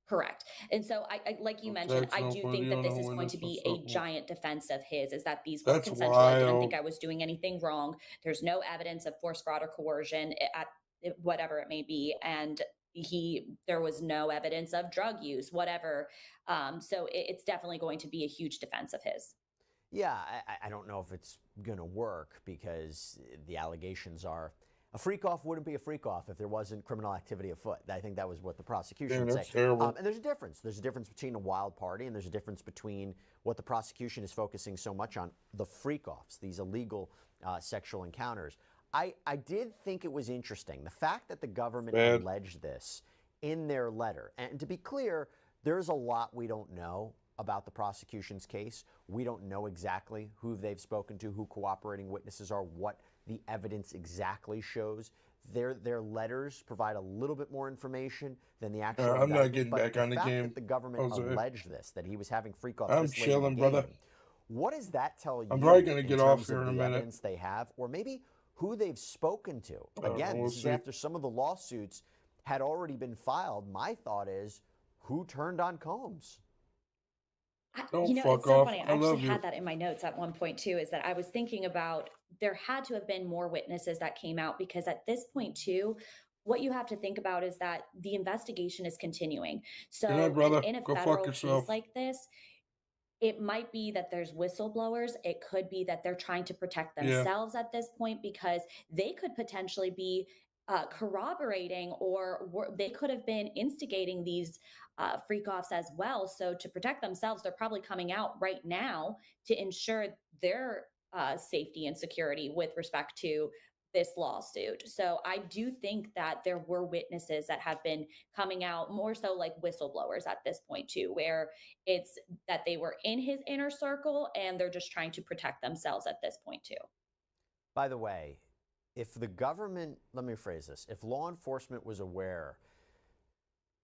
Correct. And so I like you mentioned, I do think that this is going to be a giant defense of his, is that these were consensual. I didn't think I was doing anything wrong. There's no evidence of force, fraud, or coercion at whatever it may be. And there was no evidence of drug use, whatever. So it's definitely going to be a huge defense of his. Yeah, I don't know if it's going to work, because the allegations are, a freak-off wouldn't be a freak-off if there wasn't criminal activity afoot. I think that was what the prosecution would say. Terrible. And there's a difference. There's a difference between a wild party, and there's a difference between what the prosecution is focusing so much on, the freak-offs, these illegal sexual encounters. I did think it was interesting, the fact that the government alleged this in their letter. And to be clear, there's a lot we don't know about the prosecution's case. We don't know exactly who they've spoken to, who cooperating witnesses are, what the evidence exactly shows. Their letters provide a little bit more information than the actual I'm not getting back on the game. That the government alleged this, that he was having freak-offs. I'm chilling, brother. What does that tell you? I'm probably going to get off terms here of in a the minute. evidence they have, or maybe who they've spoken to? Again, we'll this is see. after some of the lawsuits had already been filed. My thought is, who turned on Combs? Don't it's fuck so off. funny. I I love actually you. had that in my notes at one point too, is that I was thinking about, there had to have been more witnesses that came out, because at this point too, what you have to think about is that the investigation is continuing. So Good night, brother. in a Go fuck federal yourself. case like this, it might be that there's whistleblowers. It could be that they're trying to protect themselves at this point, because they could potentially be corroborating, or they could have been instigating these freak-offs as well. So to protect themselves, they're probably coming out right now to ensure their safety and security with respect to this lawsuit. So I do think that there were witnesses that have been coming out, more so like whistleblowers at this point too, where it's that they were in his inner circle and they're just trying to protect themselves at this point too. By the way, if the government, let me rephrase this, if law enforcement was aware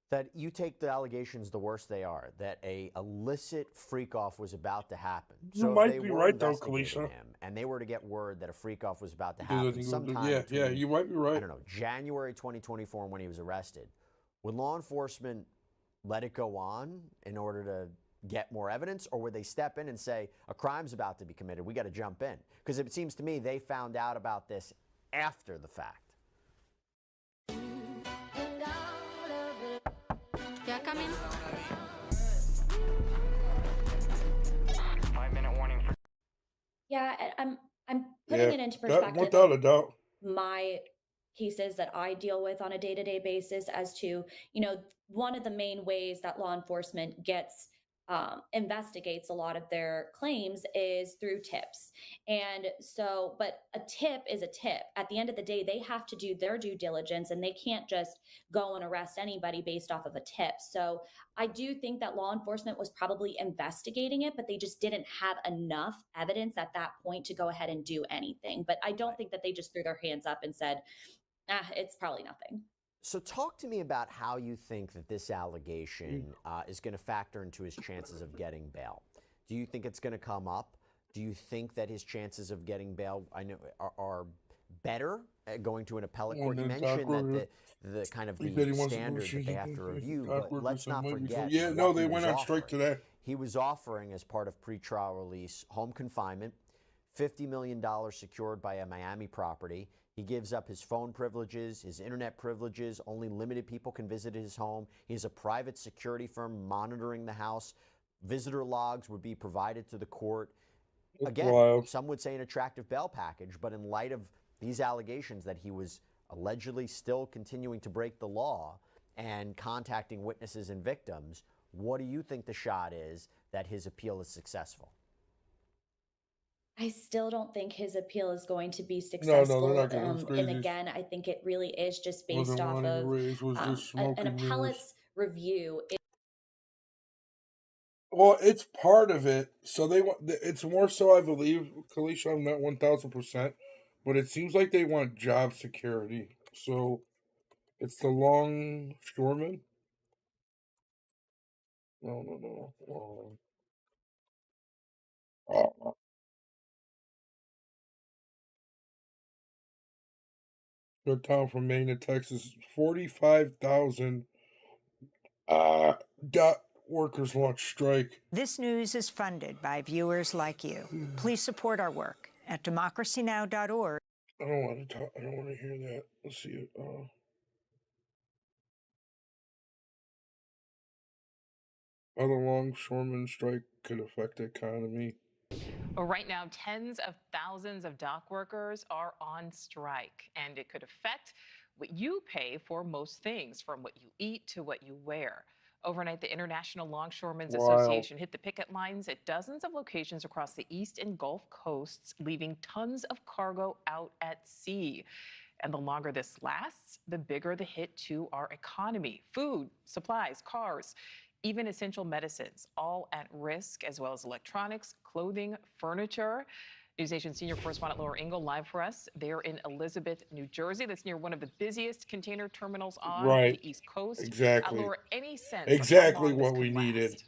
that, you take the allegations the worse they are, that a illicit freak-off was about to happen. You So might if they be were right, though, investigating Kalisha. him, and they were to get word that a freak-off was about to Because I happen think sometime yeah, between, you might be right. I don't know, January 2024 when he was arrested, would law enforcement let it go on in order to get more evidence, or would they step in and say, a crime's about to be committed, we got to jump in? Because it seems to me they found out about this after the fact. Ya camino. 5-minute warning for Yeah, I'm putting Yeah, it into that perspective without of a doubt. my cases that I deal with on a day-to-day basis as to, one of the main ways that law enforcement investigates a lot of their claims is through tips. And so, but a tip is a tip. At the end of the day, they have to do their due diligence and they can't just go and arrest anybody based off of a tip. So I do think that law enforcement was probably investigating it, but they just didn't have enough evidence at that point to go ahead and do anything. But I don't think that they just threw their hands up and said, it's probably nothing. So talk to me about how you think that this allegation is going to factor into his chances of getting bail. Do you think it's going to come up? Do you think that his chances of getting bail are better at going to an appellate court? You mentioned that the kind of the standard that they have to review, but let's not forget what they he went was on strike offering. today. He was offering, as part of pretrial release, home confinement, $50 million secured by a Miami property. He gives up his phone privileges, his internet privileges. Only limited people can visit his home. He has a private security firm monitoring the house. Visitor logs would be provided to the court. Again, some would say an attractive bail package, but in light of these allegations that he was allegedly still continuing to break the law and contacting witnesses and victims, what do you think the shot is that his appeal is successful? I still don't think his appeal is going to be No, they're successful. not gonna. It's And crazy. again, I think it really is just based Wasn't off running of race, was just an smoking mirrors. appellate's review. Well, it's part of it. So they want. It's more so, I believe, Kalisha. I'm not 1,000%, but it seems like they want job security. So it's the longshoremen. No. Oh, the town from Maine to Texas, 45,000 dot workers launch strike. This news is funded by viewers like you. Please support our work at democracynow.org. I don't want to talk. I don't want to hear that. Let's see it. How the longshoremen strike could affect the economy. Well, right now, tens of thousands of dock workers are on strike, and it could affect what you pay for most things, from what you eat to what you wear. Overnight, the International Longshoremen's Association hit the picket lines at dozens of locations across the East and Gulf coasts, leaving tons of cargo out at sea. And the longer this lasts, the bigger the hit to our economy. Food, supplies, cars, even essential medicines, all at risk, as well as electronics, clothing, furniture. NewsNation senior correspondent Laura Ingle live for us. They're in Elizabeth, New Jersey. That's near one of the busiest container terminals on the East Coast. Exactly. Laura, any sense exactly of how long what we needed.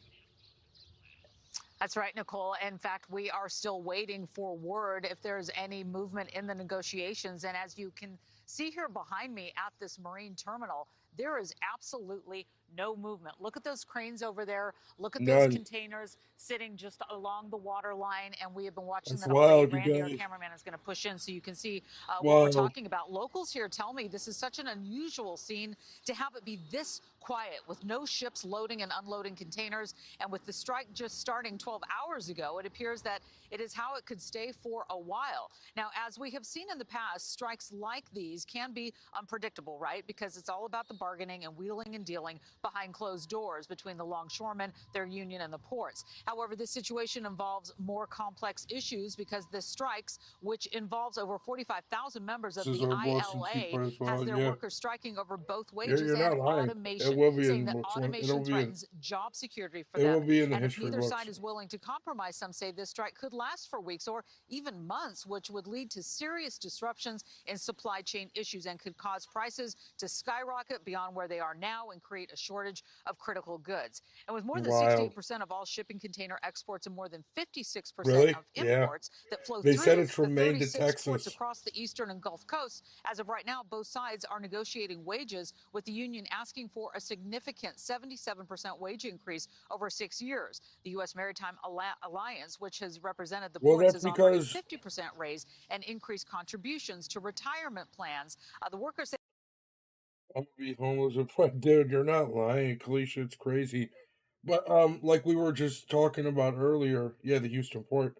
That's right, Nicole. In fact, we are still waiting for word if there's any movement in the negotiations. And as you can see here behind me at this marine terminal, there is absolutely no movement. Look at those cranes over there. Look at those containers sitting just along the water line. And we have been watching that all day. Randy, our cameraman, is going to push in so you can see what we're talking about. Locals here tell me this is such an unusual scene to have it be this quiet, with no ships loading and unloading containers. And with the strike just starting 12 hours ago, it appears that it is how it could stay for a while. Now, as we have seen in the past, strikes like these can be unpredictable, right? Because it's all about the bargaining and wheeling and dealing behind closed doors between the longshoremen, their union, and the ports. However, this situation involves more complex issues because the strikes, which involves over 45,000 members of the ILA, has their workers striking over both wages and automation, saying that automation threatens job security for them. And if neither side is willing to compromise, some say this strike could last for weeks or even months, which would lead to serious disruptions in supply chain issues and could cause prices to skyrocket beyond where they are now and create a shortage of critical goods. And with more than 68% of all shipping container exports and more than 56% of imports that flow through said it's from the Maine to 36 ports Texas. across the eastern and Gulf coasts, as of right now, both sides are negotiating wages, with the union asking for a significant 77% wage increase over 6 years. The U.S. Maritime Alliance, which has represented the ports, is offering a 50% raise and increased contributions to retirement plans. The workers say, I'm gonna be homeless if I dude, you're not lying, Kalisha, it's crazy. But like we were just talking about earlier, the Houston port.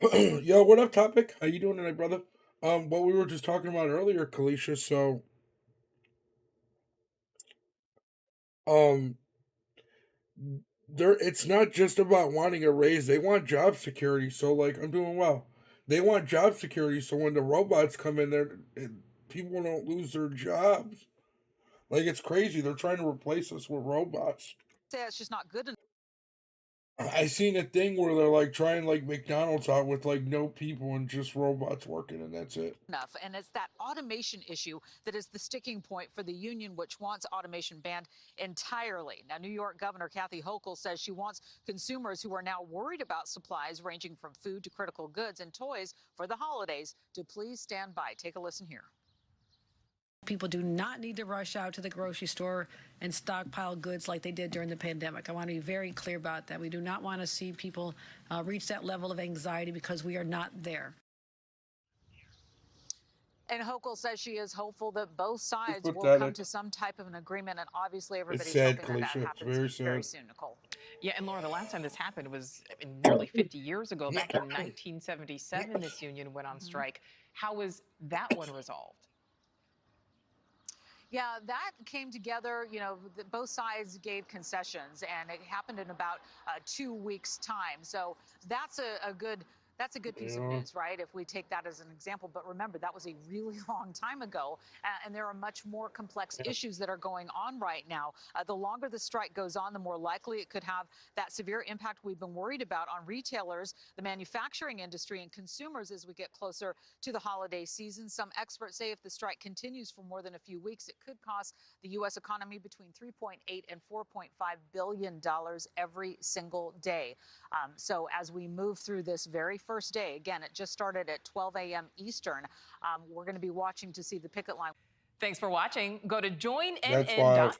Yo, what up, Topic? How you doing tonight, brother? What we were just talking about earlier, Kalisha. So, um, it's not just about wanting a raise. They want job security. So, like, I'm doing well. They want job security. So when the robots come in there, people don't lose their jobs. Like, it's crazy. They're trying to replace us with robots. Say it's just not good I seen a thing where they're like trying like McDonald's out with like no people and just robots working, and that's it. enough. And it's that automation issue that is the sticking point for the union, which wants automation banned entirely. Now, New York Governor Kathy Hochul says she wants consumers who are now worried about supplies ranging from food to critical goods and toys for the holidays to please stand by. Take a listen here. People do not need to rush out to the grocery store and stockpile goods like they did during the pandemic. I want to be very clear about that. We do not want to see people reach that level of anxiety because we are not there. And Hochul says she is hopeful that both sides will pathetic. come to some type of an agreement. And obviously, everybody's sad, hoping that Kalisha. It's happens very sad. very soon, Nicole. Yeah, and Laura, the last time this happened was nearly 50 years ago. Back in 1977, this union went on strike. How was that one resolved? Yeah, that came together. You know, both sides gave concessions, and it happened in about 2 weeks' time. So that's a good. That's a good piece of news, right? If we take that as an example. But remember, that was a really long time ago, and there are much more complex issues that are going on right now. The longer the strike goes on, the more likely it could have that severe impact we've been worried about on retailers, the manufacturing industry, and consumers as we get closer to the holiday season. Some experts say if the strike continues for more than a few weeks, it could cost the U.S. economy between $3.8 and $4.5 billion every single day. So as we move through this very first day, again, it just started at 12 a.m. Eastern. We're going to be watching to see the picket line. Thanks for watching. Go to joinnn. That's why.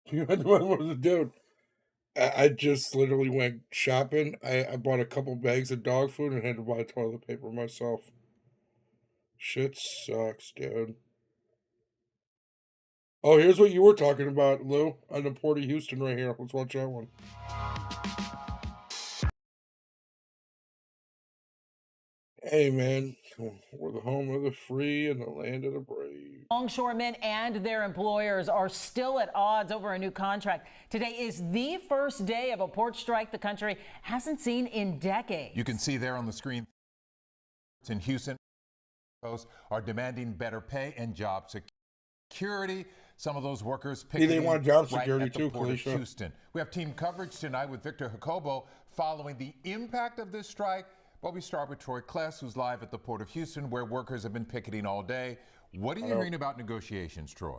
You had to dude. I just literally went shopping. I bought a couple bags of dog food and had to buy toilet paper myself. Shit sucks, dude. Oh, here's what you were talking about, Lou, on the Port of Houston right here. Let's watch that one. Hey, man, we're the home of the free and the land of the brave. Longshoremen and their employers are still at odds over a new contract. Today is the first day of a port strike the country hasn't seen in decades. You can see there on the screen in Houston, are demanding better pay and job security. Some of those workers picketing they want job right security at the too, Port of Kalisha. Houston. We have team coverage tonight with Victor Jacobo following the impact of this strike. But we start with Troy Kless, who's live at the Port of Houston, where workers have been picketing all day. What are you hearing about negotiations, Troy?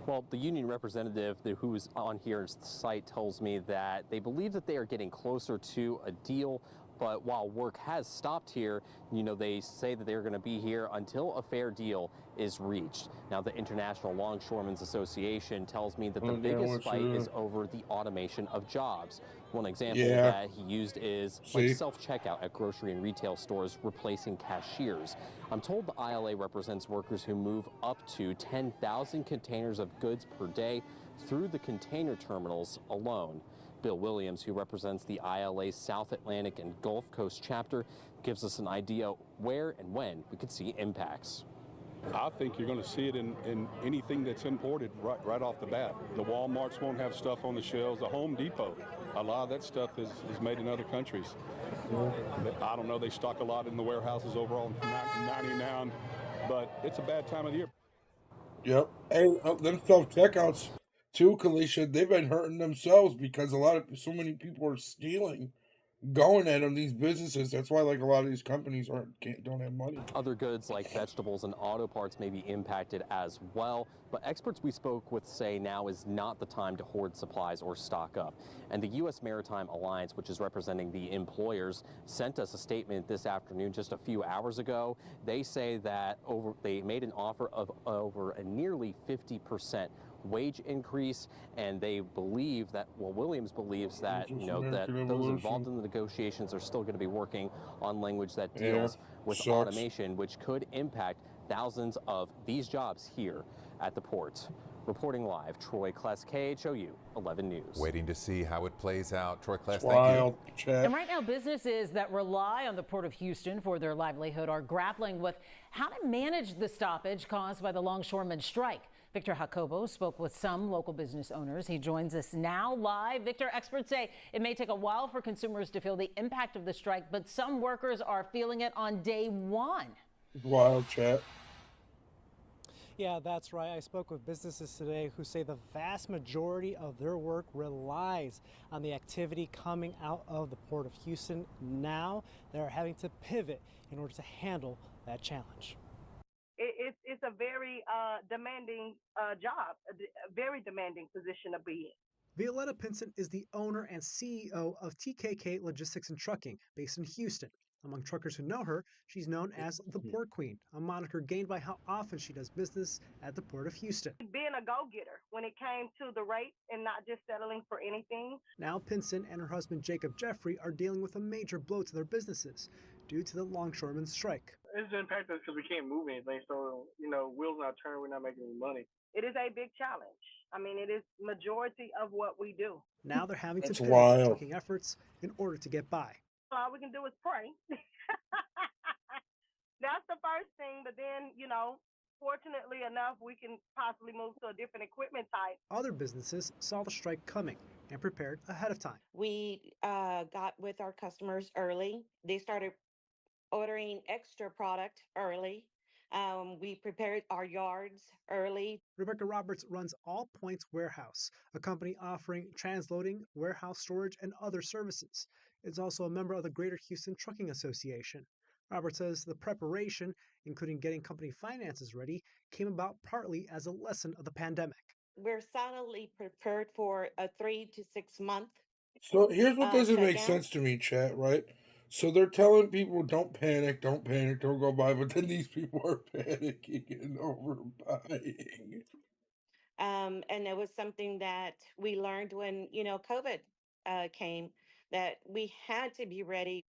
Well, the union representative who is on here at the site tells me that they believe that they are getting closer to a deal. But while work has stopped here, you know, they say that they're going to be here until a fair deal is reached. Now, the International Longshoremen's Association tells me that the biggest fight is over the automation of jobs. One example that he used is like self-checkout at grocery and retail stores replacing cashiers. I'm told the ILA represents workers who move up to 10,000 containers of goods per day through the container terminals alone. Bill Williams, who represents the ILA's South Atlantic and Gulf Coast chapter, gives us an idea where and when we could see impacts. I think you're going to see it in anything that's imported right off the bat. The Walmarts won't have stuff on the shelves. The Home Depot, a lot of that stuff is made in other countries. I don't know, they stock a lot in the warehouses overall in 99, but it's a bad time of the year. Yep. Hey, them self-checkouts too, Kalisha, they've been hurting themselves because so many people are stealing, going at them, these businesses. That's why like a lot of these companies don't have money. Other goods like vegetables and auto parts may be impacted as well, but experts we spoke with say now is not the time to hoard supplies or stock up. And the U.S. Maritime Alliance, which is representing the employers, sent us a statement this afternoon just a few hours ago. They say that they made an offer of over a nearly 50% wage increase, and they believe that, well, Williams believes that, you know, that those involved in the negotiations are still going to be working on language that deals with automation, which could impact thousands of these jobs here at the port. Reporting live, Troy Kless, KHOU 11 News. Waiting to see how it plays out. Troy Kless, Wild, thank Chad. And right now, businesses that rely on the Port of Houston for their livelihood are grappling with how to manage the stoppage caused by the longshoremen strike. Victor Jacobo spoke with some local business owners. He joins us now live. Victor, experts say it may take a while for consumers to feel the impact of the strike, but some workers are feeling it on day one. Wild, Chad. Yeah, that's right. I spoke with businesses today who say the vast majority of their work relies on the activity coming out of the Port of Houston. Now they're having to pivot in order to handle that challenge. It's a very demanding job, a very demanding position to be in. Violetta Pinson is the owner and CEO of TKK Logistics and Trucking, based in Houston. Among truckers who know her, she's known as the Port Queen, a moniker gained by how often she does business at the Port of Houston. Being a go-getter when it came to the rate and not just settling for anything. Now Pinson and her husband Jacob Jeffrey are dealing with a major blow to their businesses due to the longshoremen's strike. It's impacted us because we can't move anything, so, wheels not turning, we're not making any money. It is a big challenge. I mean, it is majority of what we do. Now they're having to That's pivot wild. their trucking efforts in order to get by. All we can do is pray. That's the first thing, but then, fortunately enough, we can possibly move to a different equipment type. Other businesses saw the strike coming and prepared ahead of time. We got with our customers early. They started ordering extra product early. We prepared our yards early. Rebecca Roberts runs All Points Warehouse, a company offering transloading, warehouse storage, and other services. It's also a member of the Greater Houston Trucking Association. Roberts says the preparation, including getting company finances ready, came about partly as a lesson of the pandemic. We're solidly prepared for a 3 to 6 month. So here's what doesn't make shutdown. sense to me, chat, right? So they're telling people don't panic, don't go buy, but then these people are panicking and overbuying. And it was something that we learned when, COVID came, that we had to be ready.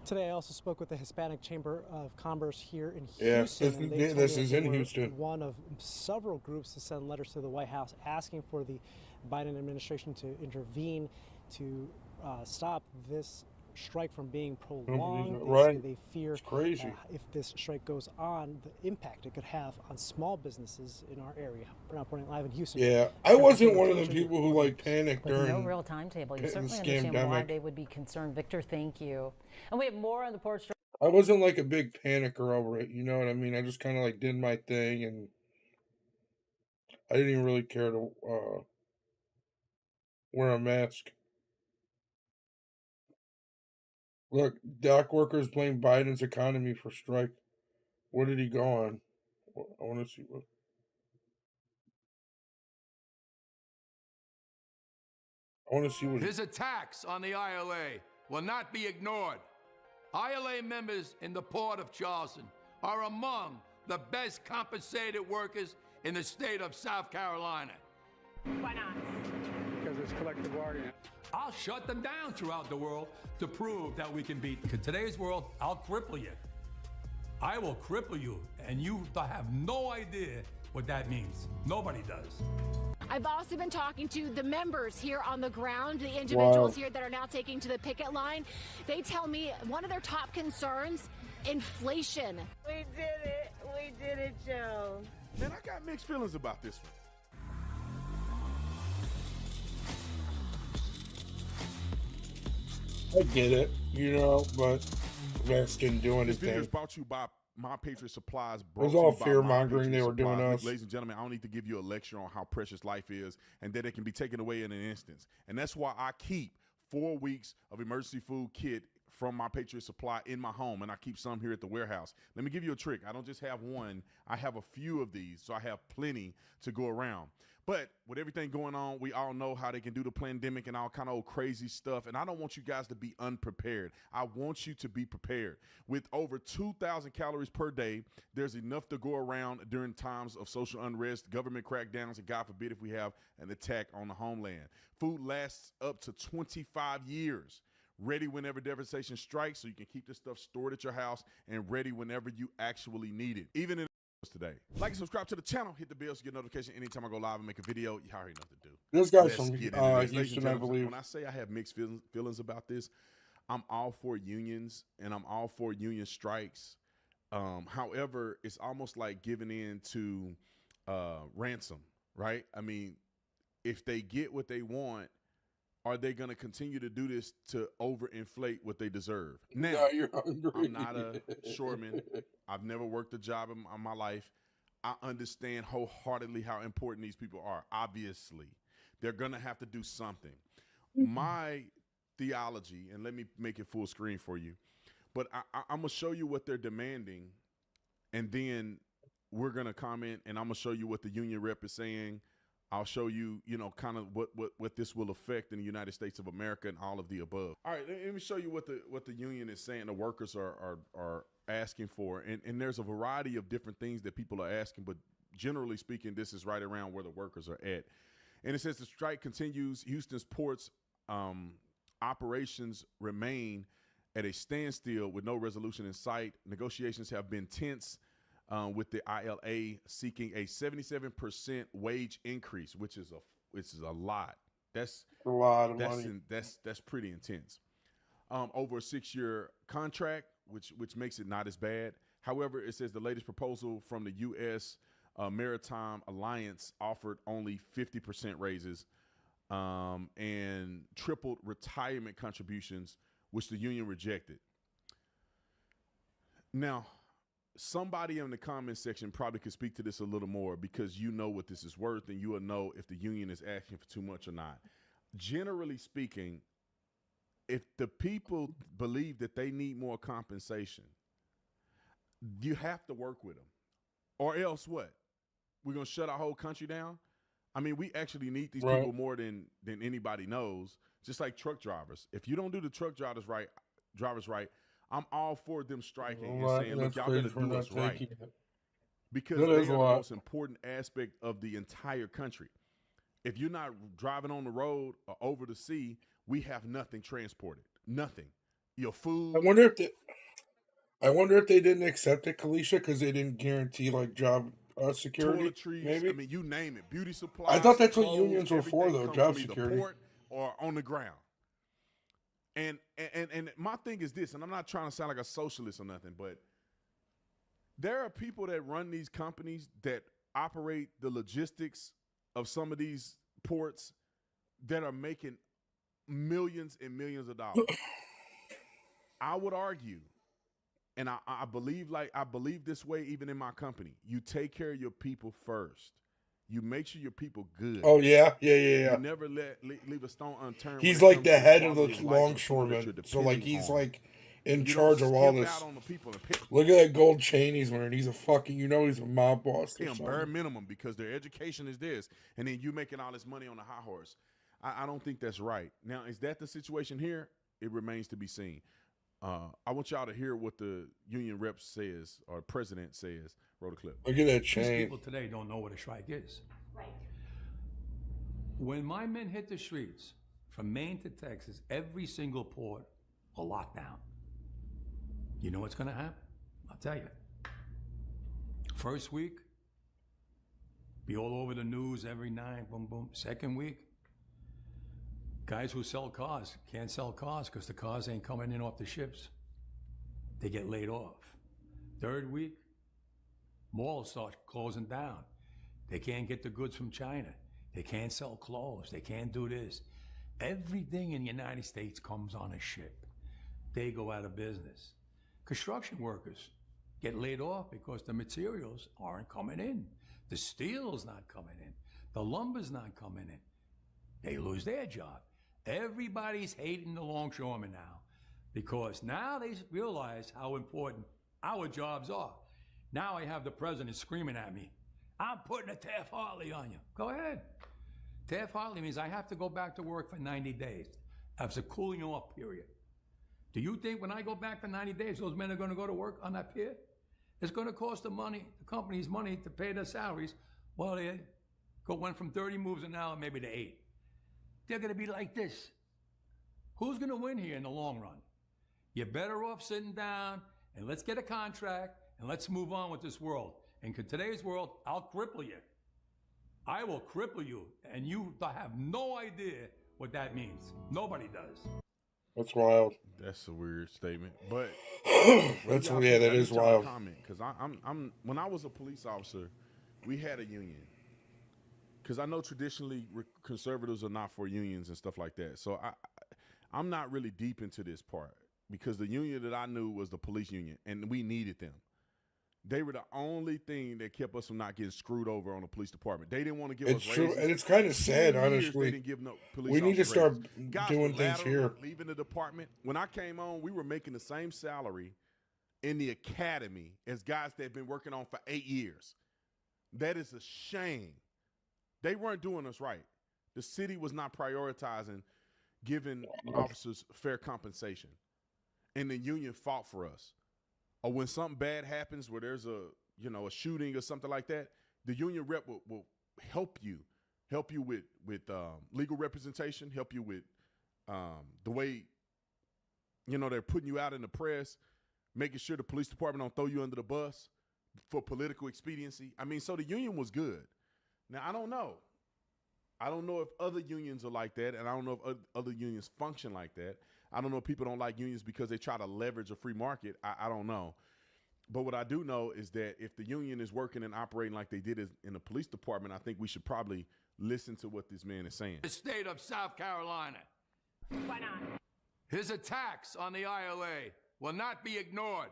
Today, I also spoke with the Hispanic Chamber of Commerce here in Yeah, Houston. this is in Houston. One of several groups to send letters to the White House asking for the Biden administration to intervene to stop this strike from being prolonged. Right. They fear It's crazy. If this strike goes on, the impact it could have on small businesses in our area. We're not reporting live in Houston. Yeah, I wasn't one of the people who panicked With during no real timetable, you the certainly understand why scamdemic. they would be concerned. Victor, thank you. And we have more on the port strike. I wasn't like a big panicker over it, you know what I mean? I just kind of like did my thing, and I didn't even really care to wear a mask. Look, dock workers blame Biden's economy for strike. What did he go on? I want to see what. I want to see what. His attacks on the ILA will not be ignored. ILA members in the Port of Charleston are among the best compensated workers in the state of South Carolina. Why not? Because it's collective bargaining. I'll shut them down throughout the world to prove that we can beat. In today's world, I'll cripple you. I will cripple you, and you have no idea what that means. Nobody does. I've also been talking to the members here on the ground, the individuals Wow. here that are now taking to the picket line. They tell me one of their top concerns, inflation. We did it, Joe. Man, I got mixed feelings about this one. I get it, but Vance didn't do This video is anything. brought to you by My Patriot Supplies. It was brought to all you by fear-mongering My they Patriot were doing Supplies. us. Ladies and gentlemen, I don't need to give you a lecture on how precious life is and that it can be taken away in an instant. And that's why I keep 4 weeks of emergency food kit from My Patriot Supply in my home, and I keep some here at the warehouse. Let me give you a trick. I don't just have one. I have a few of these, so I have plenty to go around. But with everything going on, we all know how they can do the pandemic and all kind of old crazy stuff. And I don't want you guys to be unprepared. I want you to be prepared. With over 2,000 calories per day, there's enough to go around during times of social unrest, government crackdowns, and God forbid if we have an attack on the homeland. Food lasts up to 25 years. Ready whenever devastation strikes, so you can keep this stuff stored at your house and ready whenever you actually need it. Even in today. Like and subscribe to the channel. Hit the bell so you get notification anytime I go live and make a video. You already know what to do. This guy's Let's from get into this. Ladies and Houston, I gentlemen, believe. when I say I have mixed feelings about this, I'm all for unions and I'm all for union strikes. However, it's almost like giving in to ransom, right? I mean, if they get what they want, are they going to continue to do this to overinflate what they deserve? Now, you're hungry. I'm not a shoreman. I've never worked a job in my life. I understand wholeheartedly how important these people are. Obviously, they're going to have to do something. My theology, and let me make it full screen for you, but I'm going to show you what they're demanding, and then we're going to comment, and I'm going to show you what the union rep is saying. I'll show you, kind of what this will affect in the United States of America and all of the above. All right, let me show you what the union is saying the workers are asking for. And there's a variety of different things that people are asking, but generally speaking, this is right around where the workers are at. And it says the strike continues. Houston's ports operations remain at a standstill with no resolution in sight. Negotiations have been tense. With the ILA seeking a 77% wage increase, which is a lot. That's a lot of money. That's pretty intense. Over a 6-year contract, which makes it not as bad. However, it says the latest proposal from the U.S. Maritime Alliance offered only 50% raises and tripled retirement contributions, which the union rejected. Now, somebody in the comment section probably could speak to this a little more because you know what this is worth and you will know if the union is asking for too much or not. Generally speaking, if the people believe that they need more compensation, you have to work with them. Or else what? We're going to shut our whole country down? I mean, we actually need these people more than anybody knows, just like truck drivers. If you don't do the truck drivers right, I'm all for them striking and saying, look, y'all better do us right. Because they are the most important aspect of the entire country. If you're not driving on the road or over the sea, we have nothing transported. Nothing. Your food. I wonder if they didn't accept it, Kalisha, because they didn't guarantee job security. Toiletries, maybe. I mean, you name it. Beauty supplies. I thought that's clothes, what unions were for, though. Job security. Port or on the ground. And my thing is this, and I'm not trying to sound like a socialist or nothing, but there are people that run these companies that operate the logistics of some of these ports that are making millions and millions of dollars. I would argue, and I believe this way even in my company, you take care of your people first. You make sure your people good. Oh, yeah. You never leave a stone unturned. He's like the head of the longshoremen. So, he's in charge of all this. Look at that gold chain he's wearing. He's a fucking, he's a mob boss. Pay them bare minimum because their education is this. And then you making all this money on a high horse. I don't think that's right. Now, is that the situation here? It remains to be seen. I want y'all to hear what the union rep says or president says. Roll the clip. Look at that chain. These people today don't know what a strike is. Right. When my men hit the streets from Maine to Texas, every single port will lock down. You know what's going to happen? I'll tell you. First week, be all over the news every night, boom, boom. Second week, guys who sell cars can't sell cars because the cars ain't coming in off the ships. They get laid off. Third week, malls start closing down. They can't get the goods from China. They can't sell clothes. They can't do this. Everything in the United States comes on a ship. They go out of business. Construction workers get laid off because the materials aren't coming in. The steel's not coming in. The lumber's not coming in. They lose their job. Everybody's hating the longshoremen now because now they realize how important our jobs are. Now I have the president screaming at me, I'm putting a Taft-Hartley on you. Go ahead. Taft-Hartley means I have to go back to work for 90 days. That's a cooling off period. Do you think when I go back for 90 days, those men are going to go to work on that pier? It's going to cost the company's money to pay their salaries. Well, they went from 30 moves an hour maybe to 8. They're going to be like this. Who's going to win here in the long run? You're better off sitting down and let's get a contract and let's move on with this world. In today's world, I'll cripple you. I will cripple you, and you have no idea what that means. Nobody does. That's wild. That's a weird statement, but that is wild. Comment, because I'm when I was a police officer, we had a union. Because I know traditionally conservatives are not for unions and stuff like that. So I'm not really deep into this part because the union that I knew was the police union, and we needed them. They were the only thing that kept us from not getting screwed over on the police department. They didn't want to give us raises. It's true, and it's kind of sad, honestly. They didn't give no police we need to start Guys doing things here. Leaving the department. When I came on, we were making the same salary in the academy as guys that had been working on for 8 years. That is a shame. They weren't doing us right. The city was not prioritizing giving officers fair compensation. And the union fought for us. Or when something bad happens where there's a shooting or something like that, the union rep will help you with legal representation, help you with the way, they're putting you out in the press, making sure the police department don't throw you under the bus for political expediency. I mean, so the union was good. Now, I don't know. I don't know if other unions are like that, and I don't know if other unions function like that. I don't know if people don't like unions because they try to leverage a free market. I don't know. But what I do know is that if the union is working and operating like they did in the police department, I think we should probably listen to what this man is saying. The state of South Carolina. Why not? His attacks on the ILA will not be ignored.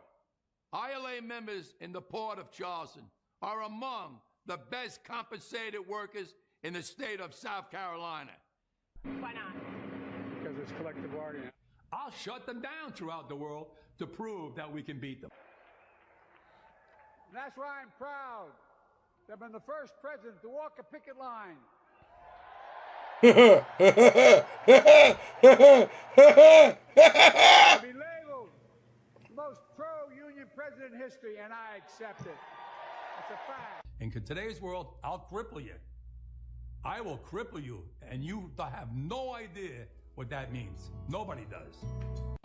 ILA members in the Port of Charleston are among the best compensated workers in the state of South Carolina. Why not? Because it's collective bargaining. I'll shut them down throughout the world to prove that we can beat them. And that's why I'm proud that I'm the first president to walk a picket line. To be labeled the most pro-union president in history, and I accept it. It's a fact. In today's world, I'll cripple you. I will cripple you, and you have no idea what that means. Nobody does.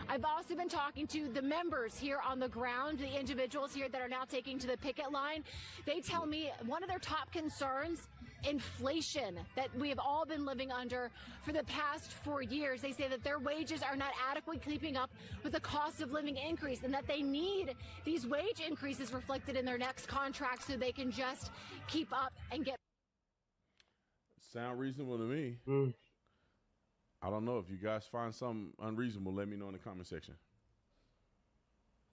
I've also been talking to the members here on the ground, the individuals here that are now taking to the picket line. They tell me one of their top concerns, inflation, that we have all been living under for the past 4 years. They say that their wages are not adequately keeping up with the cost of living increase and that they need these wage increases reflected in their next contract so they can just keep up and get. Sound reasonable to me. I don't know. If you guys find something unreasonable, let me know in the comment section.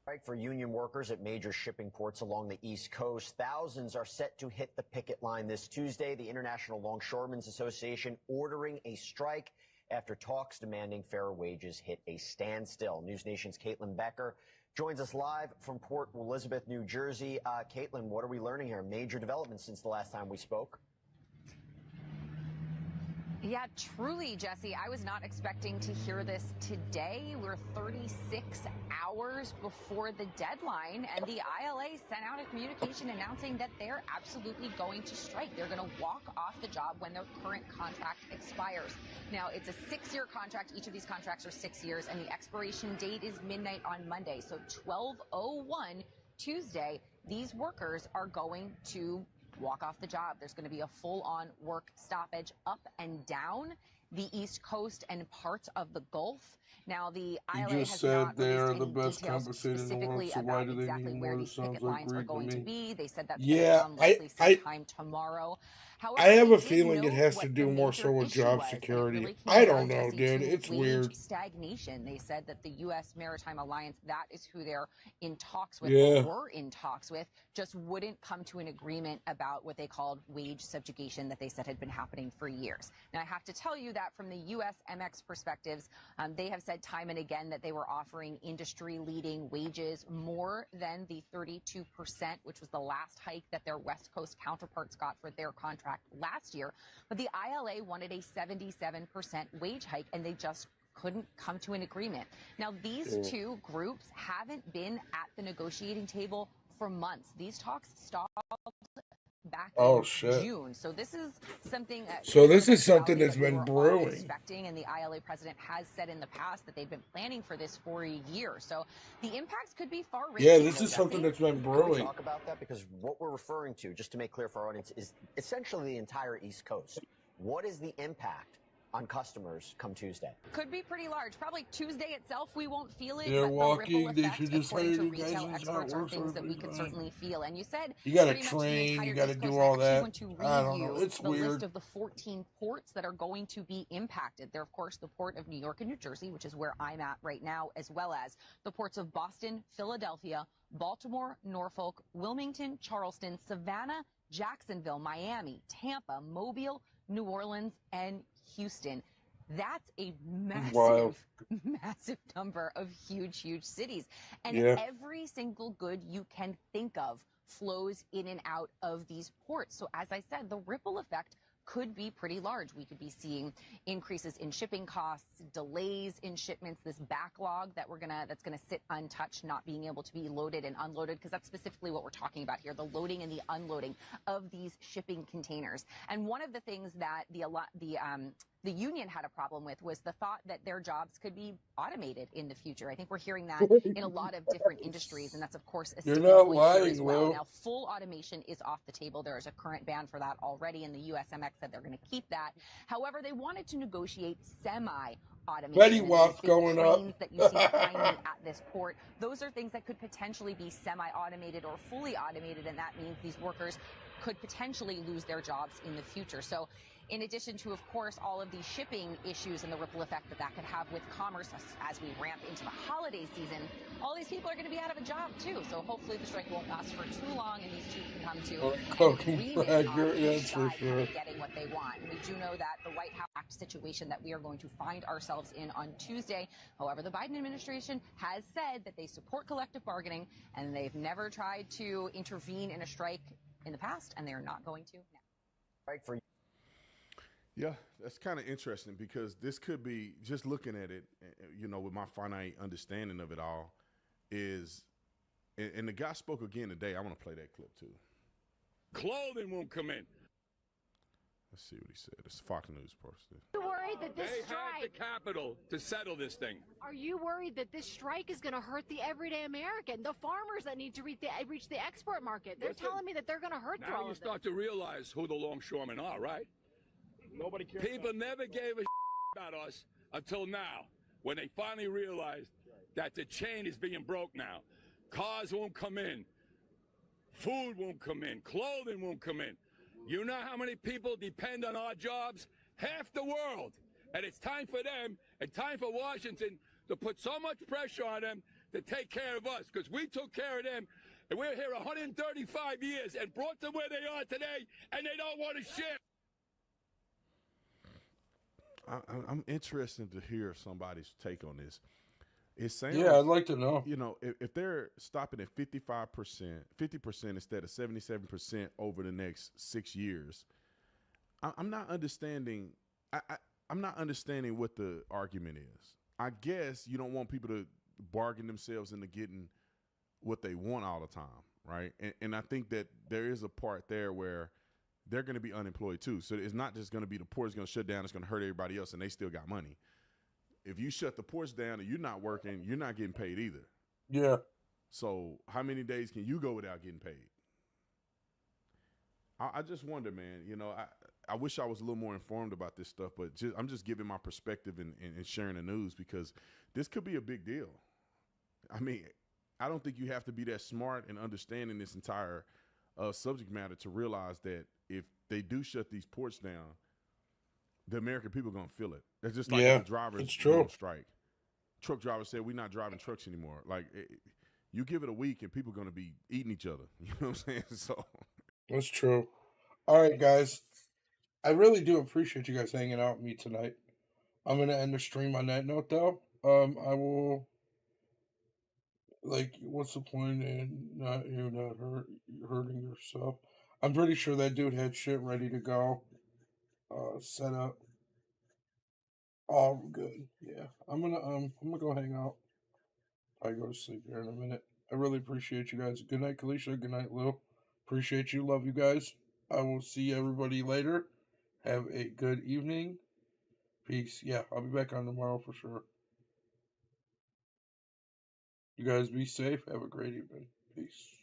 Strike for union workers at major shipping ports along the East Coast. Thousands are set to hit the picket line this Tuesday. The International Longshoremen's Association ordering a strike after talks demanding fairer wages hit a standstill. News Nation's Caitlin Becker joins us live from Port Elizabeth, New Jersey. Caitlin, what are we learning here? Major developments since the last time we spoke. Yeah, truly, Jesse. I was not expecting to hear this today. We're 36 hours before the deadline, and the ILA sent out a communication announcing that they're absolutely going to strike. They're going to walk off the job when their current contract expires. Now, it's a 6-year contract. Each of these contracts are 6 years, and the expiration date is midnight on Monday. So 12:01 Tuesday, these workers are going to walk off the job. There's going to be a full-on work stoppage up and down the East Coast and parts of the Gulf. Now, the ILA has not released any details specifically about exactly where these picket lines are going to be. They said that's going to come likely sometime tomorrow. However, I have a feeling it has to do more so with job security. I don't know, dude. It's weird. Stagnation. They said that the U.S. Maritime Alliance, that is who they're in talks with, Yeah. or were in talks with, just wouldn't come to an agreement about what they called wage subjugation that they said had been happening for years. Now, I have to tell you that from the U.S. MX perspectives, they have said time and again that they were offering industry-leading wages more than the 32%, which was the last hike that their West Coast counterparts got for their contract last year. But the ILA wanted a 77% wage hike, and they just couldn't come to an agreement. Now, these two groups haven't been at the negotiating table for months. These talks stalled back Oh in shit. June. So this is something So this is something eventuality that's that we been were all brewing. expecting, and the ILA president has said in the past that they've been planning for this for a year. So the impacts could be far-reaching. Yeah, this is something that's been Can we brewing. talk about that? Because what we're referring to, just to make clear for our audience, is essentially the entire East Coast. What is the impact on customers come Tuesday? Could be pretty large. Probably Tuesday itself, we won't feel it, They're but the ripple walking. They effect, should just according hire to you guys. retail This is how it experts, are works. things that we Everybody's could fine. certainly feel. And you said You gotta pretty much the train. entire You gotta East do Coast. all I actually that. want to I read don't know. you It's the weird. list of the 14 ports that are going to be impacted. They're, of course, the port of New York and New Jersey, which is where I'm at right now, as well as the ports of Boston, Philadelphia, Baltimore, Norfolk, Wilmington, Charleston, Savannah, Jacksonville, Miami, Tampa, Mobile, New Orleans, and Houston. That's a Wild. massive number of huge cities. And Yeah. every single good you can think of flows in and out of these ports. So as I said, the ripple effect could be pretty large. We could be seeing increases in shipping costs, delays in shipments, this backlog that's gonna sit untouched, not being able to be loaded and unloaded, because that's specifically what we're talking about here, the loading and the unloading of these shipping containers. And one of the things that the union had a problem with was the thought that their jobs could be automated in the future. I think we're hearing that in a lot of different industries, and that's, of course, a You're sticking not point here lying, as well. Will. Now, full automation is off the table. There is a current ban for that already, and the USMX said they're going to keep that. However, they wanted to negotiate semi-automation. Betty And Wap's these big going up. cranes that you see behind me at this port, those are things that could potentially be semi-automated or fully automated, and that means these workers could potentially lose their jobs in the future. So in addition to, of course, all of these shipping issues and the ripple effect that could have with commerce as we ramp into the holiday season, all these people are going to be out of a job, too. So hopefully the strike won't last for too long, and these two can come to an agreement on each side kind of getting what they want. And we do know that the White House situation that we are going to find ourselves in on Tuesday. However, the Biden administration has said that they support collective bargaining, and they've never tried to intervene in a strike in the past, and they're not going to now. Right for Yeah, that's kind of interesting because this could be, just looking at it, you know, with my finite understanding of it all, is, and the guy spoke again today. I want to play that clip too. Clothing won't come in. Let's see what he said. It's Fox News posted. Are you worried that this They strike? have the capital to settle this thing. Are you worried that this strike is going to hurt the everyday American, the farmers that need to reach the export market? They're Listen, telling me that they're going to hurt through Now all you of this. start to realize who the longshoremen are, right? Nobody cares. People never gave a about us until now, when they finally realized that the chain is being broke now. Cars won't come in. Food won't come in. Clothing won't come in. You know how many people depend on our jobs? Half the world. And it's time for them and time for Washington to put so much pressure on them to take care of us, because we took care of them, and we're here 135 years and brought them where they are today, and they don't want to ship. I'm interested to hear somebody's take on this. It sounds, Yeah, I'd like to know. You know, if they're stopping at 55%, 50% instead of 77% over the next 6 years, I'm not understanding. I'm not understanding what the argument is. I guess you don't want people to bargain themselves into getting what they want all the time, right? And I think that there is a part there where they're going to be unemployed too. So it's not just going to be the port is going to shut down. It's going to hurt everybody else, and they still got money. If you shut the ports down and you're not working, you're not getting paid either. Yeah. So how many days can you go without getting paid? I just wonder, man. You know, I wish I was a little more informed about this stuff, but I'm just giving my perspective and sharing the news, because this could be a big deal. I mean, I don't think you have to be that smart and understanding this entire subject matter to realize that if they do shut these ports down, the American people are going to feel it. It's just like the drivers it's true. on strike. Truck drivers said, we're not driving trucks anymore. Like, you give it a week and people are going to be eating each other. You know what I'm saying? So That's true. All right, guys. I really do appreciate you guys hanging out with me tonight. I'm going to end the stream on that note, though. I will, like, what's the point in not hurting yourself? I'm pretty sure that dude had shit ready to go, set up. All good. Yeah. I'm gonna go hang out. I go to sleep here in a minute. I really appreciate you guys. Good night, Kalisha. Good night, Lil. Appreciate you. Love you guys. I will see everybody later. Have a good evening. Peace. Yeah, I'll be back on tomorrow for sure. You guys be safe. Have a great evening. Peace.